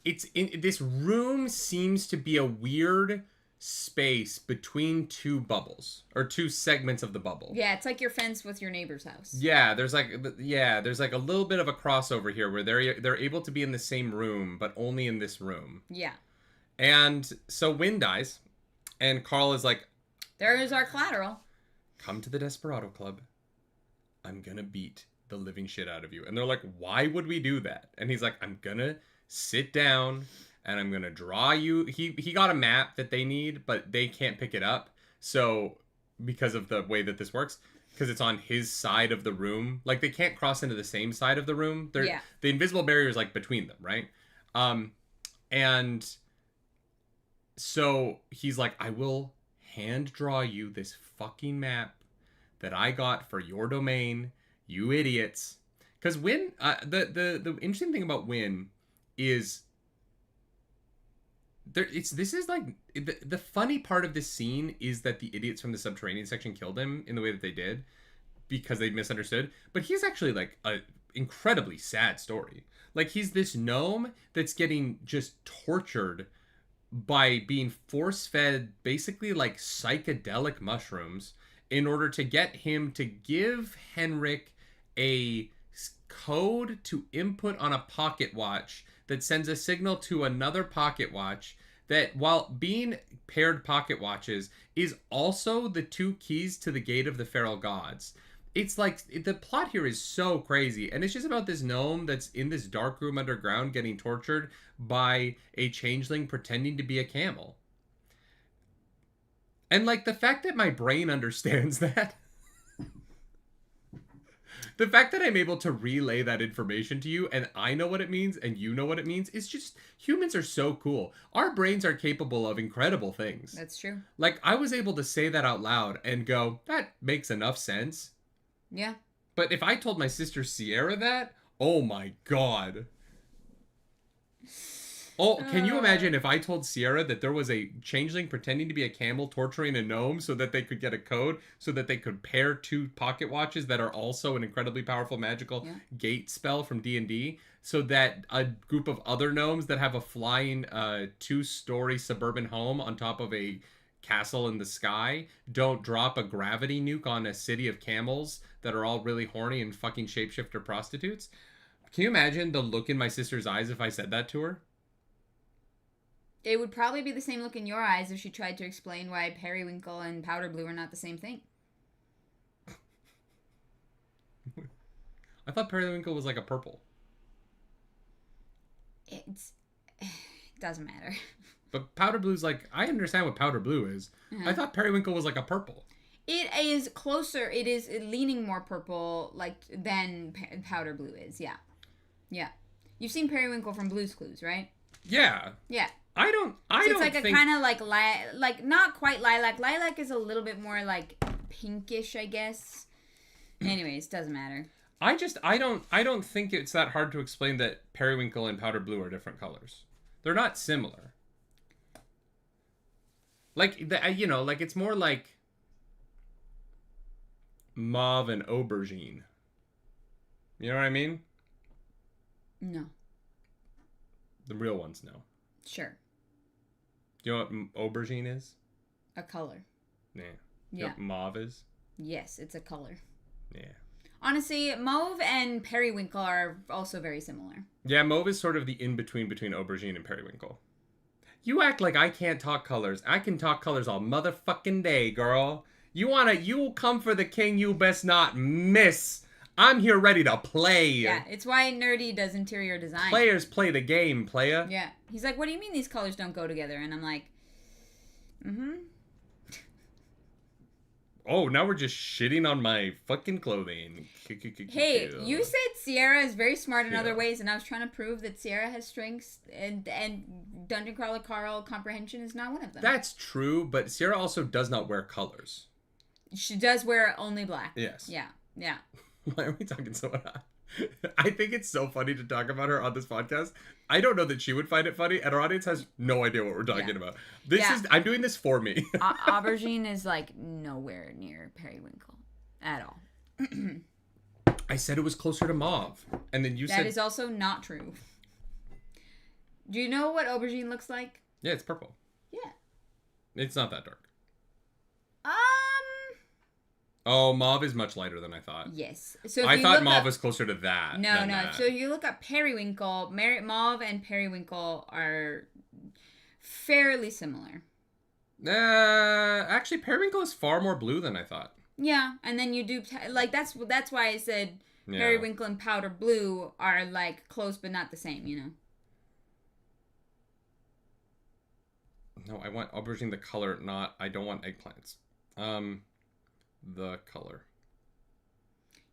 This room seems to be a weird space between two bubbles or two segments of the bubble. Yeah, it's like your fence with your neighbor's house. Yeah, there's like a little bit of a crossover here where they're able to be in the same room but only in this room. Yeah. And so Wynn dies and Carl is like, there is our collateral. Come to the Desperado Club. I'm gonna beat the living shit out of you. And they're like, why would we do that? And he's like, I'm gonna sit down and I'm going to draw you. He got a map that they need, but they can't pick it up. So, because of the way that this works, because it's on his side of the room, like they can't cross into the same side of the room. The invisible barrier is like between them, right? And so he's like, I will hand draw you this fucking map that I got for your domain, you idiots. Because Wynn, the interesting thing about Wynn is the funny part of this scene is that the idiots from the subterranean section killed him in the way that they did because they misunderstood. But he's actually like a incredibly sad story. Like he's this gnome that's getting just tortured by being force-fed basically like psychedelic mushrooms in order to get him to give Henrik a code to input on a pocket watch that sends a signal to another pocket watch that, while being paired pocket watches, is also the two keys to the gate of the feral gods. It's like, the plot here is so crazy, and it's just about this gnome that's in this dark room underground getting tortured by a changeling pretending to be a camel. And like, the fact that my brain understands that, the fact that I'm able to relay that information to you and I know what it means and you know what it means, it's just, humans are so cool. Our brains are capable of incredible things. That's true. Like, I was able to say that out loud and go, that makes enough sense. Yeah. But if I told my sister Sierra that, oh my God. Oh, can you imagine if I told Sierra that there was a changeling pretending to be a camel torturing a gnome so that they could get a code so that they could pair two pocket watches that are also an incredibly powerful magical gate spell from D&D so that a group of other gnomes that have a flying two-story suburban home on top of a castle in the sky don't drop a gravity nuke on a city of camels that are all really horny and fucking shapeshifter prostitutes? Can you imagine the look in my sister's eyes if I said that to her? It would probably be the same look in your eyes if she tried to explain why periwinkle and powder blue are not the same thing. I thought periwinkle was like a purple. It doesn't matter. But powder blue's like, I understand what powder blue is. I thought periwinkle was like a purple. It is closer. It is leaning more purple, like, than powder blue is. Yeah. Yeah. You've seen Periwinkle from Blue's Clues, right? Yeah. Yeah. I don't It's like think... a kind of like not quite lilac. Lilac is a little bit more like pinkish, I guess. Anyways, doesn't matter. I don't think it's that hard to explain that periwinkle and powder blue are different colors. They're not similar. Like like it's more like mauve and aubergine. You know what I mean? No. The real ones know. Sure. Do you know what aubergine is? A color. Yeah. Yeah. You know what mauve is? Yes, it's a color. Yeah. Honestly, mauve and periwinkle are also very similar. Yeah, mauve is sort of the in-between between aubergine and periwinkle. You act like I can't talk colors. I can talk colors all motherfucking day, girl. You come for the king, you best not miss. I'm here ready to play. Yeah, it's why Nerdy does interior design. Players play the game, playa. Yeah. He's like, what do you mean these colors don't go together? And I'm like, Oh, now we're just shitting on my fucking clothing. Hey, you said Sierra is very smart in other ways, and I was trying to prove that Sierra has strengths, and Dungeon Crawler Carl comprehension is not one of them. That's true, but Sierra also does not wear colors. She does wear only black. Yes. Yeah, yeah. Why are we talking so high? I think it's so funny to talk about her on this podcast. I don't know that she would find it funny, and our audience has no idea what we're talking about. I'm doing this for me. Aubergine is like nowhere near periwinkle at all. I said it was closer to mauve, and then you said that is also not true. Do you know what aubergine looks like? Yeah, it's purple. Yeah. It's not that dark. Oh, mauve is much lighter than I thought. Yes. So I thought mauve was closer to that. No. So if you look at periwinkle, mauve and periwinkle are fairly similar. Actually, periwinkle is far more blue than I thought. Yeah, and then you do like that's why I said periwinkle and powder blue are like close but not the same. You know. No, I want aubergine the color, I don't want eggplants. The color.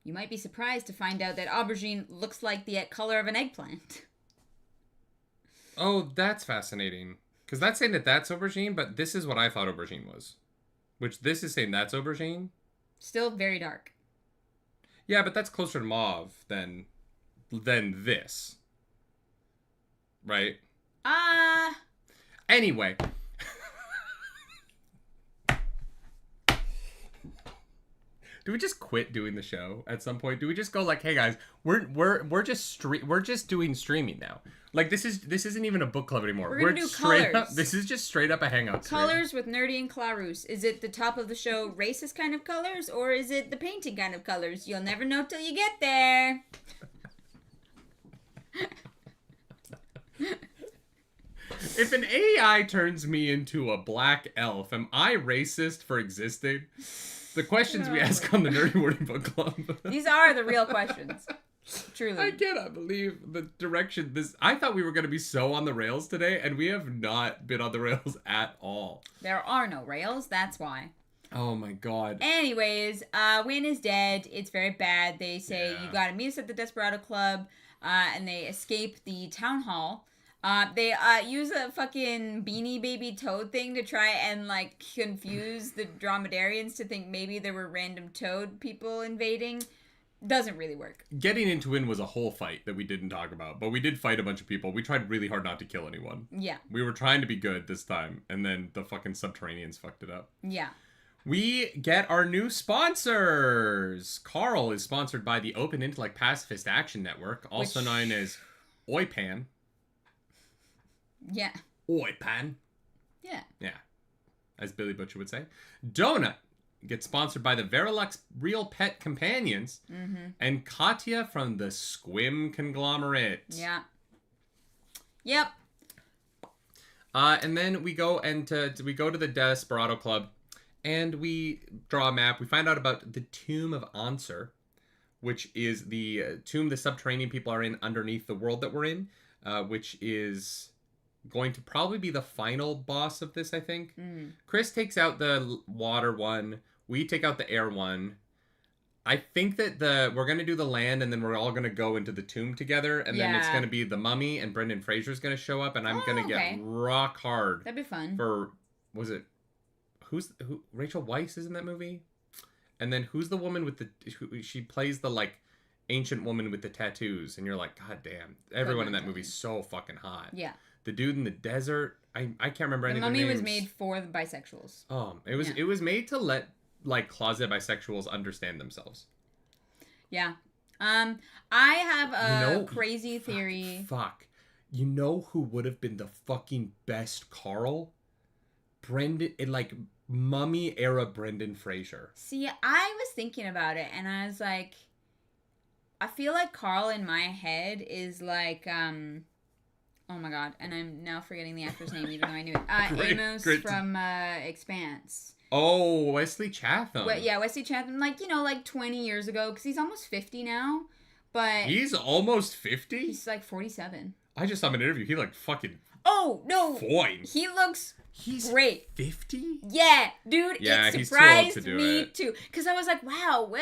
You might be surprised to find out that aubergine looks like the color of an eggplant. Oh, that's fascinating. Because that's saying that that's aubergine, but this is what I thought aubergine was. Which this is saying that's aubergine. Still very dark. Yeah, but that's closer to mauve than this. Right? Anyway. Do we just quit doing the show at some point? Do we just go like, "Hey guys, we're just doing streaming now. Like this isn't even a book club anymore. We're gonna do colors. This is just straight up a hangout. Colors stream. With Nerdy and Clarus. Is it the top of the show racist kind of colors, or is it the painting kind of colors? You'll never know till you get there. If an AI turns me into a black elf, am I racist for existing? The questions we ask on the Nerdy Morning Book Club. These are the real questions. Truly. I cannot believe the direction this... I thought we were going to be so on the rails today, and we have not been on the rails at all. There are no rails, that's why. Oh my god. Anyways, Win is dead. It's very bad. They say, you gotta meet us at the Desperado Club, and they escape the town hall. They use a fucking Beanie Baby Toad thing to try and, like, confuse the dromedarians to think maybe there were random toad people invading. Doesn't really work. Getting into Win was a whole fight that we didn't talk about, but we did fight a bunch of people. We tried really hard not to kill anyone. Yeah. We were trying to be good this time, and then the fucking Subterraneans fucked it up. Yeah. We get our new sponsors. Carl is sponsored by the Open Intellect Pacifist Action Network, also known as OIPAN. Yeah. OIPAN. Yeah. Yeah. As Billy Butcher would say. Donut gets sponsored by the Verilux Real Pet Companions and Katya from the Squim Conglomerate. Yeah. Yep. And then we go to the Desperado Club and we draw a map. We find out about the Tomb of Ansur, which is the tomb the subterranean people are in underneath the world that we're in, which is going to probably be the final boss of this, I think. Chris takes out the water one. We take out the air one. I think that we're gonna do the land, and then we're all gonna go into the tomb together, and then it's gonna be the mummy, and Brendan Fraser's gonna show up, and I'm gonna get rock hard. That'd be fun. Who Rachel Weisz is in that movie, and then who's the woman with she plays the like ancient woman with the tattoos, and you're like, God damn, everyone in that movie's so fucking hot. Yeah. The dude in the desert, I can't remember any of their names. The Mummy was made for the bisexuals. It was made to let like closet bisexuals understand themselves. Yeah. I have a crazy theory. Fuck. You know who would have been the fucking best Carl? Mummy era Brendan Fraser. See, I was thinking about it, and I was like, I feel like Carl in my head is like, oh my god, and I'm now forgetting the actor's name, even though I knew it. Amos from Expanse. Oh, Wesley Chatham. Wesley Chatham, like 20 years ago, because he's almost 50 now, but... He's almost 50? He's like 47. I just saw him in an interview. He looked fucking... Oh, no. Fine. He looks great. 50? Yeah, dude, it surprised me too. Because I was like, wow,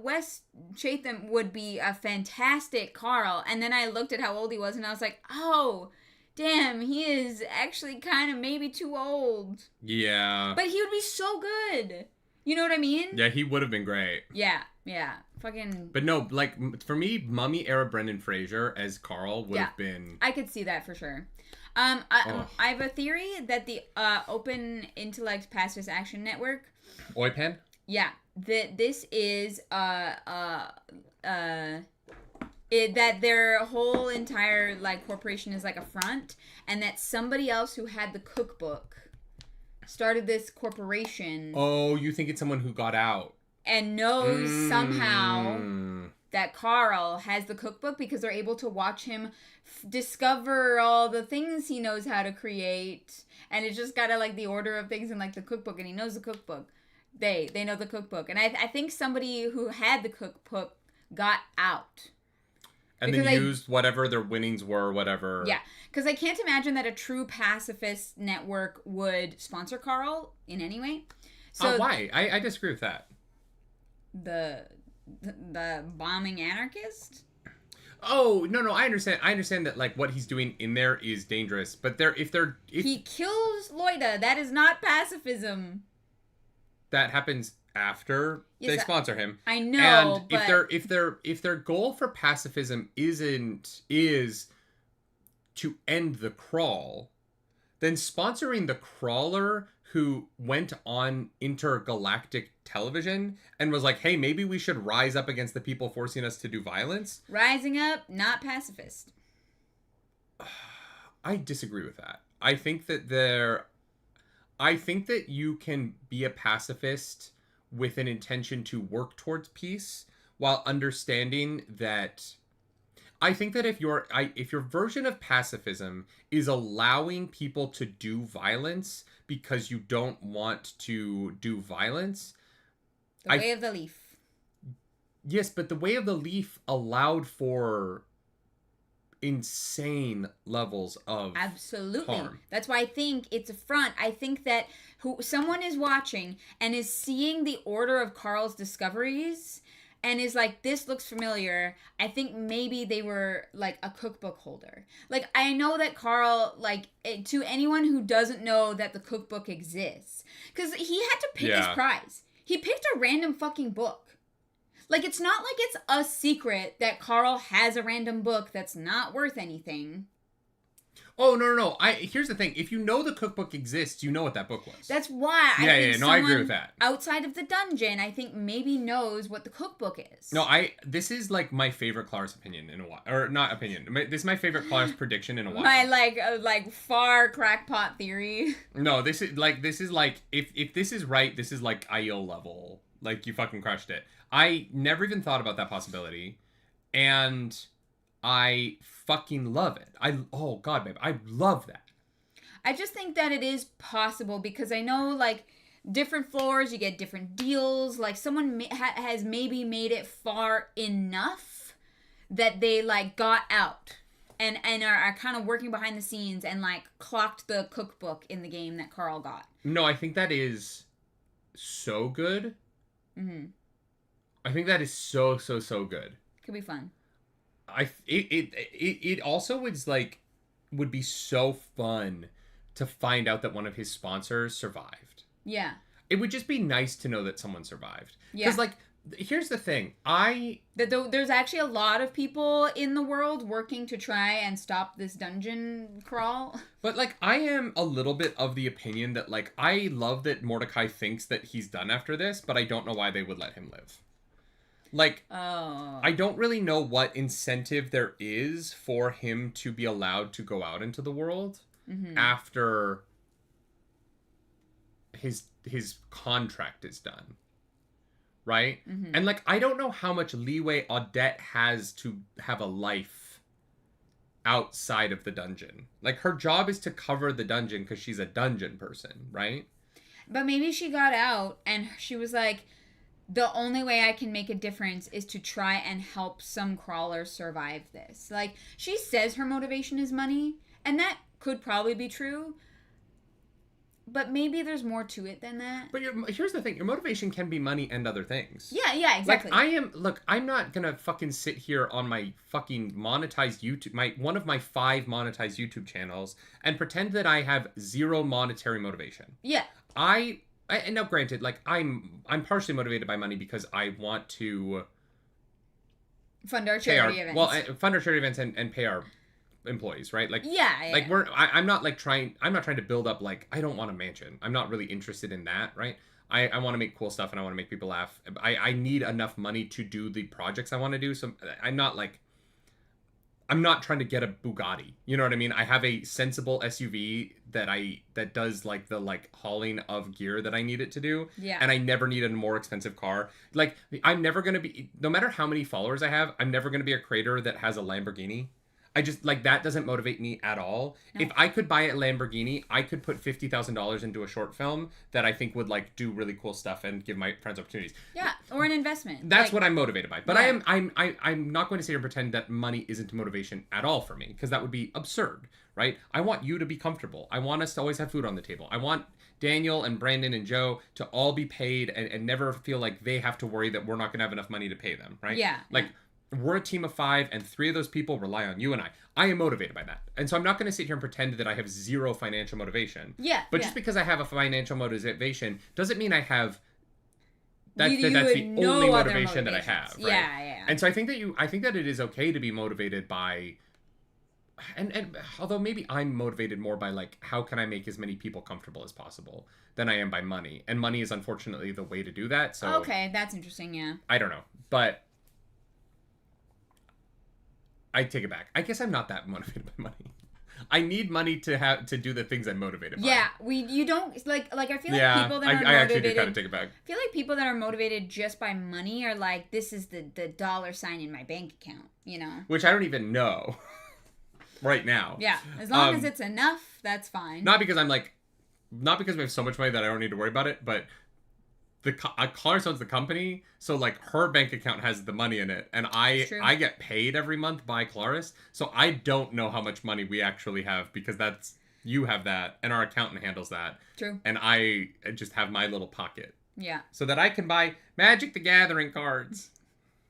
Wes Chatham would be a fantastic Carl. And then I looked at how old he was, and I was like, oh... Damn, he is actually kind of maybe too old. Yeah. But he would be so good. You know what I mean? Yeah, he would have been great. Yeah. Fucking... But no, like, for me, Mummy era Brendan Fraser as Carl would have been... I could see that for sure. I have a theory that the Open Intellect Pacifist Action Network... OIPAN? Yeah. That this is... that their whole entire corporation is like a front, and that somebody else who had the cookbook started this corporation. Oh, you think it's someone who got out and knows somehow that Carl has the cookbook because they're able to watch him discover all the things he knows how to create, and it's just got the order of things in the cookbook, and he knows the cookbook. They know the cookbook, and I think somebody who had the cookbook got out. And then used whatever their winnings were, whatever. Yeah, because I can't imagine that a true pacifist network would sponsor Carl in any way. So why? I disagree with that. The bombing anarchist? Oh, no, I understand. I understand that what he's doing in there is dangerous, but he kills Loita. That is not pacifism. That happens after they sponsor him. I know, and if their goal for pacifism is to end the crawl, then sponsoring the crawler who went on intergalactic television and was like, hey, maybe we should rise up against the people forcing us to do violence. Rising up, not pacifist. I disagree with that. I think that you can be a pacifist with an intention to work towards peace while understanding that I think that if your version of pacifism is allowing people to do violence because you don't want to do violence, the way of the leaf. Yes, but the way of the leaf allowed for insane levels of harm. That's why I think it's a front. I think that someone is watching and is seeing the order of Carl's discoveries and is like, this looks familiar. I think maybe they were a cookbook holder. I know that Carl, to anyone who doesn't know that the cookbook exists, because he had to pick his prize. He picked a random fucking book. It's not like it's a secret that Carl has a random book that's not worth anything. Oh, no. Here's the thing. If you know the cookbook exists, you know what that book was. That's why I agree with that. Outside of the dungeon, I think maybe knows what the cookbook is. No, this is my favorite Clara's opinion in a while. Or not opinion. This is my favorite Clara's prediction in a while. My far crackpot theory. No, this is if this is right, this is IO level. You fucking crushed it. I never even thought about that possibility, and I fucking love it. Oh god, babe, I love that. I just think that it is possible because I know different floors you get different deals. Someone has maybe made it far enough that they got out and are kind of working behind the scenes and clocked the cookbook in the game that Carl got. No, I think that is so good. Mm-hmm. I think that is so good. Could be fun. It also is like would be so fun to find out that one of his sponsors survived. Yeah. It would just be nice to know that someone survived. Yeah. Because like here's the thing. There's actually a lot of people in the world working to try and stop this dungeon crawl. But like I am a little bit of the opinion that like I love that Mordecai thinks that he's done after this, but I don't know why they would let him live. Like, I don't really know what incentive there is for him to be allowed to go out into the world after his contract is done. Right? Mm-hmm. And, like, I don't know how much leeway Odette has to have a life outside of the dungeon. Like, her job is to cover the dungeon because she's a dungeon person, right? But maybe she got out and she was like, the only way I can make a difference is to try and help some crawlers survive this. Like, she says her motivation is money, and that could probably be true. But maybe there's more to it than that. But here's the thing. Your motivation can be money and other things. Yeah, exactly. Like, I'm not gonna fucking sit here on my fucking monetized YouTube, one of my 5 monetized YouTube channels, and pretend that I have 0 monetary motivation. Yeah. And now, granted, like I'm partially motivated by money because I want to fund our charity events. Well, fund our charity events and pay our employees, right? Like, like I'm not trying to build up. Like, I don't want a mansion. I'm not really interested in that, right? I want to make cool stuff and I want to make people laugh. I need enough money to do the projects I want to do. So I'm not trying to get a Bugatti. You know what I mean? I have a sensible SUV that does like the like hauling of gear that I need it to do. Yeah. And I never need a more expensive car. Like I'm never going to be, no matter how many followers I have, I'm never going to be a creator that has a Lamborghini. I just like that doesn't motivate me at all. No. If I could buy a Lamborghini, I could put $50,000 into a short film that I think would like do really cool stuff and give my friends opportunities. Yeah, or an investment. That's what I'm motivated by. But yeah. I'm not going to sit here and pretend that money isn't motivation at all for me because that would be absurd, right? I want you to be comfortable. I want us to always have food on the table. I want Daniel and Brandon and Joe to all be paid and never feel like they have to worry that we're not going to have enough money to pay them, right? Yeah. Like. Yeah. We're a team of 5 and 3 of those people rely on you and I. I am motivated by that. And so I'm not going to sit here and pretend that I have 0 financial motivation. Yeah. But just because I have a financial motivation doesn't mean I have that's the no only motivation that I have. Right? Yeah. And so I think that it is okay to be motivated by and although maybe I'm motivated more by like how can I make as many people comfortable as possible than I am by money. And money is unfortunately the way to do that. So okay, that's interesting, yeah. I don't know. But I take it back. I guess I'm not that motivated by money. I need money to do the things I'm motivated by. Yeah, you don't like I feel like people that are motivated. I actually do kind of take it back. I feel like people that are motivated just by money are like, this is the dollar sign in my bank account, you know. Which I don't even know right now. Yeah, as long as it's enough, that's fine. Not because we have so much money that I don't need to worry about it, but Cornerstone's the company, so like her bank account has the money in it, and I get paid every month by Claris, so I don't know how much money we actually have because you have that, and our accountant handles that. True. And I just have my little pocket. Yeah. So that I can buy Magic the Gathering cards.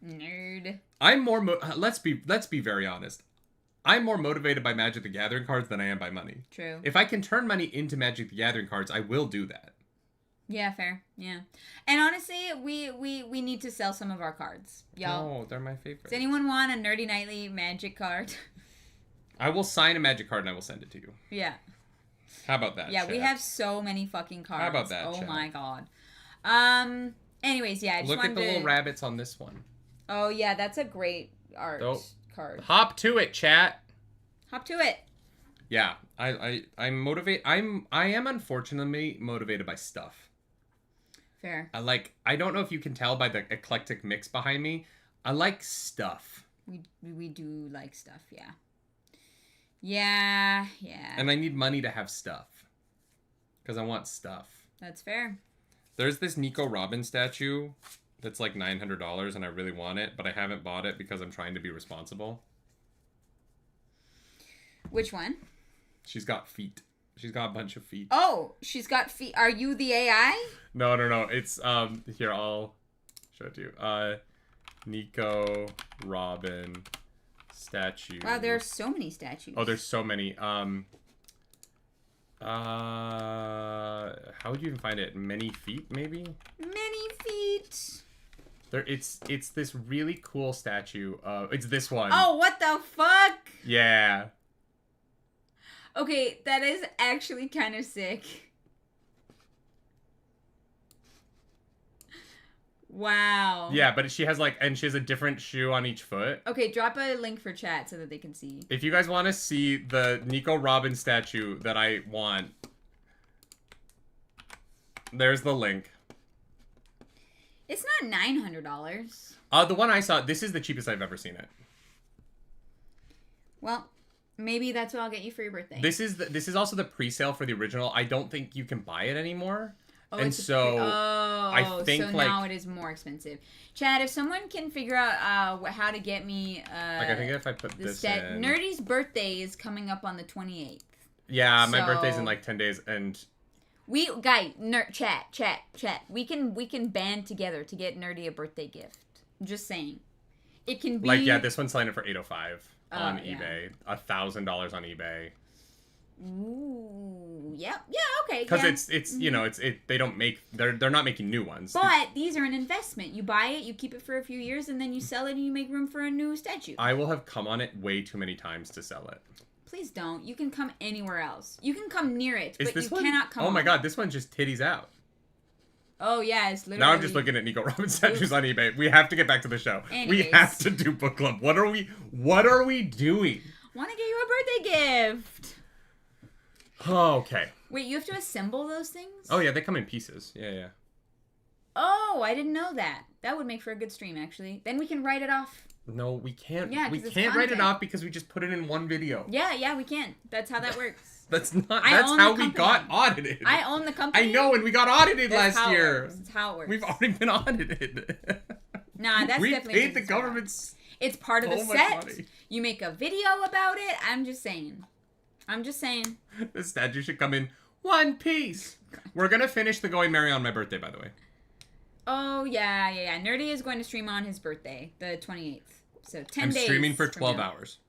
Nerd. I'm more. Let's be very honest. I'm more motivated by Magic the Gathering cards than I am by money. True. If I can turn money into Magic the Gathering cards, I will do that. Yeah, fair. Yeah. And honestly, we need to sell some of our cards. Y'all. Oh, they're my favorite. Does anyone want a Nerdy Nightly Magic card? I will sign a Magic card and I will send it to you. Yeah. How about that? Yeah, chat? we have so many fucking cards. How about that? Oh chat? my god. Anyways, yeah, I just look wanted at the little rabbits on this one. Oh yeah, that's a great art card. Hop to it, chat. Hop to it. Yeah, I'm motivated. I am unfortunately motivated by stuff. Fair. I don't know if you can tell by the eclectic mix behind me. I like stuff. We do like stuff, yeah. Yeah. And I need money to have stuff. Because I want stuff. That's fair. There's this Nico Robin statue that's like $900 and I really want it, but I haven't bought it because I'm trying to be responsible. Which one? She's got feet. She's got a bunch of feet. Oh, she's got feet. Are you the AI? No. It's here, I'll show it to you. Nico Robin statue. Wow, there are so many statues. Oh, there's so many. How would you even find it? Many feet, maybe? Many feet. There, it's this really cool statue. It's this one. Oh, what the fuck? Yeah. Okay, that is actually kind of sick. Wow. Yeah, but she has and she has a different shoe on each foot. Okay, drop a link for chat so that they can see. If you guys want to see the Nico Robin statue that I want, there's the link. It's not $900. The one I saw, this is the cheapest I've ever seen it. Well, maybe that's what I'll get you for your birthday. This is also the pre-sale for the original. I don't think you can buy it anymore. Oh, and so I think so now it is more expensive. Chad, if someone can figure out how to get me I think if I put this in. Nerdy's birthday is coming up on the 28th. Yeah, my birthday's in 10 days, and chat. We can band together to get Nerdy a birthday gift. I'm just saying. It can be this one's selling it for $805 on eBay. $1,000 on eBay. Ooh, yeah, okay. Because it's they don't make they're not making new ones. But these are an investment. You buy it, you keep it for a few years, and then you sell it, and you make room for a new statue. I will have come on it way too many times to sell it. Please don't. You can come anywhere else. You can come near it, but you one? cannot come. Oh my god, this one's just titties out. Oh yeah, it's literally. Now I'm just looking at Nico Robin statues on eBay. We have to get back to the show. Anyways. We have to do book club. What are we doing? Want to get you a birthday gift. Oh, okay. Wait, you have to assemble those things? Oh yeah, they come in pieces. Yeah. Oh, I didn't know that. That would make for a good stream, actually. Then we can write it off. No, we can't. Yeah, we can't write it off because we just put it in one video. Yeah, we can. That's how that works. That's how we got audited. I own the company. I know, and we got audited last year. That's how it works. We've already been audited. Nah, that's we definitely. We paid the government's. It's part of the set. Money. You make a video about it. I'm just saying. The statue should come in one piece. We're gonna finish the Going Merry on my birthday, by the way. Oh yeah. Nerdy is going to stream on his birthday, the 28th. So 10 days. I'm streaming for 12 hours.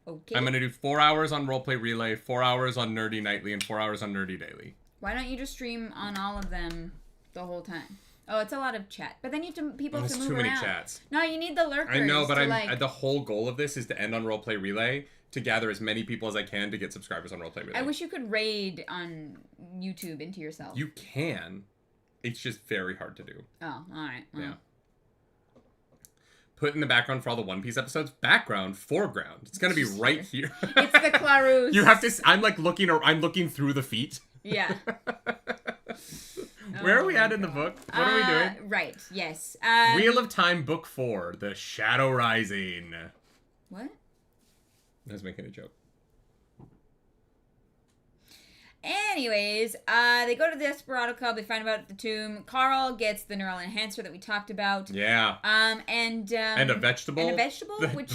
Okay. I'm gonna do 4 hours on Roleplay Relay, 4 hours on Nerdy Nightly, and 4 hours on Nerdy Daily. Why don't you just stream on all of them the whole time? Oh, it's a lot of chat. But then you have to people have to move around. There's too many chats. No, you need the lurkers. I know, but the whole goal of this is to end on Roleplay Relay, to gather as many people as I can to get subscribers on Roleplay Relay. I wish you could raid on YouTube into yourself. You can. It's just very hard to do. Oh, alright. Well. Yeah. Put in the background for all the One Piece episodes. Background, foreground. It's gonna be right here. It's the Clarus. You have to. I'm looking through the feet. Yeah. Where are we at in the book? What are we doing? Right. Yes. Wheel of Time, Book 4, The Shadow Rising. What? I was making a joke. Anyways, they go to the Desperado Club. They find out at the tomb. Carl gets the neural enhancer that we talked about. Yeah. And a vegetable. And a vegetable, which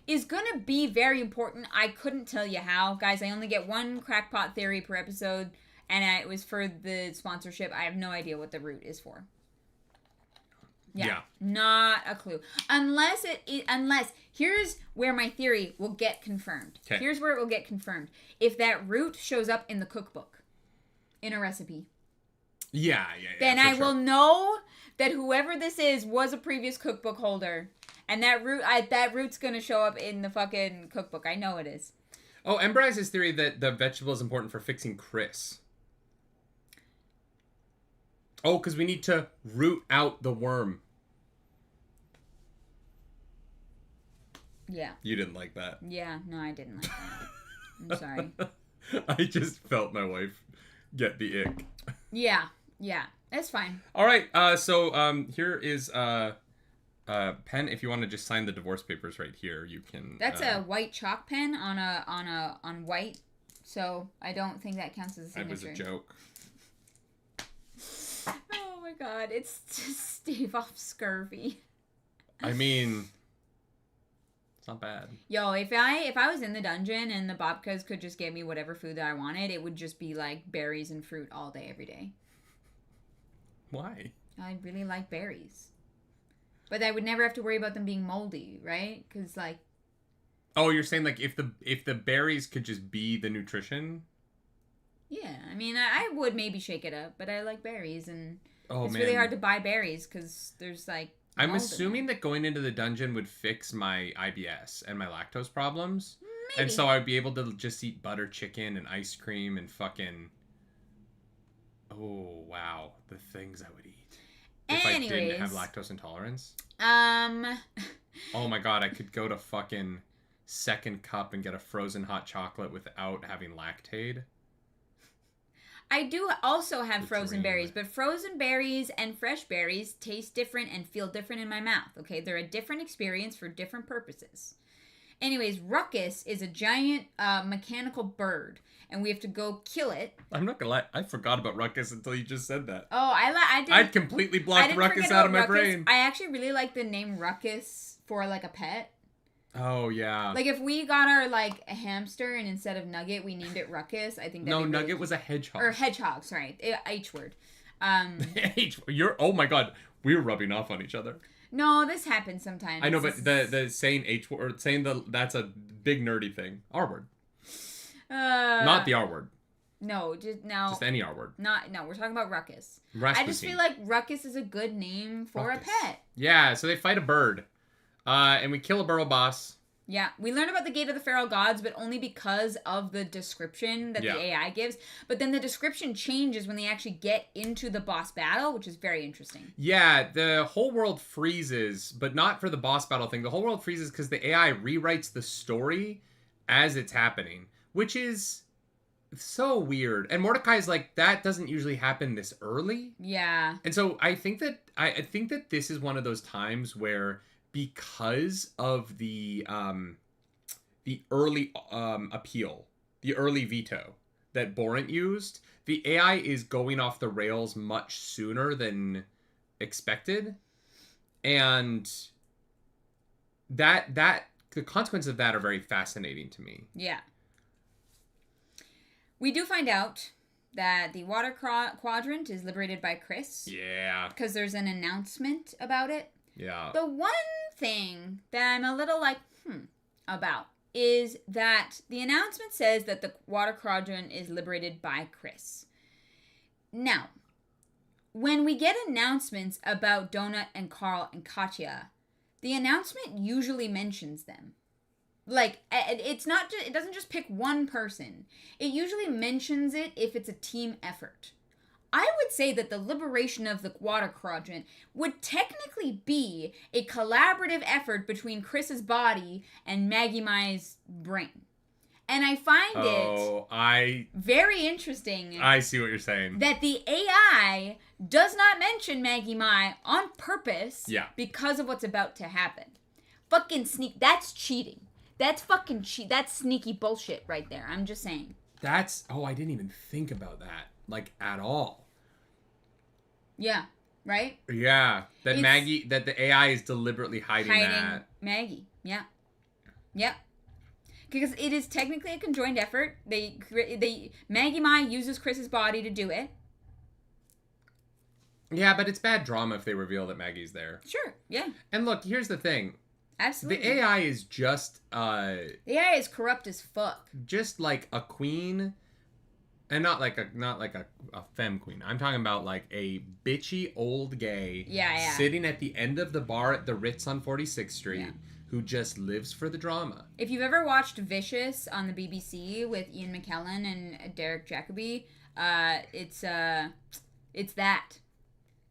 is gonna be very important. I couldn't tell you how, guys. I only get one crackpot theory per episode, and it was for the sponsorship. I have no idea what the root is for. Yeah. Not a clue. Unless here's where my theory will get confirmed. Okay. Here's where it will get confirmed. If that root shows up in the cookbook, in a recipe. Yeah. Then I will know that whoever this is was a previous cookbook holder. And that root's gonna show up in the fucking cookbook. I know it is. Oh, Ember has his theory that the vegetable is important for fixing Chris. Oh, because we need to root out the worm. Yeah. You didn't like that. Yeah, no, I didn't like that. I'm sorry. I just felt my wife get the ick. Yeah, that's fine. All right, so here is pen. If you want to just sign the divorce papers right here, you can. That's a white chalk pen on white, so I don't think that counts as a signature. That was a joke. Oh my god, it's to stave off scurvy. I mean, not bad. Yo, if I was in the dungeon and the babkas could just give me whatever food that I wanted, it would just be like berries and fruit all day, every day. Why? I really like berries. But I would never have to worry about them being moldy, right? Because, like... Oh, you're saying, like, if the berries could just be the nutrition? Yeah, I mean, I would maybe shake it up, but I like berries, and it's man. really hard to buy berries, because there's, like... I'm assuming that going into the dungeon would fix my IBS and my lactose problems. Maybe. And so I'd be able to just eat butter chicken and ice cream and fucking... Oh, wow. The things I would eat. If I didn't have lactose intolerance. Oh my god, I could go to fucking Second Cup and get a frozen hot chocolate without having Lactaid. I do also have frozen berries, but frozen berries and fresh berries taste different and feel different in my mouth, okay? They're a different experience for different purposes. Anyways, Ruckus is a giant mechanical bird, and we have to go kill it. I'm not gonna lie, I forgot about Ruckus until you just said that. Oh, I did. I'd completely blocked Ruckus out of my brain. I actually really like the name Ruckus for, like, a pet. Oh, yeah. Like, if we got our, like, a hamster and instead of Nugget, we named it Ruckus, I think that'd be Nugget was a hedgehog. Or hedgehog, sorry. H word. Oh my god, we were rubbing off on each other. No, this happens sometimes. I know, but the saying H word, saying that's a big nerdy thing. R word. Not the R word. No, just any R word. No, we're talking about Ruckus. Rasputin. I just feel like Ruckus is a good name for a pet. Yeah, so they fight a bird. And we kill a burrow boss. Yeah, we learn about the Gate of the Feral Gods, but only because of the description that the AI gives. But then the description changes when they actually get into the boss battle, which is very interesting. Yeah, the whole world freezes, but not for the boss battle thing. The whole world freezes because the AI rewrites the story as it's happening, which is so weird. And Mordecai's like, that doesn't usually happen this early. Yeah. And so I think that this is one of those times where, because of the early appeal, the early veto that Borant used, the AI is going off the rails much sooner than expected, and that the consequences of that are very fascinating to me. Yeah. We do find out that the water quadrant is liberated by Chris. Yeah. Because there's an announcement about it. Yeah. The one thing that I'm a little like, about is that the announcement says that the water quadrant is liberated by Chris. Now, when we get announcements about Donut and Carl and Katya, the announcement usually mentions them. Like, it doesn't just pick one person. It usually mentions it if it's a team effort. I would say that the liberation of the water quadrant would technically be a collaborative effort between Chris's body and Maggie Mai's brain. And I find it very interesting. I see what you're saying. That the AI does not mention Maggie Mai on purpose because of what's about to happen. Fucking that's cheating. That's fucking That's sneaky bullshit right there. I'm just saying. I didn't even think about that. Like, at all. Yeah, right? Yeah, that the AI is deliberately hiding that. Maggie, yeah. Yep. Because it is technically a conjoined effort. Maggie Mai uses Chris's body to do it. Yeah, but it's bad drama if they reveal that Maggie's there. Sure, yeah. And look, here's the thing. Absolutely. The AI is just... the AI is corrupt as fuck. Just like a queen... And not like a femme queen. I'm talking about like a bitchy old gay sitting at the end of the bar at the Ritz on 46th Street who just lives for the drama. If you've ever watched Vicious on the BBC with Ian McKellen and Derek Jacobi, it's that,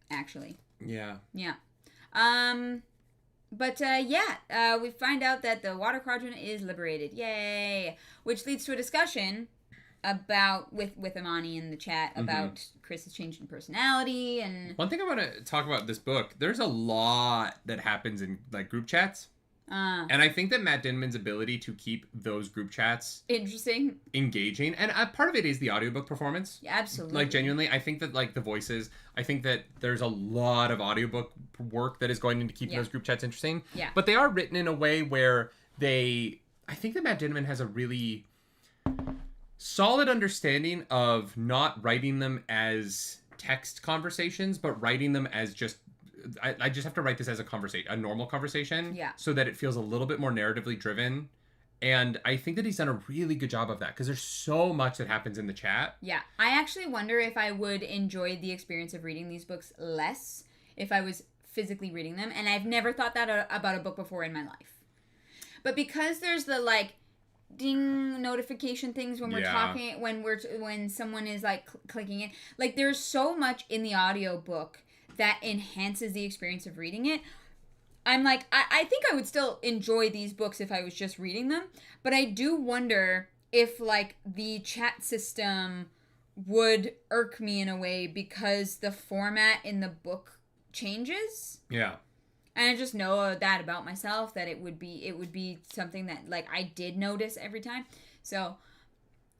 actually. Yeah. Yeah. We find out that the water quadrant is liberated. Yay! Which leads to a discussion about with Imani in the chat about Chris's change in personality. And one thing I want to talk about this book, there's a lot that happens in like group chats. And I think that Matt Dinniman's ability to keep those group chats engaging, and part of it is the audiobook performance. Yeah, absolutely. Like, genuinely, I think that like the voices, I think that there's a lot of audiobook work that is going into keeping those group chats interesting. Yeah. But they are written in a way where I think that Matt Dinniman has a really solid understanding of not writing them as text conversations, but writing them as just I just have to write this as a normal conversation, Yeah. so that it feels a little bit more narratively driven. And I think that he's done a really good job of that, because there's so much that happens in the chat. Yeah. I actually wonder if I would enjoy the experience of reading these books less if I was physically reading them. And I've never thought that about a book before in my life. But because there's the, like, ding notification things when we're talking, when someone is, like, clicking it. Like, there's so much in the audiobook that enhances the experience of reading it. I'm like, I think I would still enjoy these books if I was just reading them. But I do wonder if, like, the chat system would irk me in a way because the format in the book changes. Yeah. And I just know that about myself, that it would be something that, like, I did notice every time. So,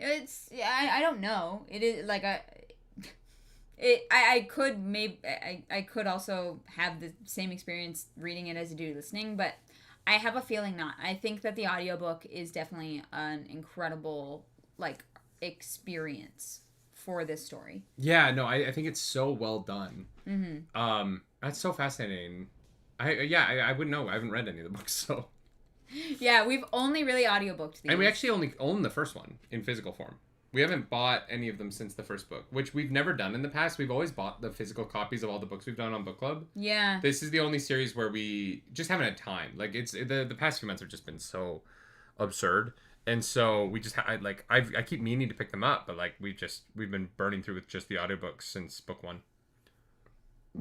I don't know. It is, like, I could also have the same experience reading it as I do listening, but I have a feeling not. I think that the audiobook is definitely an incredible, like, experience for this story. Yeah, no, I think it's so well done. Mm-hmm. That's so fascinating. I wouldn't know. I haven't read any of the books, so. Yeah, we've only really audiobooked these. And we actually only own the first one in physical form. We haven't bought any of them since the first book, which we've never done in the past. We've always bought the physical copies of all the books we've done on Book Club. Yeah. This is the only series where we just haven't had time. Like, it's the past few months have just been so absurd. And so we just I keep meaning to pick them up, but like we've been burning through with just the audiobooks since book 1.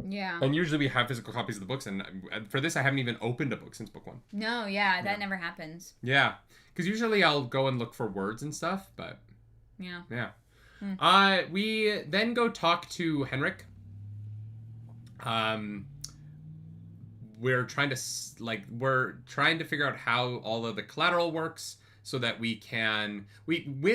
Yeah. And usually we have physical copies of the books, and for this I haven't even opened a book since book 1. No, yeah, that never happens. Yeah. Because usually I'll go and look for words and stuff, but yeah. Yeah. We then go talk to Henrik. We're trying to figure out how all of the collateral works so that Win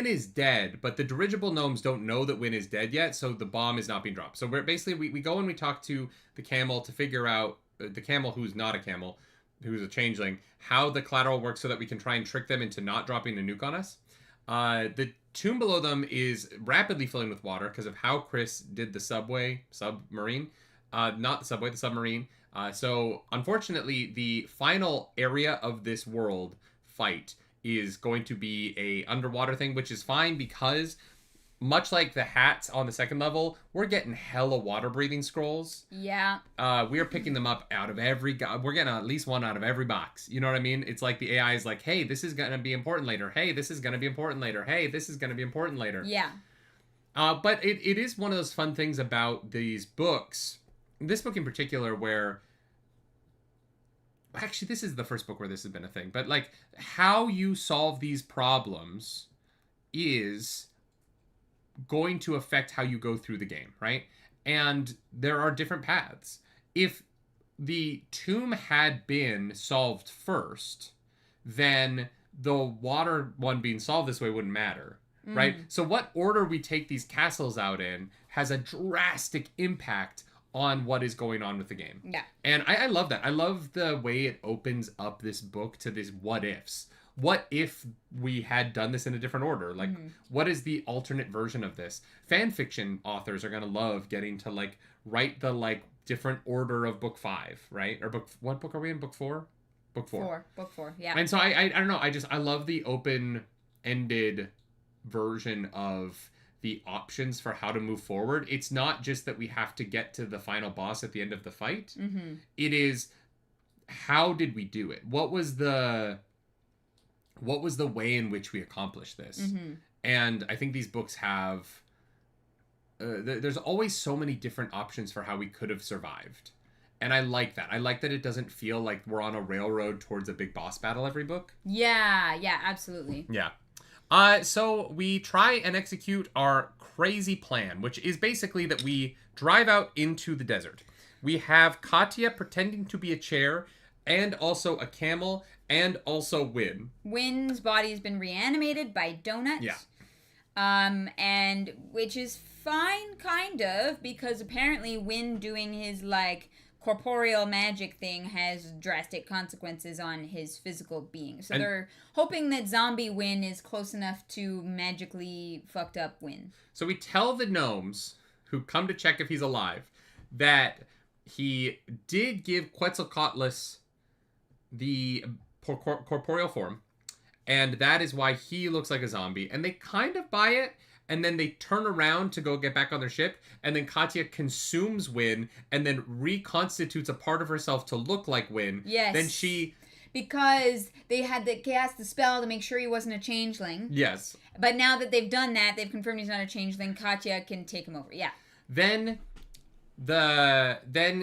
is dead, but the dirigible gnomes don't know that Win is dead yet, so the bomb is not being dropped. So we're basically, we go and we talk to the camel to figure out, the camel who's not a camel, who's a changeling, how the collateral works so that we can try and trick them into not dropping a nuke on us. The tomb below them is rapidly filling with water because of how Chris did the submarine. Not the subway, the submarine. So unfortunately, the final area of this world fight is going to be a underwater thing, which is fine because much like the hats on the second level, we're getting hella water breathing scrolls. Yeah. We're picking them up out of we're getting at least one out of every box. You know what I mean? It's like the AI is like, hey, this is going to be important later. Hey, this is going to be important later. Hey, this is going to be important later. Yeah. But it is one of those fun things about these books. This book in particular where... Actually, this is the first book where this has been a thing. But, like, how you solve these problems is going to affect how you go through the game, right? And there are different paths. If the tomb had been solved first, then the water one being solved this way wouldn't matter, right? So what order we take these castles out in has a drastic impact on what is going on with the game. Yeah. And I love that. I love the way it opens up this book to these what ifs. What if we had done this in a different order? Like, what is the alternate version of this? Fan fiction authors are going to love getting to, like, write the, like, different order of book 5, right? Or what book are we in? Book 4? Book 4. Book 4, yeah. And so I don't know. I love the open-ended version of the options for how to move forward. It's not just that we have to get to the final boss at the end of the fight. It is, how did we do it? What was the way in which we accomplished this? And I think these books have there's always so many different options for how we could have survived, and I like that. I like that it doesn't feel like we're on a railroad towards a big boss battle every book. Yeah, absolutely. Yeah. So we try and execute our crazy plan, which is basically that we drive out into the desert. We have Katya pretending to be a chair, and also a camel, and also Win. Win's body's been reanimated by donuts. Yeah. And which is fine, kind of, because apparently Win doing his, like, corporeal magic thing has drastic consequences on his physical being. So they're hoping that zombie Win is close enough to magically fucked up Win. So we tell the gnomes who come to check if he's alive that he did give Quetzalcoatlus the corporeal form, and that is why he looks like a zombie. And they kind of buy it, and then they turn around to go get back on their ship, and then Katya consumes Win, and then reconstitutes a part of herself to look like Win. Yes. Then she... Because they had to cast the spell to make sure he wasn't a changeling. Yes. But now that they've done that, they've confirmed he's not a changeling, Katya can take him over. Yeah. Then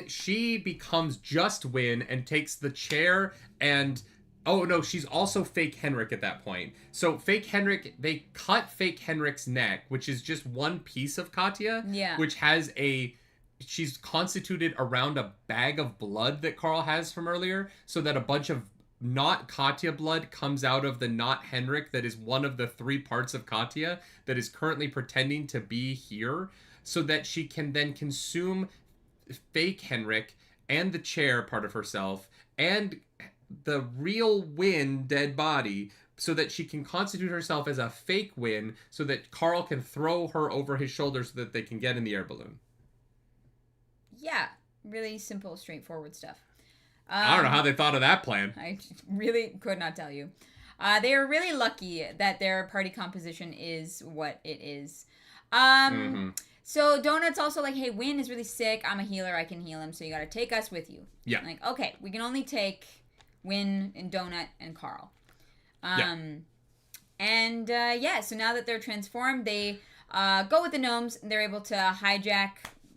she becomes just Win and takes the chair and... Oh, no, she's also fake Henrik at that point. So fake Henrik, they cut fake Henrik's neck, which is just one piece of Katya. Yeah. Which has she's constituted around a bag of blood that Carl has from earlier, so that a bunch of not Katya blood comes out of the not Henrik that is one of the 3 parts of Katya that is currently pretending to be here, so that she can then consume fake Henrik and the chair part of herself and the real Win dead body, so that she can constitute herself as a fake Win, so that Carl can throw her over his shoulder so that they can get in the air balloon. Yeah, really simple, straightforward stuff. I don't know how they thought of that plan. I really could not tell you. They are really lucky that their party composition is what it is. So Donut's also like, hey, Win is really sick. I'm a healer. I can heal him. So you got to take us with you. Yeah. Like, okay, we can only take Win and Donut and Carl. So now that they're transformed, they go with the gnomes. And they're able to hijack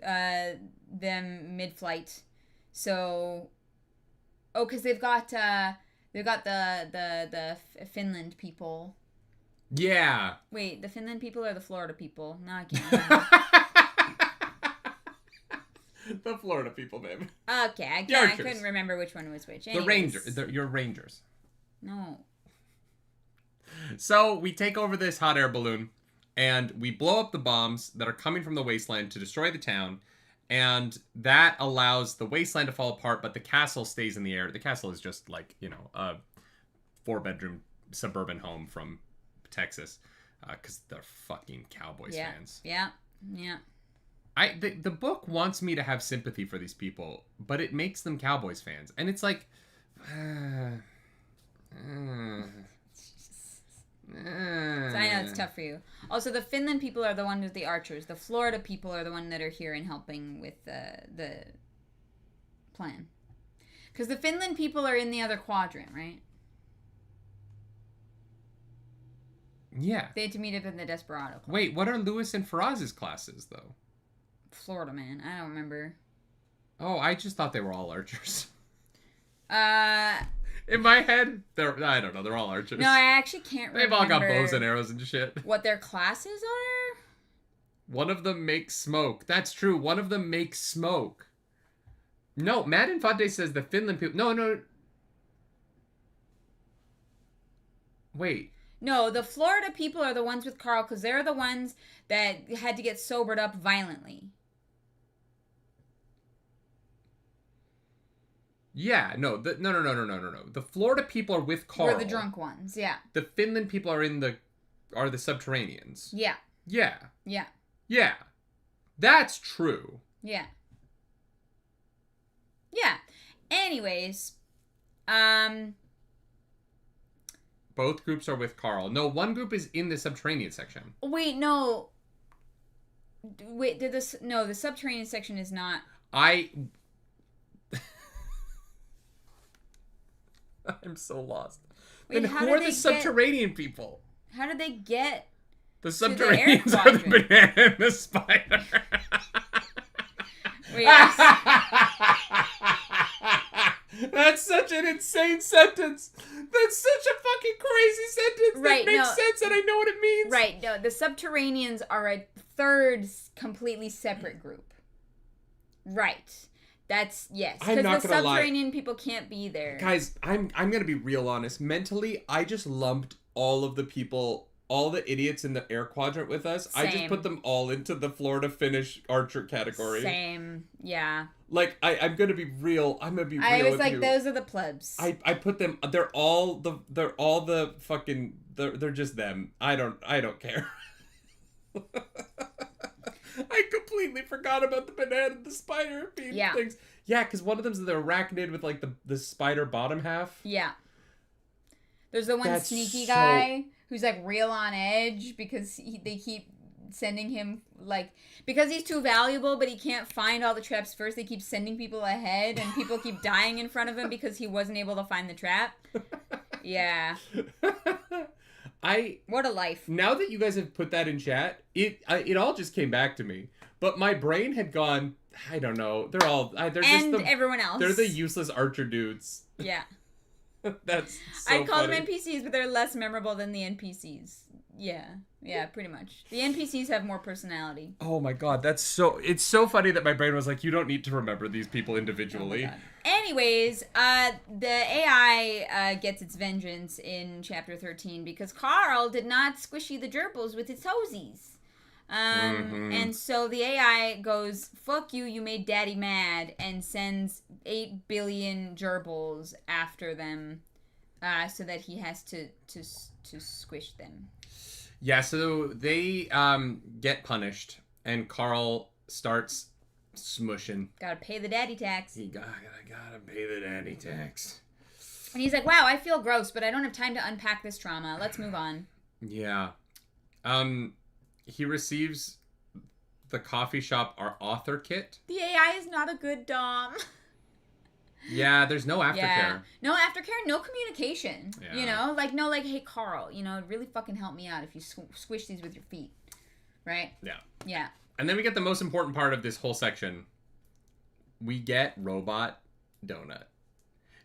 them mid-flight. So, because they've got the Finland people. Yeah. Wait, the Finland people or the Florida people? No, I can't remember. The Florida people, babe. Okay, I couldn't remember which one was which. Anyways. Your Rangers. No. So we take over this hot air balloon, and we blow up the bombs that are coming from the wasteland to destroy the town, and that allows the wasteland to fall apart, but the castle stays in the air. The castle is just like, a 4-bedroom suburban home from Texas, because they're fucking Cowboys fans. Yeah. The book wants me to have sympathy for these people, but it makes them Cowboys fans. And it's like... I know it's tough for you. Also, the Finland people are the ones with the archers. The Florida people are the ones that are here and helping with the plan. Because the Finland people are in the other quadrant, right? Yeah. They had to meet up in the Desperado Club. Wait, what are Lewis and Faraz's classes, though? Florida man. I don't remember. Oh, I just thought they were all archers. In my head, I don't know, they're all archers. No, I actually can't remember. They've all got bows and arrows and shit. What their classes are? One of them makes smoke. That's true. One of them makes smoke. No, Matt Infante says the Finland people... No. Wait. No, the Florida people are the ones with Carl, because they're the ones that had to get sobered up violently. Yeah, no. No. The Florida people are with Carl. We're the drunk ones, yeah. The Finland people are the subterraneans. Yeah. Yeah. Yeah. Yeah. That's true. Yeah. Yeah. Anyways, both groups are with Carl. No, one group is in the subterranean section. Wait, no. Wait, the subterranean section is not... I'm so lost. Wait, then who are the subterranean people? How did they get the subterraneans are the banana and the spider. Wait, that's such an insane sentence. That's such a fucking crazy sentence. Right, that makes sense and I know what it means. Right, no, the subterraneans are a third completely separate group. Right. That's, yes. Because the subterranean people can't be there. Guys, I'm going to be real honest. Mentally, I just lumped all of the people all the idiots in the air quadrant with us, I just Same. put them all into the Florida Finnish archer category. Same. Yeah. Like, I'm gonna be real. I'm gonna be real I was with like, you. those are the plebs. I put them. They're all the fucking. They're just them. I don't care. I completely forgot about the banana and the spider things. Yeah, because one of them's the arachnid with like the spider bottom half. Yeah. There's the one That's sneaky so- guy who's like real on edge because they keep sending him like because he's too valuable, but he can't find all the traps first. They keep sending people ahead, and people keep dying in front of him because he wasn't able to find the trap. Yeah. What a life. Now that you guys have put that in chat, it all just came back to me. But my brain had gone. I don't know. They're all. They're And just everyone else. They're the useless archer dudes. Yeah. That's so I'd call funny. them NPCs, but they're less memorable than the NPCs. Yeah, pretty much. The NPCs have more personality. Oh my god, it's so funny that my brain was like, you don't need to remember these people individually. Oh anyways, the AI gets its vengeance in chapter 13 because Carl did not squishy the gerbils with his toesies. And so the AI goes, fuck you, you made daddy mad, and sends 8 billion gerbils after them so that he has to squish them. Yeah, so they get punished, and Carl starts smushing. Gotta pay the daddy tax. I gotta pay the daddy tax. And he's like, wow, I feel gross, but I don't have time to unpack this trauma. Let's move on. Yeah. He receives the coffee shop author kit. The AI is not a good Dom. Yeah, there's no aftercare. Yeah. No aftercare, no communication. Yeah. You know? Like, hey, Carl, it'd really fucking help me out if you squish these with your feet. Right? Yeah. Yeah. And then we get the most important part of this whole section. We get Robot Donut.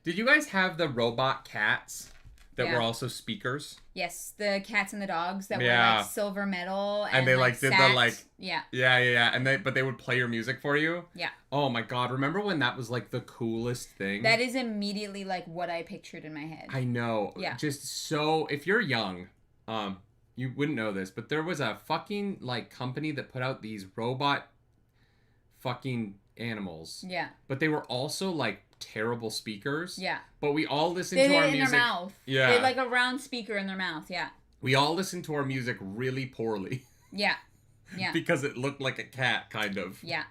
Did you guys have the robot cats that were also speakers? Yes, the cats and the dogs that were like silver metal and they like did sax. the like yeah and they would play your music for you. Yeah. Oh my god, remember when that was like the coolest thing? That is immediately like what I pictured in my head. I know. Yeah. Just so if you're young, you wouldn't know this, but there was a fucking like company that put out these robot fucking animals. Yeah. But they were also like terrible speakers. Yeah. But we all listened they to did our it in music. their mouth. Yeah. They had like a round speaker in their mouth. Yeah. We all listened to our music really poorly. Yeah. Yeah. Because it looked like a cat, kind of. Yeah.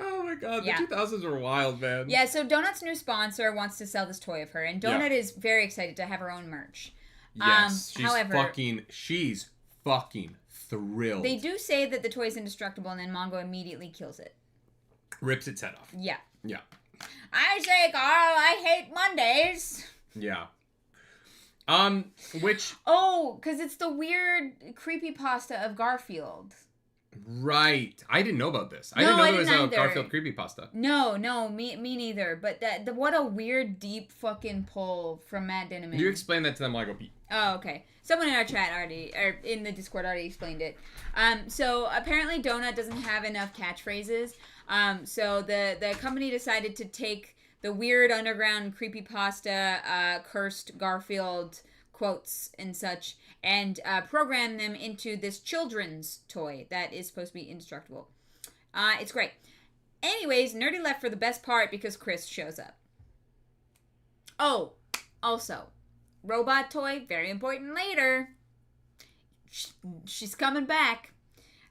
Oh my god, the 2000s were wild, man. Yeah, so Donut's new sponsor wants to sell this toy of her, and Donut is very excited to have her own merch. Yes, however, she's fucking thrilled. They do say that the toy is indestructible, and then Mongo immediately kills it. Rips its head off. Yeah. Yeah. I say, Carl, I hate Mondays. Yeah. Which... Oh, because it's the weird creepypasta of Garfield. Right. I didn't know about this. I No, didn't know I there was didn't a either. Garfield creepypasta. No, me neither. But what a weird, deep fucking pull from Matt Dinniman. You explain that to them while I go pee. Oh, okay. Someone in our chat or in the Discord already explained it. So apparently Donut doesn't have enough catchphrases. So the company decided to take the weird underground creepypasta, cursed Garfield quotes and such, and program them into this children's toy that is supposed to be indestructible. It's great. Anyways, Nerdy left for the best part because Chris shows up. Oh, also, robot toy, very important later. She's coming back.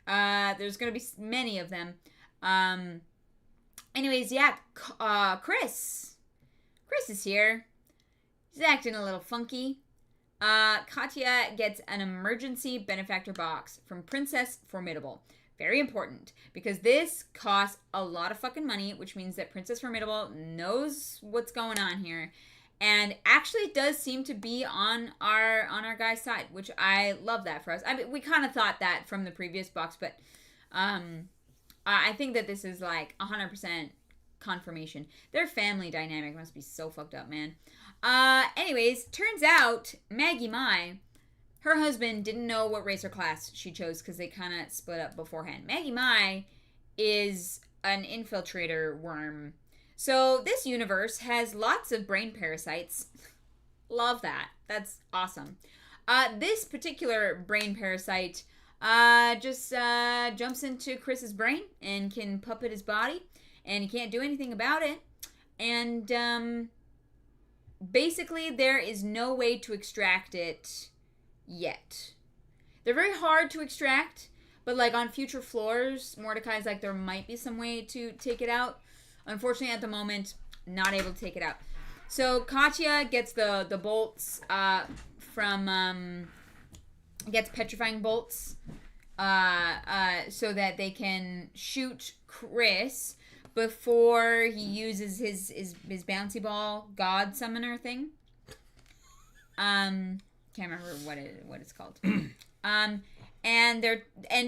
There's going to be many of them. Anyways, Chris. Chris is here. He's acting a little funky. Katya gets an emergency benefactor box from Princess Formidable. Very important, because this costs a lot of fucking money, which means that Princess Formidable knows what's going on here, and actually does seem to be on our guy's side, which I love that for us. I mean, we kind of thought that from the previous box, but I think that this is like 100% confirmation. Their family dynamic must be so fucked up, man. Anyways, turns out Maggie Mai, her husband didn't know what race or class she chose because they kind of split up beforehand. Maggie Mai is an infiltrator worm. So this universe has lots of brain parasites. Love that. That's awesome. This particular brain parasite just jumps into Chris's brain and can puppet his body, and he can't do anything about it. And basically, there is no way to extract it yet. They're very hard to extract, but like on future floors, Mordecai's like there might be some way to take it out. Unfortunately, at the moment, not able to take it out. So Katya gets the bolts gets petrifying bolts so that they can shoot Chris before he uses his bouncy ball god summoner thing. Can't remember what it's called. And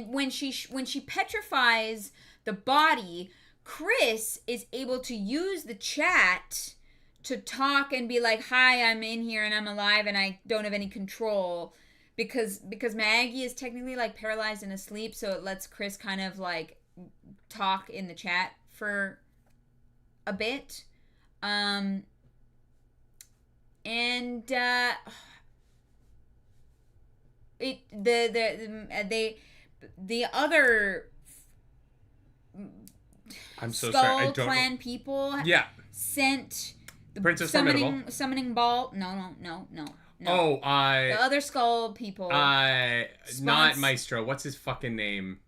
when she petrifies the body, Chris is able to use the chat to talk and be like, "Hi, I'm in here and I'm alive and I don't have any control," because Maggie is technically like paralyzed and asleep, so it lets Chris kind of like talk in the chat for a bit. The other I'm so Skull sorry. I don't Clan know. people sent the Princess summoning ball. No. Oh, the other Skull people. not Maestro. What's his fucking name?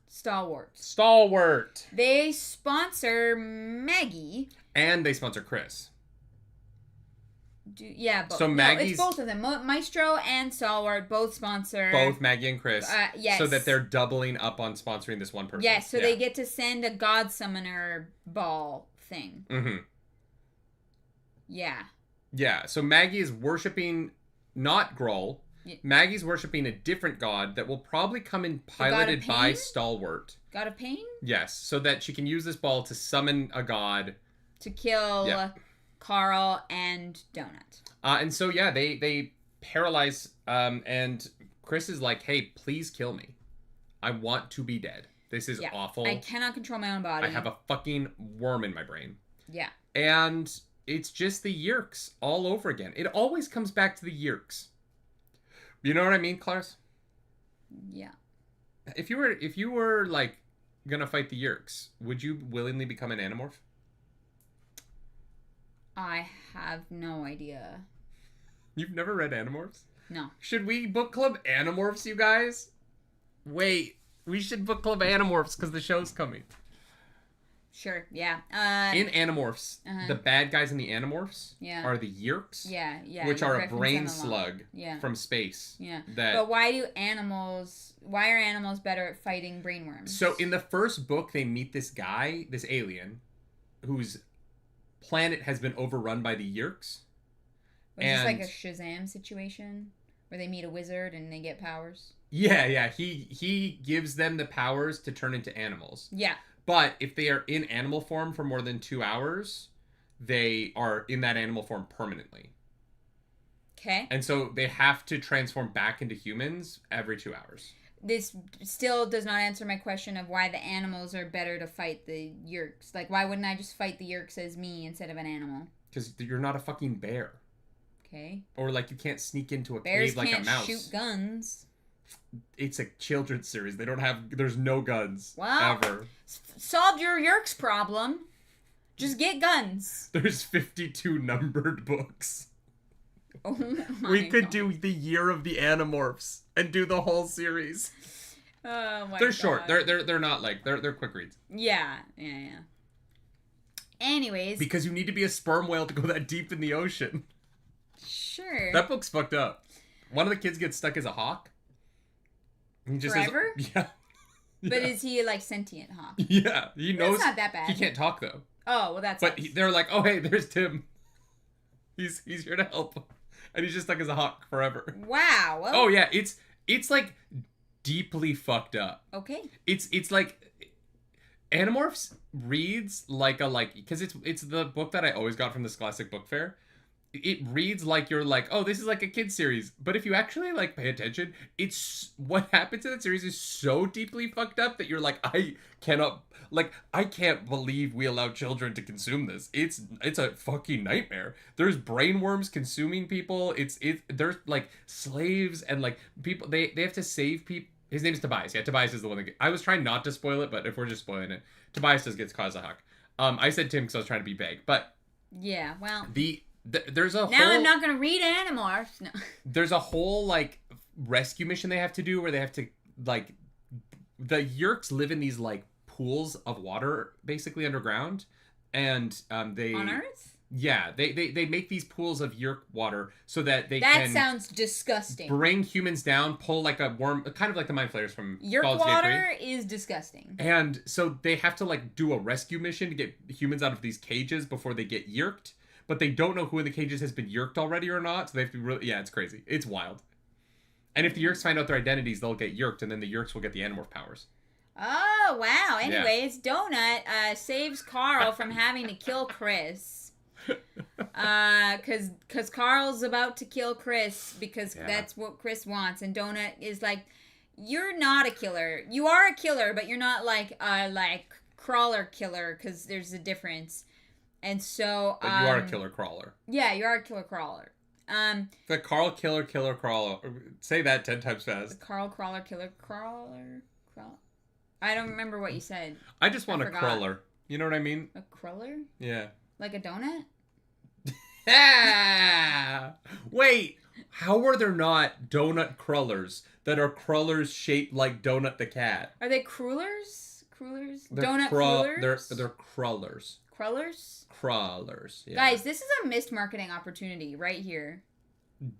Stalwart. They sponsor Maggie. And they sponsor Chris. So Maggie's... No, it's both of them. Maestro and Stalwart both sponsor... Both Maggie and Chris. Yes. So that they're doubling up on sponsoring this one person. Yes, so they get to send a God Summoner ball thing. Mm-hmm. Yeah. Yeah, so Maggie is worshipping not Grohl. Yeah. Maggie's worshipping a different god that will probably come in piloted by Stalwart. God of Pain? Yes, so that she can use this ball to summon a god. To kill Carl and Donut. And so, yeah, they paralyze, and Chris is like, "Hey, please kill me. I want to be dead. This is awful. I cannot control my own body. I have a fucking worm in my brain." Yeah. And it's just the Yeerks all over again. It always comes back to the Yeerks. You know what I mean, Claris? Yeah. If you were like gonna fight the Yeerks, would you willingly become an Animorph? I have no idea. You've never read Animorphs? No. Should we book club Animorphs, you guys? Wait, we should book club Animorphs because the show's coming. Sure, yeah. In Animorphs, the bad guys in the Animorphs are the Yeerks. Yeah. Which are a brain slug from space. Yeah. But why are animals better at fighting brainworms? So in the first book, they meet this guy, this alien, whose planet has been overrun by the Yeerks. Was this like a Shazam situation? Where they meet a wizard and they get powers? Yeah. He gives them the powers to turn into animals. Yeah. But if they are in animal form for more than 2 hours, they are in that animal form permanently. Okay. And so they have to transform back into humans every 2 hours. This still does not answer my question of why the animals are better to fight the Yeerks. Like, why wouldn't I just fight the Yeerks as me instead of an animal? Because you're not a fucking bear. Okay. Or, like, you can't sneak into a Bears cave like a mouse. Bears can't shoot guns. It's a children's series. There's no guns. Well, ever. Solve your Yeerks problem. Just get guns. There's 52 numbered books. Oh my We could do the Year of the Animorphs and do the whole series. Oh my god. They're short. They're not like they're quick reads. Yeah. Anyways. Because you need to be a sperm whale to go that deep in the ocean. Sure. That book's fucked up. One of the kids gets stuck as a hawk. He just Forever? Yeah. But is he like sentient hawk? Yeah. He knows. That's not that bad. He can't talk though. Oh, well that's. But they're like, "Oh hey, there's Tim. He's here to help." And he's just stuck as a hawk forever. Wow. Well, oh yeah, it's like deeply fucked up. Okay. It's like Animorphs reads like because it's the book that I always got from the Scholastic Book Fair. it reads like you're like, oh, this is like a kid's series. But if you actually like pay attention, it's what happens in that series is so deeply fucked up that you're like, I can't believe we allow children to consume this. It's a fucking nightmare. There's brain worms consuming people. There's like slaves and like people they have to save people. His name is Tobias. Yeah, Tobias is the one that I was trying not to spoil it, but if we're just spoiling it, Tobias does get cause a huck. I said Tim because I was trying to be vague, but yeah, well, there's a now whole, I'm not gonna read Animorphs. No. There's a whole like rescue mission they have to do where they have to like the Yeerks live in these like pools of water basically underground, and they On Earth? Yeah, they make these pools of Yeerk water so that they That can sounds disgusting. bring humans down, pull like a worm, kind of like the mind flayers from Yeerk Baldur's Gate 3. water is disgusting. And so they have to like do a rescue mission to get humans out of these cages before they get yeerked, but they don't know who in the cages has been yeerked already or not, so they have to really, yeah, it's crazy. It's wild. And if the Yeerks find out their identities, they'll get yeerked, and then the Yeerks will get the Animorph powers. Oh, wow. Anyways, Donut saves Carl from having to kill Chris. Cause Carl's about to kill Chris because that's what Chris wants, and Donut is like, you're not a killer. You are a killer, but you're not like crawler killer, because there's a difference. And so But you are a killer crawler. Yeah, you are a killer crawler. The Carl killer crawler. Say that 10 times fast. The Carl crawler killer crawler. I don't remember what you said. I just want a crawler. You know what I mean? A crawler? Yeah. Like a donut? Ah! Wait, how are there not donut crawlers that are crawlers shaped like Donut the cat? Are they crawlers? Crawlers? They're Donut crawlers? They're crawlers. Crawlers? Crawlers. Yeah. Guys, this is a missed marketing opportunity right here.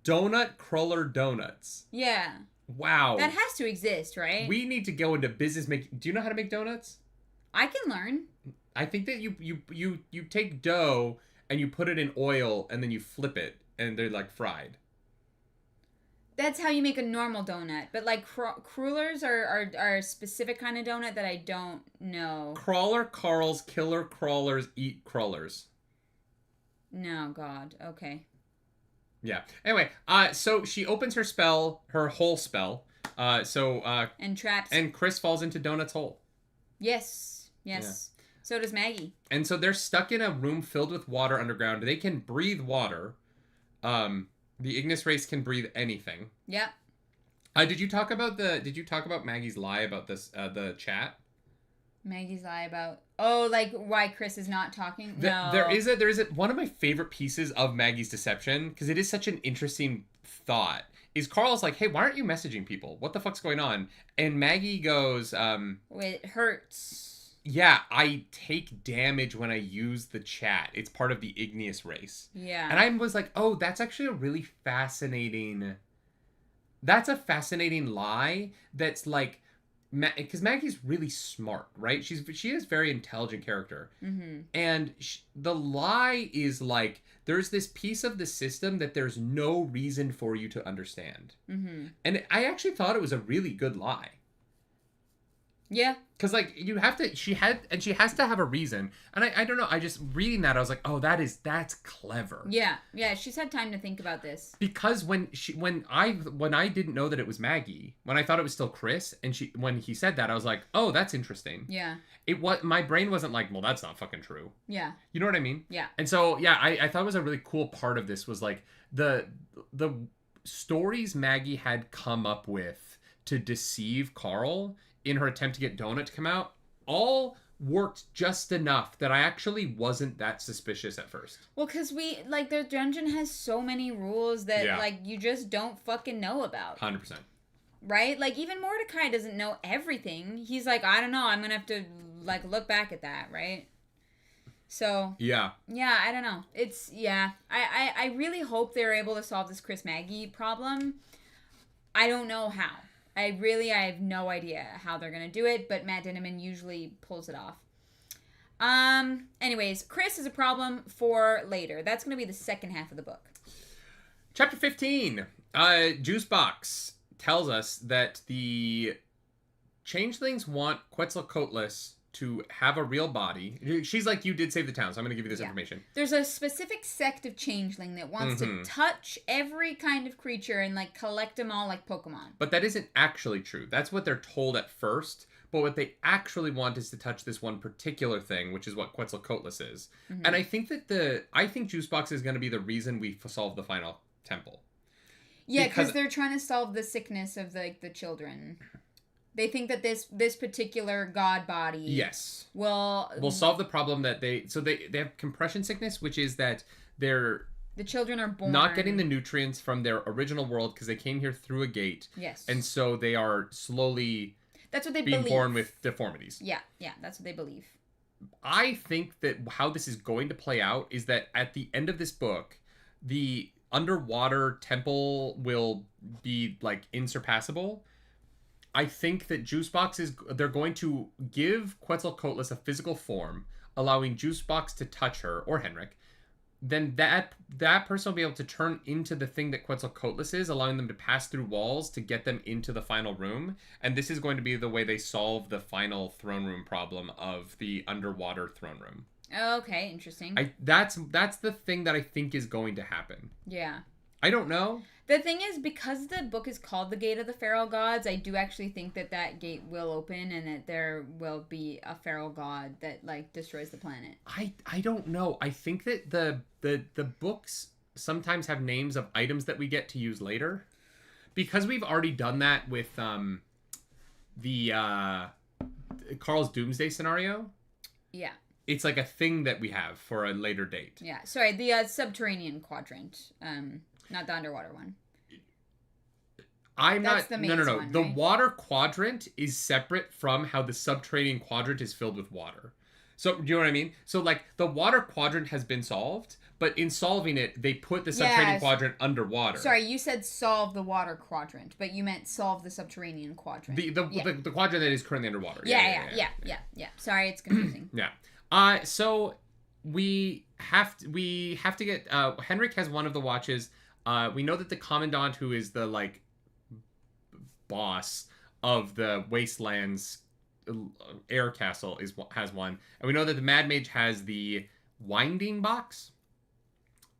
Donut crawler donuts. Yeah. Wow. That has to exist, right? We need to go into business making. Do you know how to make donuts? I can learn. I think that you take dough and you put it in oil and then you flip it and they're like fried. That's how you make a normal donut. But like crawlers are a specific kind of donut that I don't know. Crawler Carls, killer crawlers, eat crawlers. No, God. Okay. Yeah. Anyway, so she opens her whole spell. And traps. And Chris falls into Donut's hole. Yes. Yeah. So does Maggie. And so they're stuck in a room filled with water underground. They can breathe water. The Ignis race can breathe anything. Yep. Did you talk about Maggie's lie about this the chat? Maggie's lie about like why Chris is not talking? No. There is a one of my favorite pieces of Maggie's deception, because it is such an interesting thought. Is Carl's like, hey, why aren't you messaging people? What the fuck's going on? And Maggie goes, it hurts. Yeah, I take damage when I use the chat. It's part of the Igneous race. Yeah. And I was like, oh, that's actually a really fascinating... That's a fascinating lie that's like... Because Maggie's really smart, right? She is a very intelligent character. Mm-hmm. And the lie is like, there's this piece of the system that there's no reason for you to understand. Mm-hmm. And I actually thought it was a really good lie. Yeah. Because, like, she has to have a reason. And I don't know, I just, reading that, I was like, oh, that's clever. Yeah, she's had time to think about this. Because when I didn't know that it was Maggie, when I thought it was still Chris, and when he said that, I was like, oh, that's interesting. Yeah. My brain wasn't like, well, that's not fucking true. Yeah. You know what I mean? Yeah. And so, yeah, I thought it was a really cool part of this was, like, the stories Maggie had come up with to deceive Carl in her attempt to get Donut to come out, all worked just enough that I actually wasn't that suspicious at first. Well, because their dungeon has so many rules that, like, you just don't fucking know about. 100%. Right? Like, even Mordecai doesn't know everything. He's like, I don't know, I'm gonna have to, like, look back at that, right? So... Yeah, I don't know. I really hope they're able to solve this Chris Maggie problem. I don't know how. I have no idea how they're going to do it, but Matt Dinniman usually pulls it off. Anyways, Chris is a problem for later. That's going to be the second half of the book. Chapter 15. Juicebox tells us that the changelings want Quetzalcoatlus to have a real body. She's like, you did save the town, so I'm going to give you this information. There's a specific sect of changeling that wants to touch every kind of creature and, like, collect them all like Pokemon. But that isn't actually true. That's what they're told at first. But what they actually want is to touch this one particular thing, which is what Quetzalcoatlus is. And I think that Juicebox is going to be the reason we solve the final temple. Yeah, because they're trying to solve the sickness of the children. They think that this particular god body will solve the problem that they have compression sickness, which is that the children are born not getting the nutrients from their original world because they came here through a gate. Yes. And so they are slowly that's what they being believe. born with deformities. Yeah, that's what they believe. I think that how this is going to play out is that at the end of this book, the underwater temple will be like insurpassable. I think that Juicebox they're going to give Quetzalcoatlus a physical form, allowing Juicebox to touch her, or Henrik. Then that person will be able to turn into the thing that Quetzalcoatlus is, allowing them to pass through walls to get them into the final room. And this is going to be the way they solve the final throne room problem of the underwater throne room. Okay, interesting. That's the thing that I think is going to happen. Yeah. I don't know. The thing is, because the book is called The Gate of the Feral Gods, I do actually think that gate will open and that there will be a feral god that, like, destroys the planet. I don't know. I think that the books sometimes have names of items that we get to use later. Because we've already done that with the Carl's Doomsday scenario. Yeah. It's like a thing that we have for a later date. Yeah. Sorry, the subterranean quadrant. Not the underwater one. No. One, the right? water quadrant is separate from how the subterranean quadrant is filled with water. So, do you know what I mean? So, like, the water quadrant has been solved, but in solving it, they put the subterranean quadrant underwater. Sorry, you said solve the water quadrant, but you meant solve the subterranean quadrant. The quadrant that is currently underwater. Yeah. Sorry, it's confusing. Yeah. So we have to get Henrik has one of the watches. We know that the commandant, who is the like boss of the Wastelands air castle, has one, and we know that the Mad Mage has the winding box.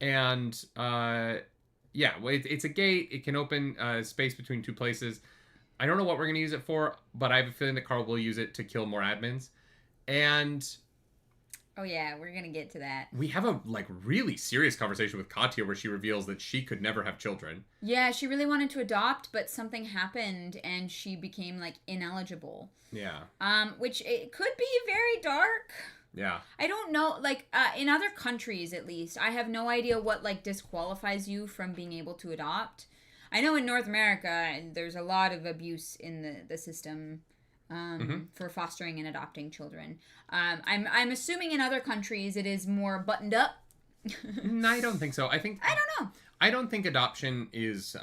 And it's a gate. It can open space between two places. I don't know what we're gonna use it for, but I have a feeling that Carl will use it to kill more admins. And oh yeah, we're gonna get to that. We have a like really serious conversation with Katya where she reveals that she could never have children. Yeah, she really wanted to adopt, but something happened and she became like ineligible. Yeah. Which it could be very dark. Yeah. I don't know, like in other countries at least, I have no idea what like disqualifies you from being able to adopt. I know in North America there's a lot of abuse in the system. For fostering and adopting children. I'm assuming in other countries it is more buttoned up. No, I don't think so. I don't know. I don't think adoption is.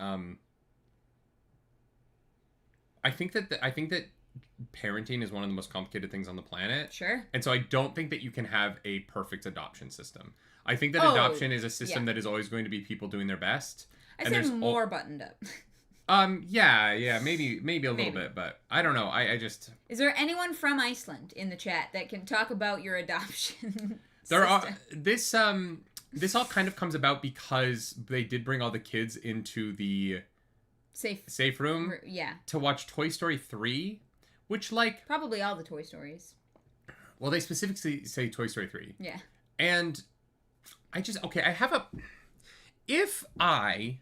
I think that parenting is one of the most complicated things on the planet. Sure. And so I don't think that you can have a perfect adoption system. I think that adoption is a system that is always going to be people doing their best. I said more buttoned up. Maybe a little bit, but I don't know. I just... Is there anyone from Iceland in the chat that can talk about your adoption There system? This all kind of comes about because they did bring all the kids into the safe room to watch Toy Story 3, which like... Probably all the Toy Stories. Well, they specifically say Toy Story 3. Yeah. And if I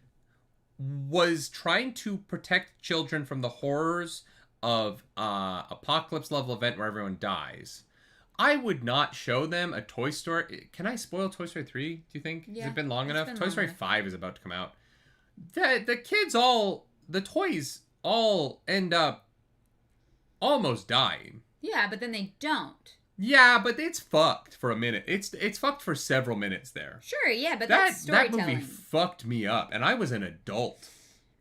was trying to protect children from the horrors of apocalypse level event where everyone dies, I would not show them a Toy Story. Can I spoil Toy Story 3, do you think? Yeah, has it been long enough? Toy Story 5 is about to come out. The toys all end up almost dying. Yeah, but then they don't. Yeah, but it's fucked for a minute. It's fucked for several minutes there. Sure, yeah, but that's storytelling. That movie fucked me up, and I was an adult.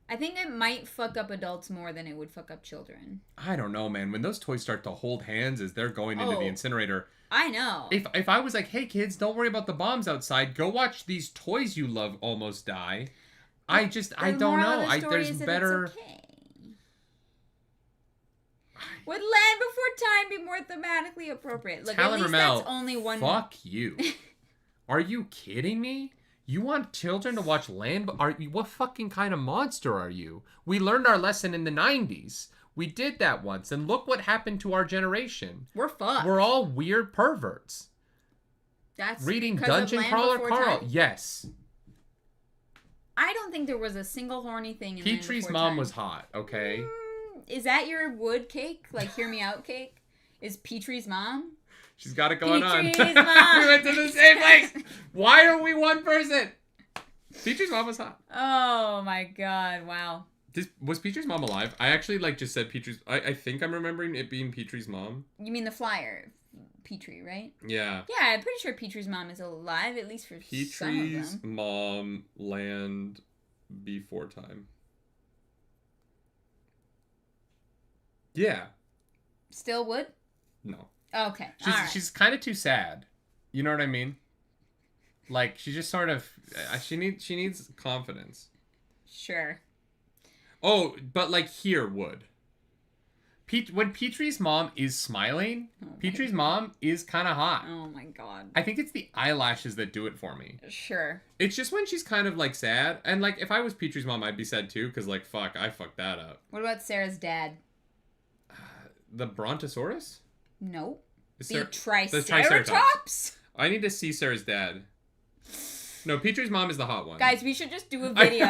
I think it might fuck up adults more than it would fuck up children. I don't know, man. When those toys start to hold hands as they're going into the incinerator... I know. If I was like, hey, kids, don't worry about the bombs outside. Go watch these toys you love almost die. I don't know. There's better... It's okay. Would Land Before Time be more thematically appropriate? Look, Talon at least Ramel, that's only one. Fuck you. Are you kidding me? You want children to watch Land? What fucking kind of monster are you? We learned our lesson in the 90s. We did that once, and look what happened to our generation. We're fucked. We're all weird perverts. That's reading 'cause Dungeon of Land Crawler Before Carl. Time? Yes. I don't think there was a single horny thing in Land Petrie's Before mom Time. was hot, okay? Is that your wood cake? Like, hear me out cake? Is Petrie's mom? She's got it going on. Petrie's mom. We went to the same place. Why are we one person? Petrie's mom was hot. Oh my god, wow. Was Petrie's mom alive? I actually just said Petrie's. I think I'm remembering it being Petrie's mom. You mean the flyer, Petrie, right? Yeah. Yeah, I'm pretty sure Petrie's mom is alive, at least for some of Petrie's them. mom, Land Before Time. Yeah. Still would? No. Okay. She's kind of too sad. You know what I mean? Like, she just sort of she needs confidence. Sure. Oh, but like here would. When Petrie's mom is smiling, Petrie's mom is kind of hot. Oh my god. I think it's the eyelashes that do it for me. Sure. It's just when she's kind of like sad, and like if I was Petrie's mom, I'd be sad too, because like fuck, I fucked that up. What about Sarah's dad? The Brontosaurus? Nope. The Triceratops? I need to see Sarah's dad. No, Petrie's mom is the hot one. Guys, we should just do a video.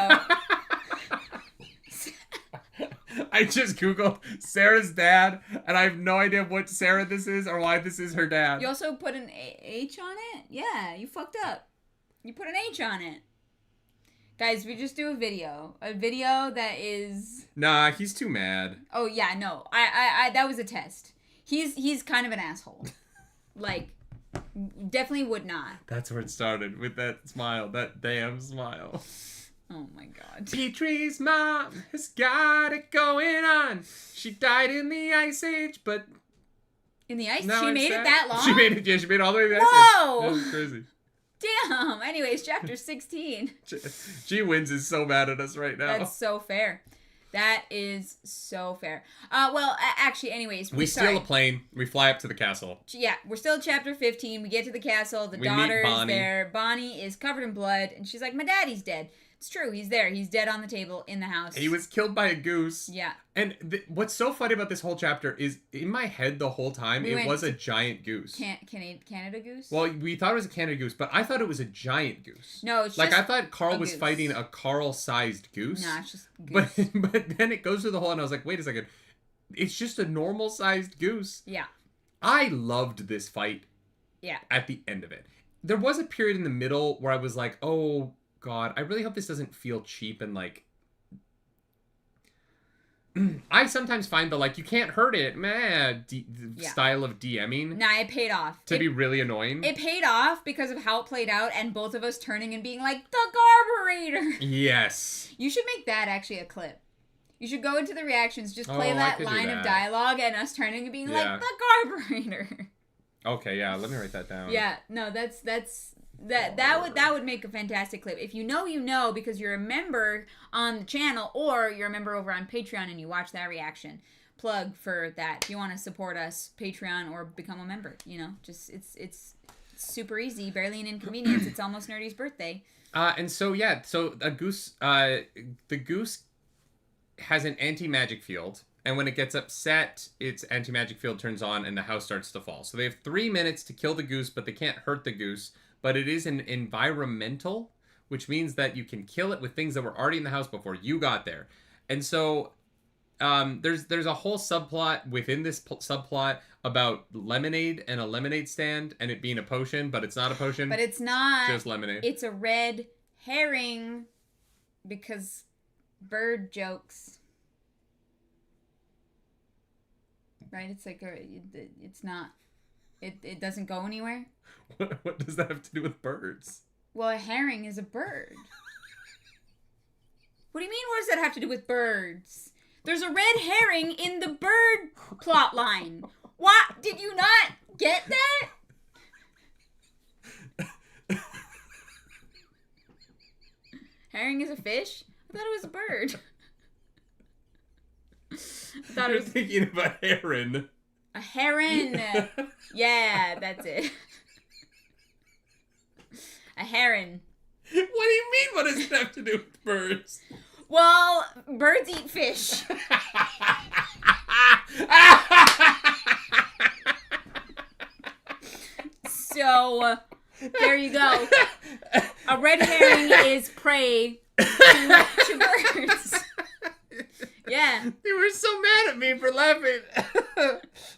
I just Googled Sarah's dad, and I have no idea what Sarah this is or why this is her dad. You also put an H on it? Yeah, you fucked up. You put an H on it. Guys, we just do a video. A video that is... Nah, he's too mad. Oh, yeah, no. I that was a test. He's kind of an asshole. Like, definitely would not. That's where it started, with that smile. That damn smile. Oh my god. Petrie's mom has got it going on. She died in the Ice Age, but... In the ice? She made it that long? She made it all the way to the Ice Whoa! Age. That was crazy. Damn. Anyways, chapter 16. G Wins is so mad at us right now. That's so fair. That is so fair. Well, actually, anyways. We steal a plane. We fly up to the castle. Yeah, we're still at chapter 15. We get to the castle. The daughter is there. Bonnie is covered in blood. And she's like, my daddy's dead. It's true. He's there. He's dead on the table in the house. He was killed by a goose. Yeah. And what's so funny about this whole chapter is, in my head the whole time, it was a giant goose. Canada goose? Well, we thought it was a Canada goose, but I thought it was a giant goose. No, it's like, just I thought Carl was goose. fighting a Carl-sized goose. Nah, it's just goose. But then it goes through the whole, and I was like, wait a second. It's just a normal-sized goose. Yeah. I loved this fight. Yeah. At the end of it. There was a period in the middle where I was like, oh... God, I really hope this doesn't feel cheap and like... I sometimes find the like, you can't hurt it, style of DMing. Nah, it paid off. To be really annoying. It paid off because of how it played out and both of us turning and being like, the carburetor! Yes. You should make that actually a clip. You should go into the reactions, just play that line of dialogue and us turning and being like, the carburetor! Okay, yeah, let me write that down. Yeah, no, that would make a fantastic clip. If you know, because you're a member on the channel or you're a member over on Patreon and you watch that reaction. Plug for that. If you want to support us, Patreon or become a member, just it's super easy, barely an inconvenience. It's almost Nerdy's birthday. And so a goose, the goose has an anti-magic field. And when it gets upset, its anti-magic field turns on and the house starts to fall. So they have 3 minutes to kill the goose, but they can't hurt the goose. But it is an environmental, which means that you can kill it with things that were already in the house before you got there. And so there's a whole subplot within this subplot about lemonade and a lemonade stand and it being a potion, but it's not a potion. But it's not. Just lemonade. It's a red herring because bird jokes. Right? It's like, it's not, it doesn't go anywhere. What does that have to do with birds? Well, a herring is a bird. What do you mean, what does that have to do with birds? There's a red herring in the bird plot line. What? Did you not get that? Herring is a fish? I thought it was a bird. I thought it You're was thinking of a heron. a heron. Yeah, that's it. A heron. What do you mean? What does it have to do with birds? Well, birds eat fish. So, there you go. A red herring is prey to birds. Yeah. You were so mad at me for laughing.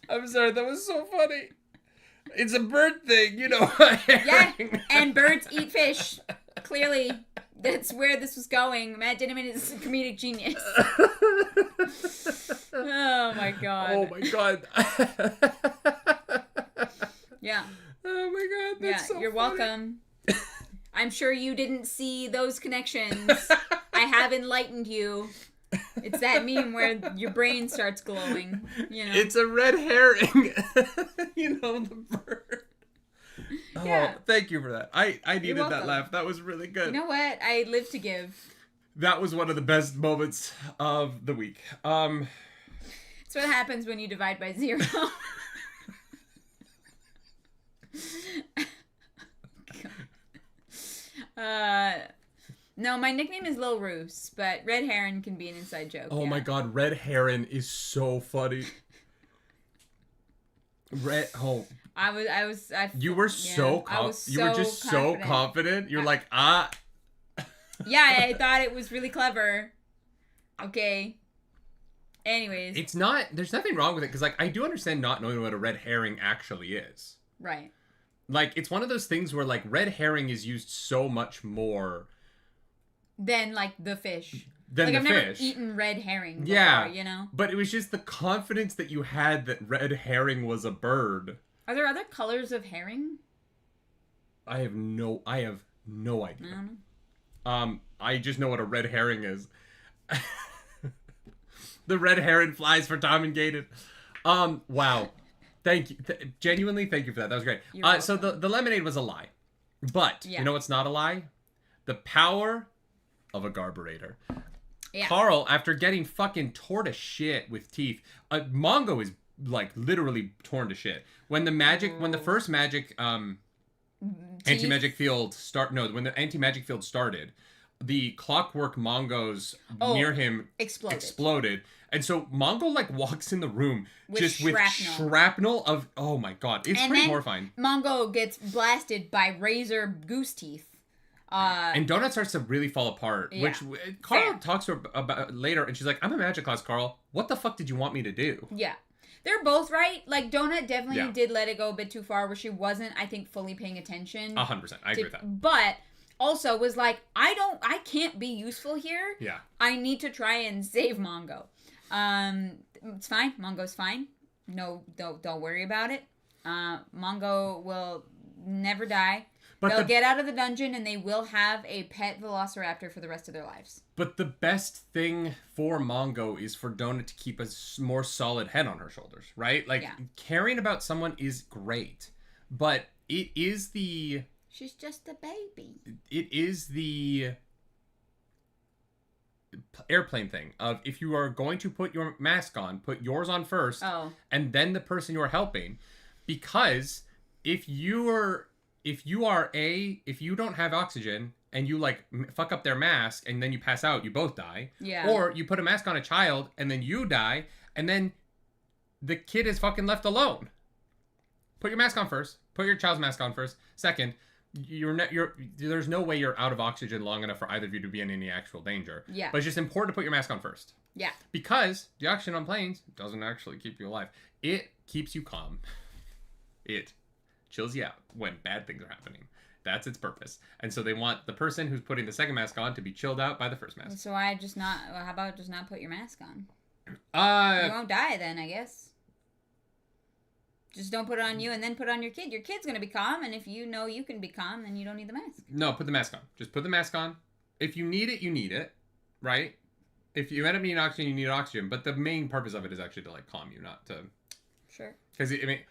I'm sorry, that was so funny. It's a bird thing, you know. Yeah, and birds eat fish. Clearly, that's where this was going. Matt Dinniman is a comedic genius. Oh my god. Oh my god. Yeah. Oh my god, that's so you're funny. welcome. I'm sure you didn't see those connections. I have enlightened you. It's that meme where your brain starts glowing, you know. It's a red herring. You know, the bird. Yeah. Oh, thank you for that. I needed that welcome. laugh. That was really good. You know what? I live to give. That was one of the best moments of the week. It's what happens when you divide by 0. No, my nickname is Lil Roos, but Red Heron can be an inside joke. Oh my god, red heron is so funny. You were so confident. You're like, ah. Yeah, I thought it was really clever. Okay. Anyways. It's not, there's nothing wrong with it, because, like, I do understand not knowing what a red herring actually is. Right. Like, it's one of those things where, like, red herring is used so much more than, like, the fish. I've never eaten red herring before, yeah, you know? But it was just the confidence that you had that red herring was a bird. Are there other colors of herring? I have no idea. I don't know. I just know what a red herring is. The red heron flies for Tom and Gaten. Wow. Thank you. Genuinely, thank you for that. That was great. So the lemonade was a lie. But, you know what's not a lie? The power of a garburator. Yeah. Carl, after getting fucking torn to shit with teeth, Mongo is, like, literally torn to shit. When the first magic, anti-magic field when the anti-magic field started, the clockwork Mongos near him exploded. And so Mongo, like, walks in the room with shrapnel of, oh my god, it's pretty horrifying. Mongo gets blasted by razor goose teeth. And Donut starts to really fall apart, which Carl talks to her about later, and she's like, I'm a magic class, Carl. What the fuck did you want me to do? Yeah. They're both right. Like, Donut definitely did let it go a bit too far, where she wasn't, I think, fully paying attention. 100%. I agree with that. But also was like, I can't be useful here. Yeah. I need to try and save Mongo. It's fine. Mongo's fine. No, don't worry about it. Mongo will never die. But they'll get out of the dungeon and they will have a pet velociraptor for the rest of their lives. But the best thing for Mongo is for Donut to keep a more solid head on her shoulders, right? Like, caring about someone is great, but it is the... She's just a baby. It is the airplane thing of, if you are going to put your mask on, put yours on first, and then the person you are helping. Because if you don't have oxygen and you, like, fuck up their mask and then you pass out, you both die. Yeah. Or you put a mask on a child and then you die, and then the kid is fucking left alone. Put your mask on first. Put your child's mask on first. Second, there's no way you're out of oxygen long enough for either of you to be in any actual danger. Yeah. But it's just important to put your mask on first. Yeah. Because the oxygen on planes doesn't actually keep you alive. It keeps you calm. It chills you out when bad things are happening. That's its purpose. And so they want the person who's putting the second mask on to be chilled out by the first mask. So how about just not put your mask on? You won't die then, I guess. Just don't put it on you and then put it on your kid. Your kid's going to be calm, and if you know you can be calm, then you don't need the mask. No, put the mask on. Just put the mask on. If you need it, you need it, right? If you end up needing oxygen, you need oxygen. But the main purpose of it is actually to, like, calm you, not to... Sure. Because, it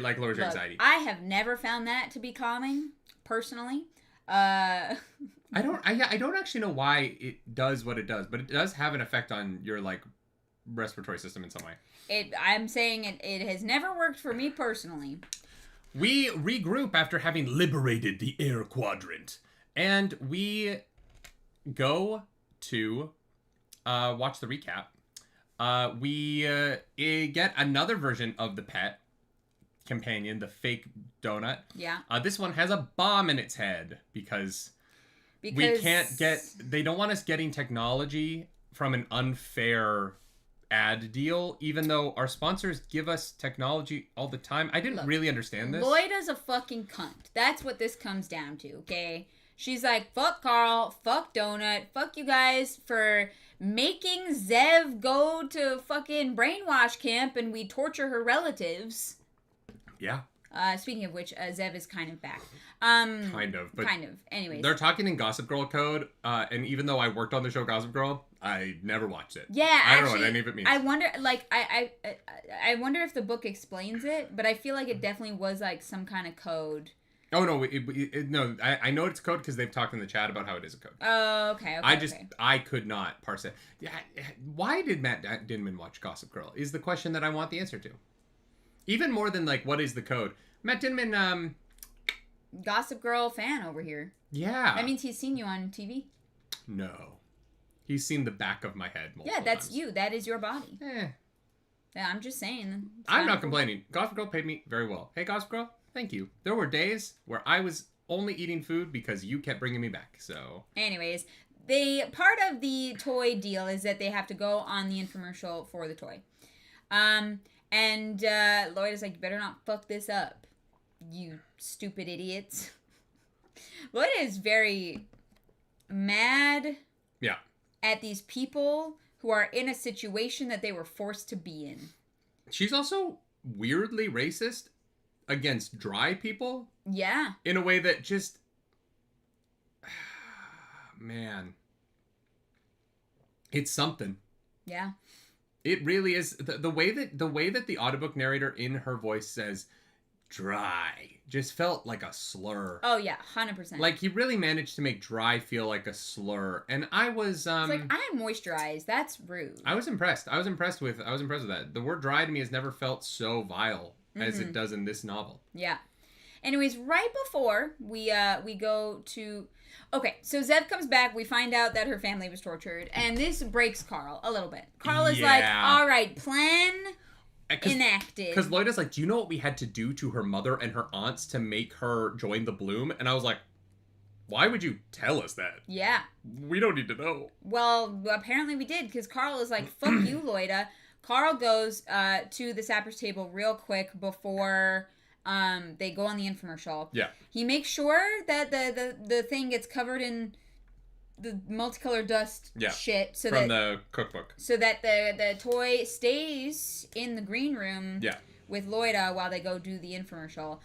like lowers your anxiety. I have never found that to be calming, personally. Uh, I don't actually know why it does what it does, but it does have an effect on your like respiratory system in some way. I'm saying it has never worked for me personally. We regroup after having liberated the air quadrant, and we go to watch the recap. We get another version of the pet companion, the fake donut. Yeah. This one has a bomb in its head because we can't get... They don't want us getting technology from an unfair ad deal, even though our sponsors give us technology all the time. I didn't really understand this. Loita's a fucking cunt. That's what this comes down to, okay? She's like, fuck Carl, fuck Donut, fuck you guys for making Zev go to fucking brainwash camp and we torture her relatives. Yeah. Speaking of which, Zev is kind of back. Kind of. But kind of. Anyways. They're talking in Gossip Girl code, and even though I worked on the show Gossip Girl, I never watched it. Yeah, I don't know what any of it means. I wonder, like, I wonder if the book explains it, but I feel like it definitely was, like, some kind of code. Oh, no, no, I know it's code because they've talked in the chat about how it is a code. Oh, okay. I could not parse it. Yeah, why did Matt Dinniman watch Gossip Girl is the question that I want the answer to. Even more than, like, what is the code? Matt Dinniman, Gossip Girl fan over here. Yeah. That means he's seen you on TV? No. He's seen the back of my head multiple that's times. you. That is your body. Yeah, I'm just saying. I'm not complaining. Gossip Girl paid me very well. Hey, Gossip Girl, thank you. There were days where I was only eating food because you kept bringing me back, so... Anyways, part of the toy deal is that they have to go on the infomercial for the toy. And Lloyd is like, you better not fuck this up, you stupid idiots. Lloyd is very mad at these people who are in a situation that they were forced to be in. She's also weirdly racist against dry people. Yeah. In a way that just... Man. It's something. Yeah. It really is. The way that the audiobook narrator in her voice says dry just felt like a slur. Oh yeah, 100%. Like he really managed to make dry feel like a slur, and I was it's like, I'm moisturized. That's rude. I was impressed. I was impressed with that. The word dry to me has never felt so vile as it does in this novel. Yeah. Anyways, right before we go to... Okay, so Zev comes back. We find out that her family was tortured. And this breaks Carl a little bit. Carl is like, all right, plan enacted. Because Loita's like, do you know what we had to do to her mother and her aunts to make her join the Bloom? And I was like, why would you tell us that? Yeah. We don't need to know. Well, apparently we did, because Carl is like, fuck you, Loita. Carl goes to the sapper's table real quick before... they go on the infomercial. Yeah. He makes sure that the thing gets covered in the multicolored dust shit. So from the cookbook. So that the toy stays in the green room with Loita while they go do the infomercial.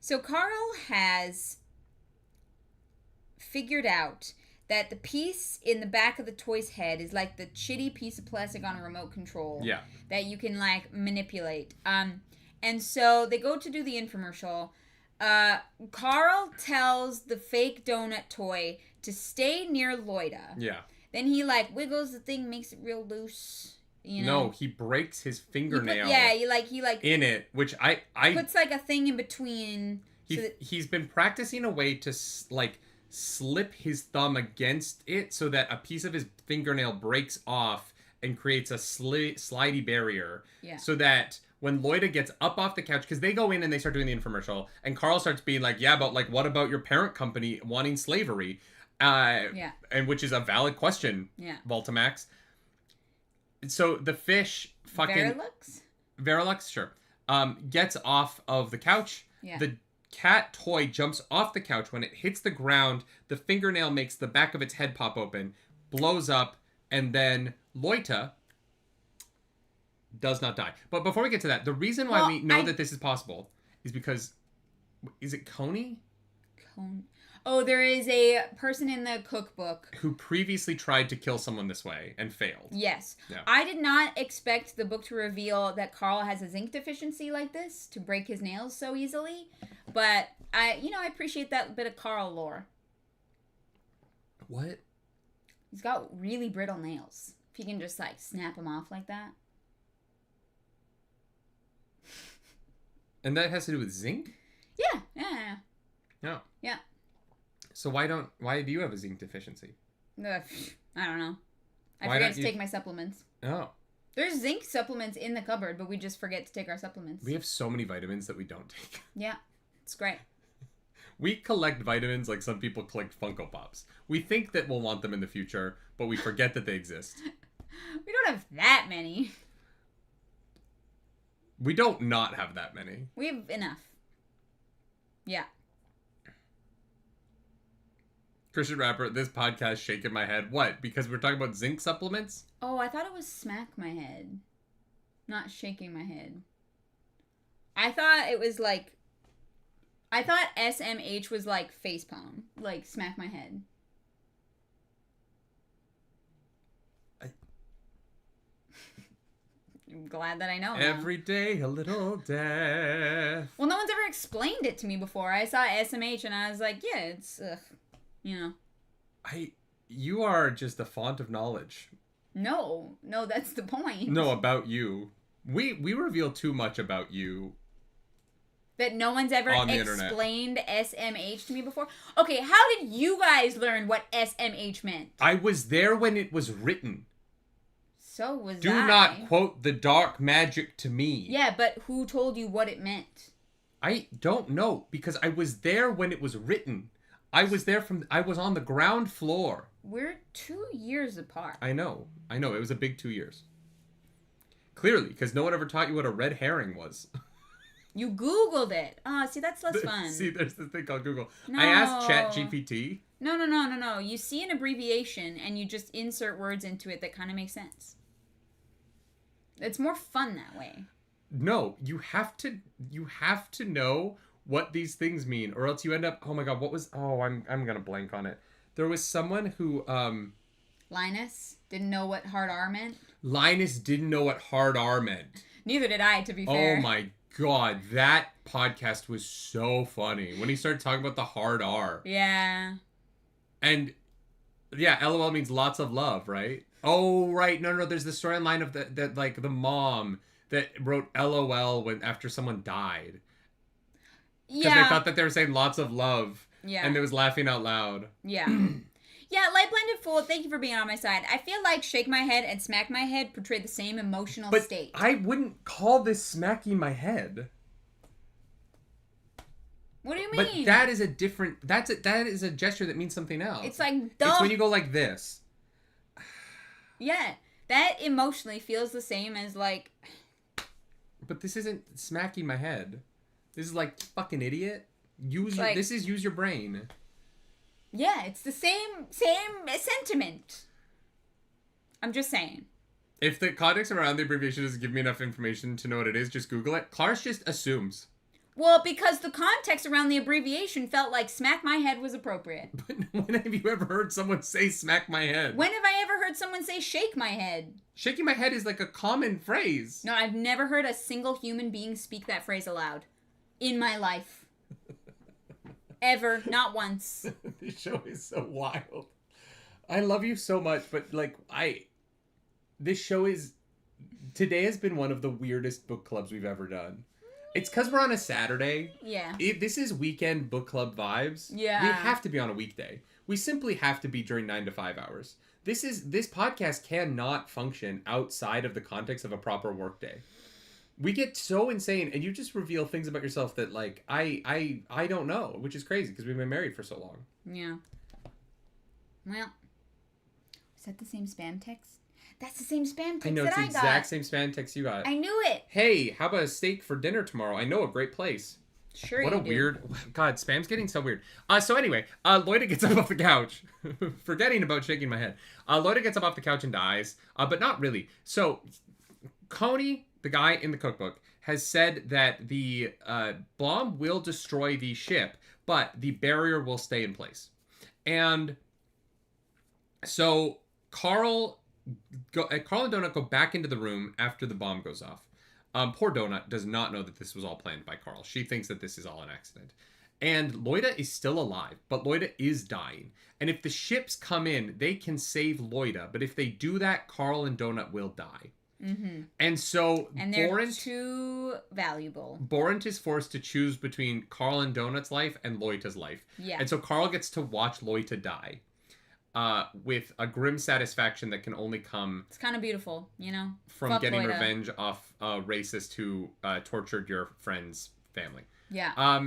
So Carl has figured out that the piece in the back of the toy's head is like the shitty piece of plastic on a remote control. Yeah. That you can, like, manipulate. And so they go to do the infomercial. Carl tells the fake donut toy to stay near Loita. Yeah. Then he, like, wiggles the thing, makes it real loose. You know? No, he breaks his fingernail. He in it, which I puts, like, a thing in between. He's been practicing a way to, like... slip his thumb against it so that a piece of his fingernail breaks off and creates a slidey barrier. Yeah. So that when Loita gets up off the couch, because they go in and they start doing the infomercial, and Carl starts being like, yeah, but like, what about your parent company wanting slavery? And which is a valid question, Voltamax. So the fish fucking... Verilux, sure. Gets off of the couch. Yeah. The cat toy jumps off the couch. When it hits the ground, the fingernail makes the back of its head pop open, blows up, and then Loita does not die. But before we get to that, the reason why we know that this is possible is because... Is it Coney? Oh, there is a person in the cookbook who previously tried to kill someone this way and failed. Yes. Yeah. I did not expect the book to reveal that Carl has a zinc deficiency like this to break his nails so easily. But I appreciate that bit of Carl lore. What? He's got really brittle nails. If you can just like snap them off like that. And that has to do with zinc? Yeah. No. Yeah. So why do you have a zinc deficiency? I don't know. I Why forget don't to you- take my supplements. Oh. There's zinc supplements in the cupboard, but we just forget to take our supplements. We have so many vitamins that we don't take. Yeah. It's great. We collect vitamins like some people collect Funko Pops. We think that we'll want them in the future, but we forget that they exist. We don't have that many. We don't not have that many. We have enough. Yeah. Christian rapper, this podcast shaking my head. What? Because we're talking about zinc supplements? Oh, I thought it was smack my head. Not shaking my head. I thought it was like... I thought SMH was like facepalm. Like smack my head. I'm glad that I know now. Every day a little death. Well, no one's ever explained it to me before. I saw SMH and I was like, yeah, it's... You are just a font of knowledge. No, that's the point. No, about you. We reveal too much about you. That no one's ever On the internet. explained SMH to me before? Okay, how did you guys learn what SMH meant? I was there when it was written. So was Do I. not quote the dark magic to me. Yeah, but who told you what it meant? I don't know, because I was there when it was written. I was on the ground floor. We're 2 years apart. I know. It was a big 2 years. Clearly, because no one ever taught you what a red herring was. You Googled it. Oh, see, that's less fun. See, there's this thing called Google. No. I asked ChatGPT. No. You see an abbreviation and you just insert words into it that kind of make sense. It's more fun that way. No, you have to know what these things mean, or else you end up. Oh my God, I'm gonna blank on it. There was someone who Linus didn't know what hard R meant. Linus didn't know what hard R meant. Neither did I, to be fair. Oh my God, that podcast was so funny when he started talking about the hard R. Yeah. And yeah, LOL means lots of love, right? Oh right, no, there's the storyline of that like the mom that wrote LOL after someone died. Because they thought that they were saying lots of love. Yeah. And it was laughing out loud. Yeah. Yeah, Light Blended Fool, thank you for being on my side. I feel like Shake My Head and Smack My Head portray the same emotional state. But I wouldn't call this smacking my head. What do you mean? But that is a different... that is a gesture that means something else. It's like... It's when you go like this. Yeah. That emotionally feels the same as like... But this isn't smacking my head. This is like, fucking idiot. This is use your brain. Yeah, it's the same sentiment. I'm just saying. If the context around the abbreviation doesn't give me enough information to know what it is, just Google it. Clarence just assumes. Well, because the context around the abbreviation felt like smack my head was appropriate. But when have you ever heard someone say smack my head? When have I ever heard someone say shake my head? Shaking my head is like a common phrase. No, I've never heard a single human being speak that phrase aloud. In my life. Ever. Not once. This show is so wild. I love you so much, but this show is... Today has been one of the weirdest book clubs we've ever done. It's because we're on a Saturday. Yeah. This is weekend book club vibes. Yeah. We have to be on a weekday. We simply have to be during 9 to 5 hours. This podcast cannot function outside of the context of a proper workday. We get so insane, and you just reveal things about yourself that, like, I don't know, which is crazy because we've been married for so long. Yeah. Well, is that the same spam text? That's the same spam text I know, that it's the I got. exact same spam text you got. I knew it. Hey, how about a steak for dinner tomorrow? I know a great place. Sure What you a do. weird... God, spam's getting so weird. So anyway, Loita gets up off the couch. Forgetting about shaking my head. Loita gets up off the couch and dies, but not really. So, Coney, the guy in the cookbook, has said that the bomb will destroy the ship, but the barrier will stay in place. And so Carl and Donut go back into the room after the bomb goes off. Poor Donut does not know that this was all planned by Carl. She thinks that this is all an accident. And Loita is still alive, but Loita is dying. And if the ships come in, they can save Loita. But if they do that, Carl and Donut will die. Mm-hmm. And so and they're too valuable. Borant is forced to choose between Carl and Donut's life and Loita's life. Yeah. And so Carl gets to watch Loita die. With a grim satisfaction that can only come... It's kind of beautiful, you know? From Fuck getting Loita. revenge off a racist who tortured your friend's family. Yeah.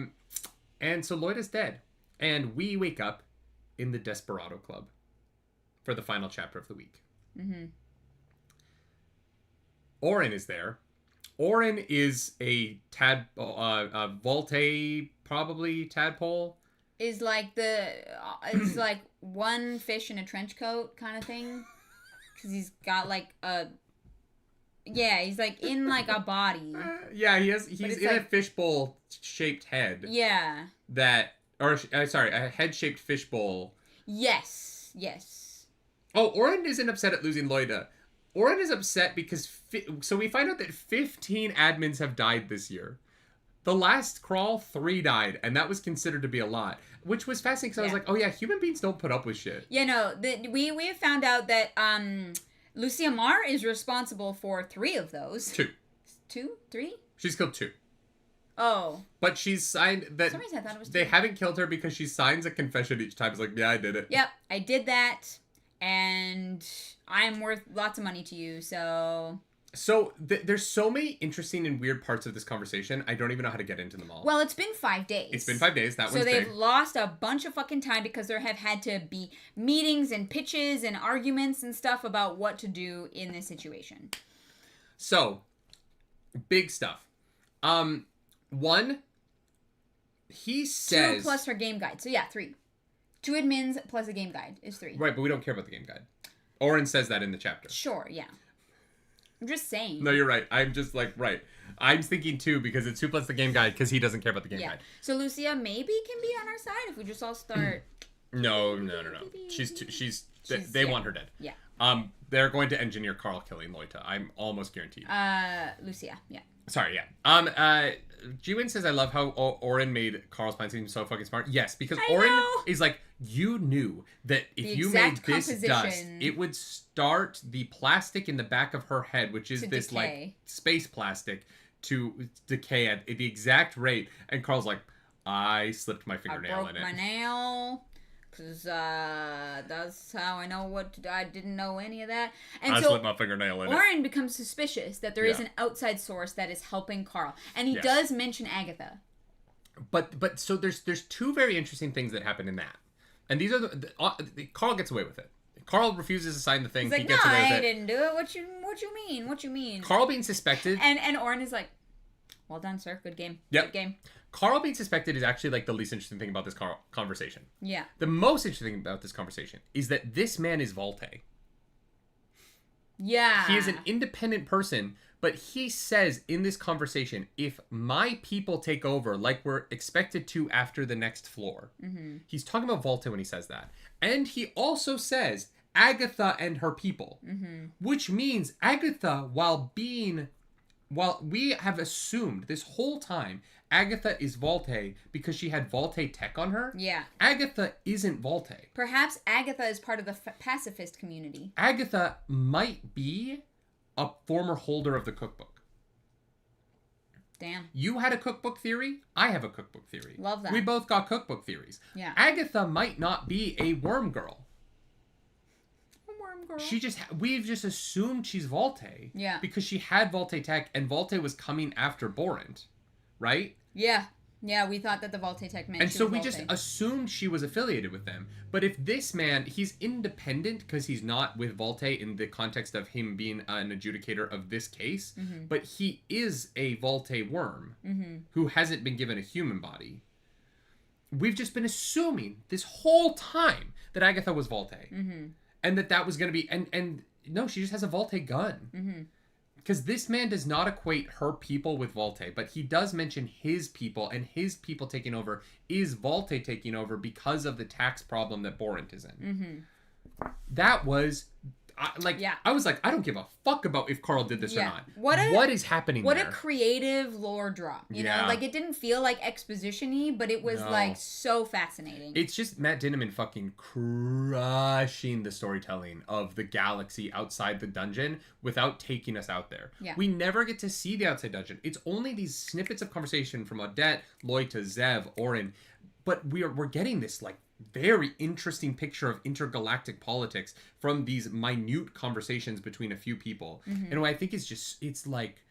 And so Loita's dead. And we wake up in the Desperado Club for the final chapter of the week. Mm-hmm. Oren is there. Oren is a Volte, probably tadpole. Is like it's like one fish in a trench coat kind of thing, because he's got like he's like in like a body. He's in like, a fishbowl shaped head. Yeah. A head shaped fishbowl. Yes. Oh, Oren isn't upset at losing Loita. Oren is upset because so we find out that 15 admins have died this year. The last crawl, 3 died, and that was considered to be a lot, which was fascinating because I was like, oh yeah, human beings don't put up with shit. Yeah, no, we have found out that Lucia Marr is responsible for 3 of those. 2. 2? 3? She's killed 2. Oh. But she's signed that... For some reason I thought it was 2. They haven't killed her because she signs a confession each time. It's like, yeah, I did it. Yep, I did that, and I'm worth lots of money to you, so... So, there's so many interesting and weird parts of this conversation, I don't even know how to get into them all. Well, it's been 5 days. It's been 5 days, that one's big. So they've lost a bunch of fucking time because there have had to be meetings and pitches and arguments and stuff about what to do in this situation. So, big stuff. 1, he says... 2 plus her game guide. So yeah, 3. 2 admins plus a game guide is 3. Right, but we don't care about the game guide. Oren says that in the chapter. Sure, yeah. I'm just saying. No, you're right. I'm just like, right. I'm thinking 2 because it's 2 plus the game guide because he doesn't care about the game guide. So Lucia maybe can be on our side if we just all start. No. They want her dead. Yeah. They're going to engineer Carl killing Loita. I'm almost guaranteed. Lucia, yeah. Sorry, yeah. Jiwin says, I love how Oren made Carl's plan seem so fucking smart. Yes, because Oren is like, you knew that if you made this dust, it would start the plastic in the back of her head, which is this, like, space plastic, to decay at the exact rate. And Carl's like, I slipped my fingernail in it. I broke my nail. Because that's how I know what to do. I didn't know any of that. And I so slipped my fingernail in it. Oren becomes suspicious that there is an outside source that is helping Carl. And he does mention Agatha. But so there's 2 very interesting things that happen in that. And these are Carl gets away with it. Carl refuses to sign the thing. He's like, he gets away with it. I didn't do it. What you mean? Carl being suspected. And Oren is like, well done, sir. Good game. Yep. Good game. Carl being suspected is actually like the least interesting thing about this conversation. Yeah. The most interesting thing about this conversation is that this man is Volte. Yeah. He is an independent person, but he says in this conversation, if my people take over like we're expected to after the next floor, he's talking about Volte when he says that. And he also says Agatha and her people, which means Agatha, while we have assumed this whole time Agatha is Volte because she had Volte tech on her. Yeah. Agatha isn't Volte. Perhaps Agatha is part of the pacifist community. Agatha might be a former holder of the cookbook. Damn. You had a cookbook theory. I have a cookbook theory. Love that. We both got cookbook theories. Yeah. Agatha might not be a worm girl. Girl. We've just assumed she's Volte. Yeah. Because she had Volte tech and Volte was coming after Borant. Right? Yeah. Yeah, we thought that the Volte tech meant and she so was we Volte. just assumed she was affiliated with them. But if this man, he's independent because he's not with Volte in the context of him being an adjudicator of this case, but he is a Volte worm who hasn't been given a human body. We've just been assuming this whole time that Agatha was Volte. And that was going to be... And no, she just has a Volte gun. Because this man does not equate her people with Volte, but he does mention his people, and his people taking over is Volte taking over because of the tax problem that Borant is in. That was... I was like, I don't give a fuck about if Carl did this or not. What is happening What there? a creative lore drop. You know, like it didn't feel like exposition-y, but it was like so fascinating. It's just Matt Dinniman fucking crushing the storytelling of the galaxy outside the dungeon without taking us out there. Yeah. We never get to see the outside dungeon. It's only these snippets of conversation from Odette, Loita, Zev, Orin, but we're getting this like very interesting picture of intergalactic politics from these minute conversations between a few people. And what I think is just, it's like,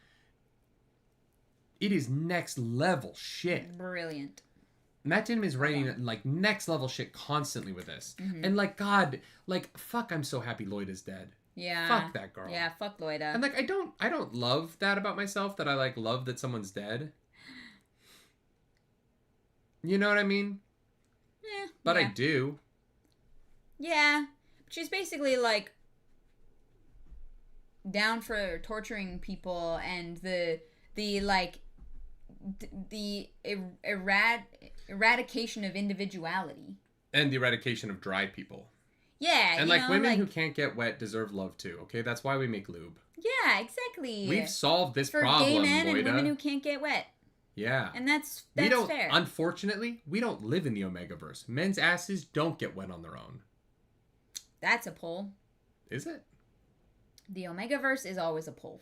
it is next level shit. Brilliant. Matt Dinniman is writing like next level shit constantly with this. And like, God, like, fuck, I'm so happy Loita's dead. Yeah. Fuck that girl. Yeah, fuck Loita. And like, I don't love that about myself, that I like love that someone's dead. You know what I mean? But I do. Yeah. She's basically like down for torturing people and the eradication of individuality. And the eradication of dry people. Yeah. And like women who can't get wet deserve love too, okay? That's why we make lube. Yeah, exactly. We've solved this for problem, gay men Loita. and women who can't get wet. Yeah. And that's fair. Unfortunately, we don't live in the Omegaverse. Men's asses don't get wet on their own. That's a pull. Is it? The Omegaverse is always a pull.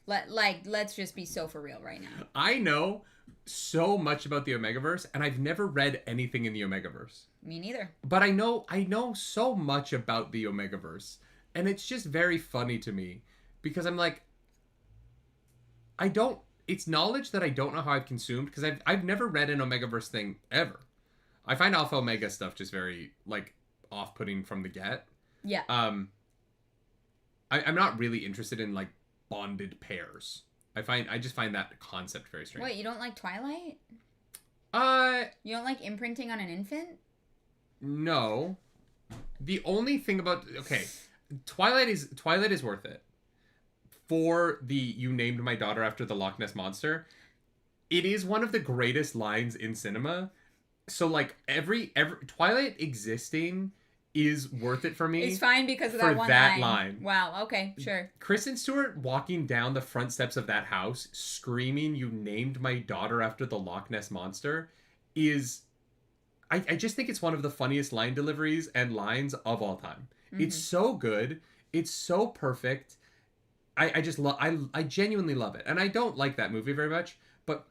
Let's just be so for real right now. I know so much about the Omegaverse, and I've never read anything in the Omegaverse. Me neither. But I know so much about the Omegaverse, and it's just very funny to me because I'm like, it's knowledge that I don't know how I've consumed, because I've never read an Omegaverse thing ever. I find Alpha Omega stuff just very like off-putting from the get. Yeah. I'm not really interested in like bonded pairs. I just find that concept very strange. What, you don't like Twilight? You don't like imprinting on an infant? No. The only thing about Twilight is worth it. For the "you named my daughter after the Loch Ness Monster," it is one of the greatest lines in cinema. So like every Twilight existing is worth it for me. It's fine because of that one line. Wow, okay, sure. Kristen Stewart walking down the front steps of that house screaming, "You named my daughter after the Loch Ness Monster," is... I just think it's one of the funniest line deliveries and lines of all time. It's so good. It's so perfect. I genuinely love it. And I don't like that movie very much, but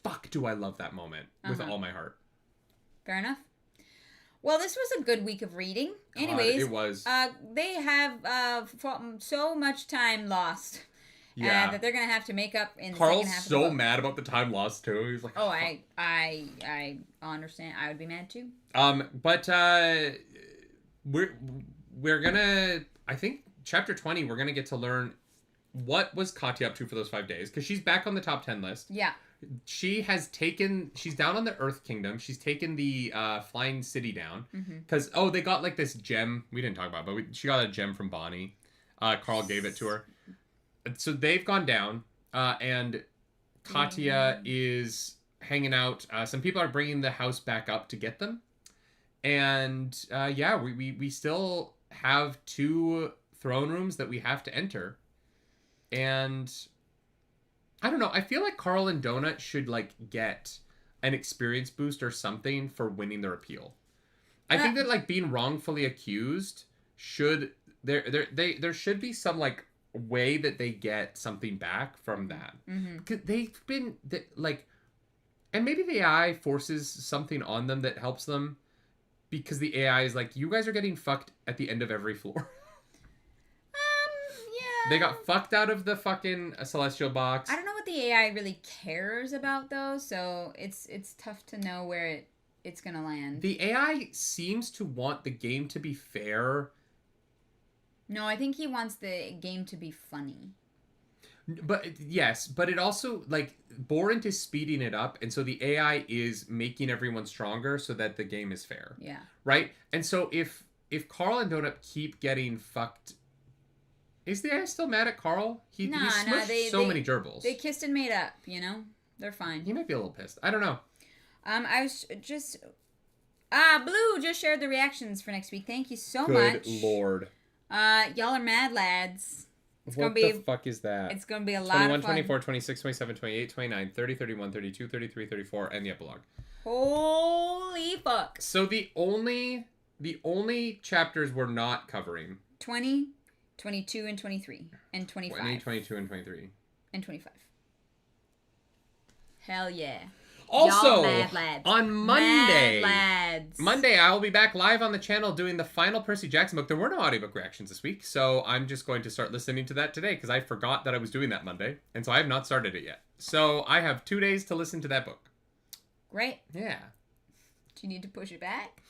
fuck do I love that moment with all my heart. Fair enough. Well, this was a good week of reading. Anyways, it was. They have so much time lost. That they're going to have to make up in the second half of the book. Carl's so mad about the time lost too. He's like, oh, I understand. I would be mad too. But we're gonna, I think chapter 20, we're gonna get to learn what was Katya up to for those 5 days, because she's back on the top 10 list. Yeah. She's down on the Earth Kingdom. She's taken the Flying City down. Because, they got like this gem. We didn't talk about it, but she got a gem from Bonnie. Carl gave it to her. So they've gone down. And Katya is hanging out. Some people are bringing the house back up to get them. And, we still have 2 throne rooms that we have to enter. And I don't know. I feel like Carl and Donut should like get an experience boost or something for winning their appeal. I think that like being wrongfully accused should there should be some like way that they get something back from that. Because they've been like, and maybe the AI forces something on them that helps them, because the AI is like, you guys are getting fucked at the end of every floor. They got fucked out of the fucking celestial box. I don't know what the AI really cares about though, so it's tough to know where it's gonna land. The AI seems to want the game to be fair. No, I think he wants the game to be funny. But yes, but it also like Borant is speeding it up, and so the AI is making everyone stronger so that the game is fair. Yeah. Right? And so if Carl and Donut keep getting fucked, is the AI still mad at Carl? He smushed so many gerbils. They kissed and made up, you know? They're fine. He might be a little pissed. I don't know. I was just... Blue just shared the reactions for next week. Thank you so much. Good lord. Y'all are mad lads. What the fuck is that? It's gonna be a lot 21, of fun. 24, 26, 27, 28, 29, 30, 31, 32, 33, 34, and the epilogue. Holy fuck. So the only chapters we're not covering 20, 22, and 23, and 25. 20, 22, and 23. And 25. Hell yeah. Also, mad lads. on Monday, Mad lads. Monday, I will be back live on the channel doing the final Percy Jackson book. There were no audiobook reactions this week, so I'm just going to start listening to that today because I forgot that I was doing that Monday, and so I have not started it yet. So I have 2 days to listen to that book. Great. Yeah. Do you need to push it back?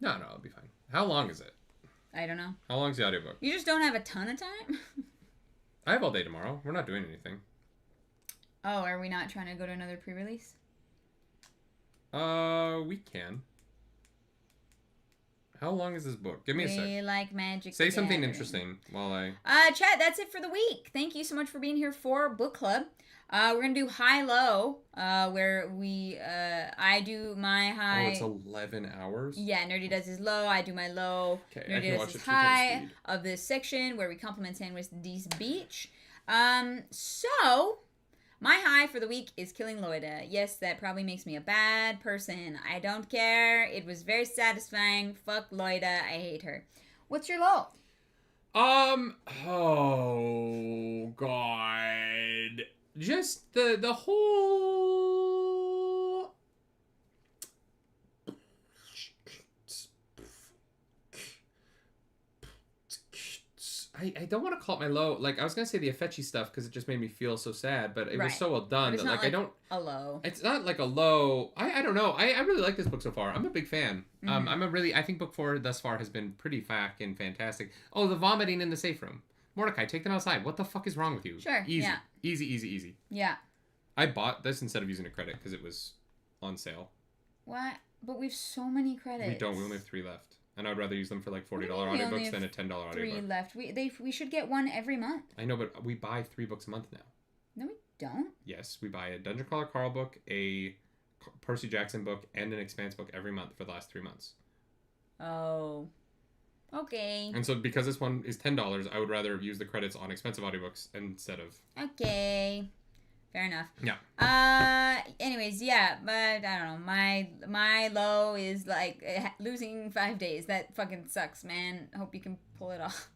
No, it'll be fine. How long is it? I don't know. How long is the audiobook? You just don't have a ton of time? I have all day tomorrow. We're not doing anything. Oh, are we not trying to go to another pre-release? We can. How long is this book? Give me a sec. We like Magic. Say something Gathering. interesting while I... Chat, that's it for the week. Thank you so much for being here for book club. We're going to do high-low, where I do my high... Oh, it's 11 hours? Yeah, Nerdy does his low, I do my low. Okay, Nerdy does his high of this section where we compliment Sandwich D's Beach. So... my high for the week is killing Loita. Yes, that probably makes me a bad person. I don't care. It was very satisfying. Fuck Loita. I hate her. What's your low? Oh, God. Just the whole... I don't want to call it my low. Like, I was going to say the Affetchi stuff because it just made me feel so sad, but it was so well done that, like, I don't... a low. It's not like a low... I don't know. I really like this book so far. I'm a big fan. Mm-hmm. I think book 4 thus far has been pretty fucking fantastic. Oh, the vomiting in the safe room. Mordecai, take them outside. What the fuck is wrong with you? Sure, Easy. yeah. Easy. Yeah. I bought this instead of using a credit because it was on sale. What? But we have so many credits. We don't. We only have 3 left. And I'd rather use them for like $40 audiobooks than a $10 audiobook. 3 left. We should get one every month. I know, but we buy 3 books a month now. No, we don't. Yes, we buy a Dungeon Crawler Carl book, a Percy Jackson book, and an Expanse book every month for the last 3 months. Oh. Okay. And so because this one is $10, I would rather use the credits on expensive audiobooks instead of... Okay. Fair enough. Yeah. Anyways, yeah, but I don't know. My low is like losing 5 days. That fucking sucks, man. Hope you can pull it off.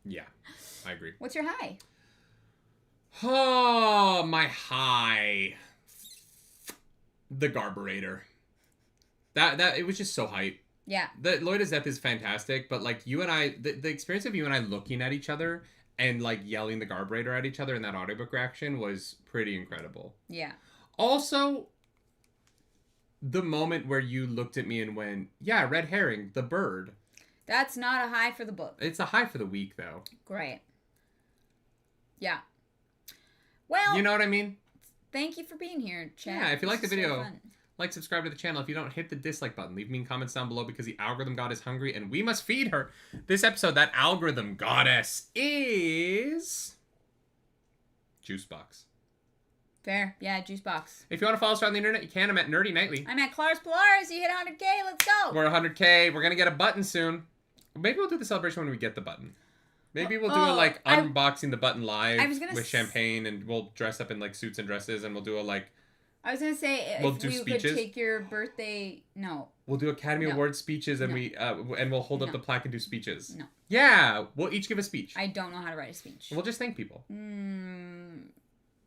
Yeah, I agree. What's your high? Oh, my high. The Garburator. That it was just so hype. Yeah. The Loita's death is fantastic, but like you and I, the experience of you and I looking at each other and like yelling the Garburator at each other in that audiobook reaction was pretty incredible. Yeah. Also, the moment where you looked at me and went, yeah, red herring, the bird. That's not a high for the book. It's a high for the week, though. Great. Yeah. Well, you know what I mean? Thank you for being here, chat. Yeah, if you like the This is video, so fun. like, subscribe to the channel. If you don't, hit the dislike button. Leave me comments down below because the algorithm god is hungry and we must feed her. This episode, that algorithm goddess is... Juicebox. Fair. Yeah, Juicebox. If you want to follow us around the internet, you can. I'm at Nerdy Nightly. I'm at Claris Polaris. You hit 100K. Let's go. We're 100K. We're going to get a button soon. Maybe we'll do the celebration when we get the button. Maybe we'll do a, like, unboxing the button live with champagne, and we'll dress up in, like, suits and dresses, and we'll do a, like... I was going to say, we'll if we speeches. could take your birthday... No. We'll do Academy Awards speeches, and we'll hold up the plaque and do speeches. No. Yeah! We'll each give a speech. I don't know how to write a speech. We'll just thank people.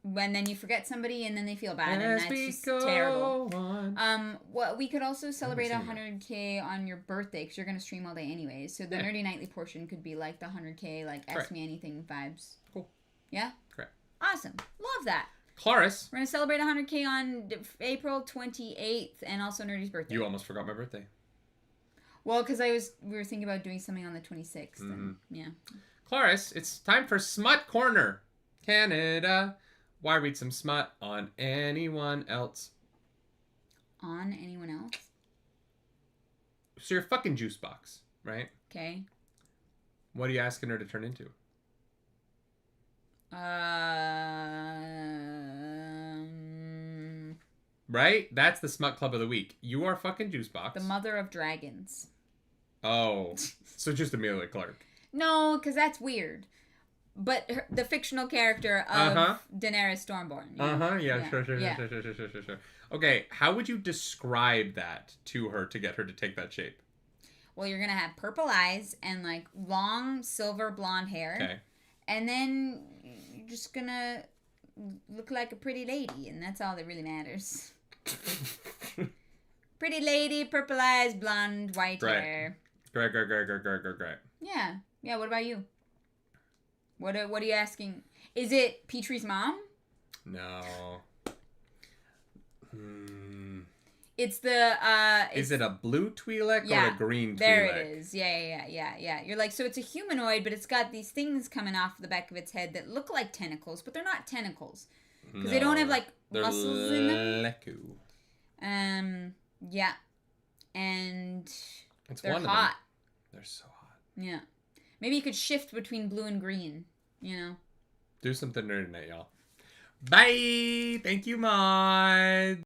When then you forget somebody and then they feel bad, and that's just terrible. Well, we could also celebrate 100K on your birthday because you're gonna stream all day anyways. So the Nerdy Nightly portion could be like the 100K, like Ask Me Anything vibes. Cool. Yeah. Correct. Awesome. Love that. Claris. We're gonna celebrate 100K on April 28th, and also Nerdy's birthday. You almost forgot my birthday. Well, because we were thinking about doing something on the 26th. And, yeah. Claris, it's time for Smut Corner. Canada. Why read some smut on anyone else? On anyone else? So you're fucking juice box, right? Okay. What are you asking her to turn into? Right? That's the smut club of the week. You are fucking juice box. The mother of dragons. Oh. So just Amelia Clark. No, because that's weird. But the fictional character of Daenerys Stormborn. Yeah, sure. Okay, how would you describe that to her to get her to take that shape? Well, you're going to have purple eyes and, like, long silver blonde hair. Okay. And then you're just going to look like a pretty lady, and that's all that really matters. Pretty lady, purple eyes, blonde, white hair. Great. Yeah. Yeah, what about you? What are you asking? Is it Petrie's mom? No. It's the is it a blue Twi'lek or a green Twi'lek? There it is. Yeah. You're like, so it's a humanoid, but it's got these things coming off the back of its head that look like tentacles, but they're not tentacles. Because they don't have, like, muscles in them. Yeah. And it's they're one hot. Of them. They're so hot. Yeah. Maybe you could shift between blue and green, you know? Do something nerdy night, y'all. Bye! Thank you, Maud!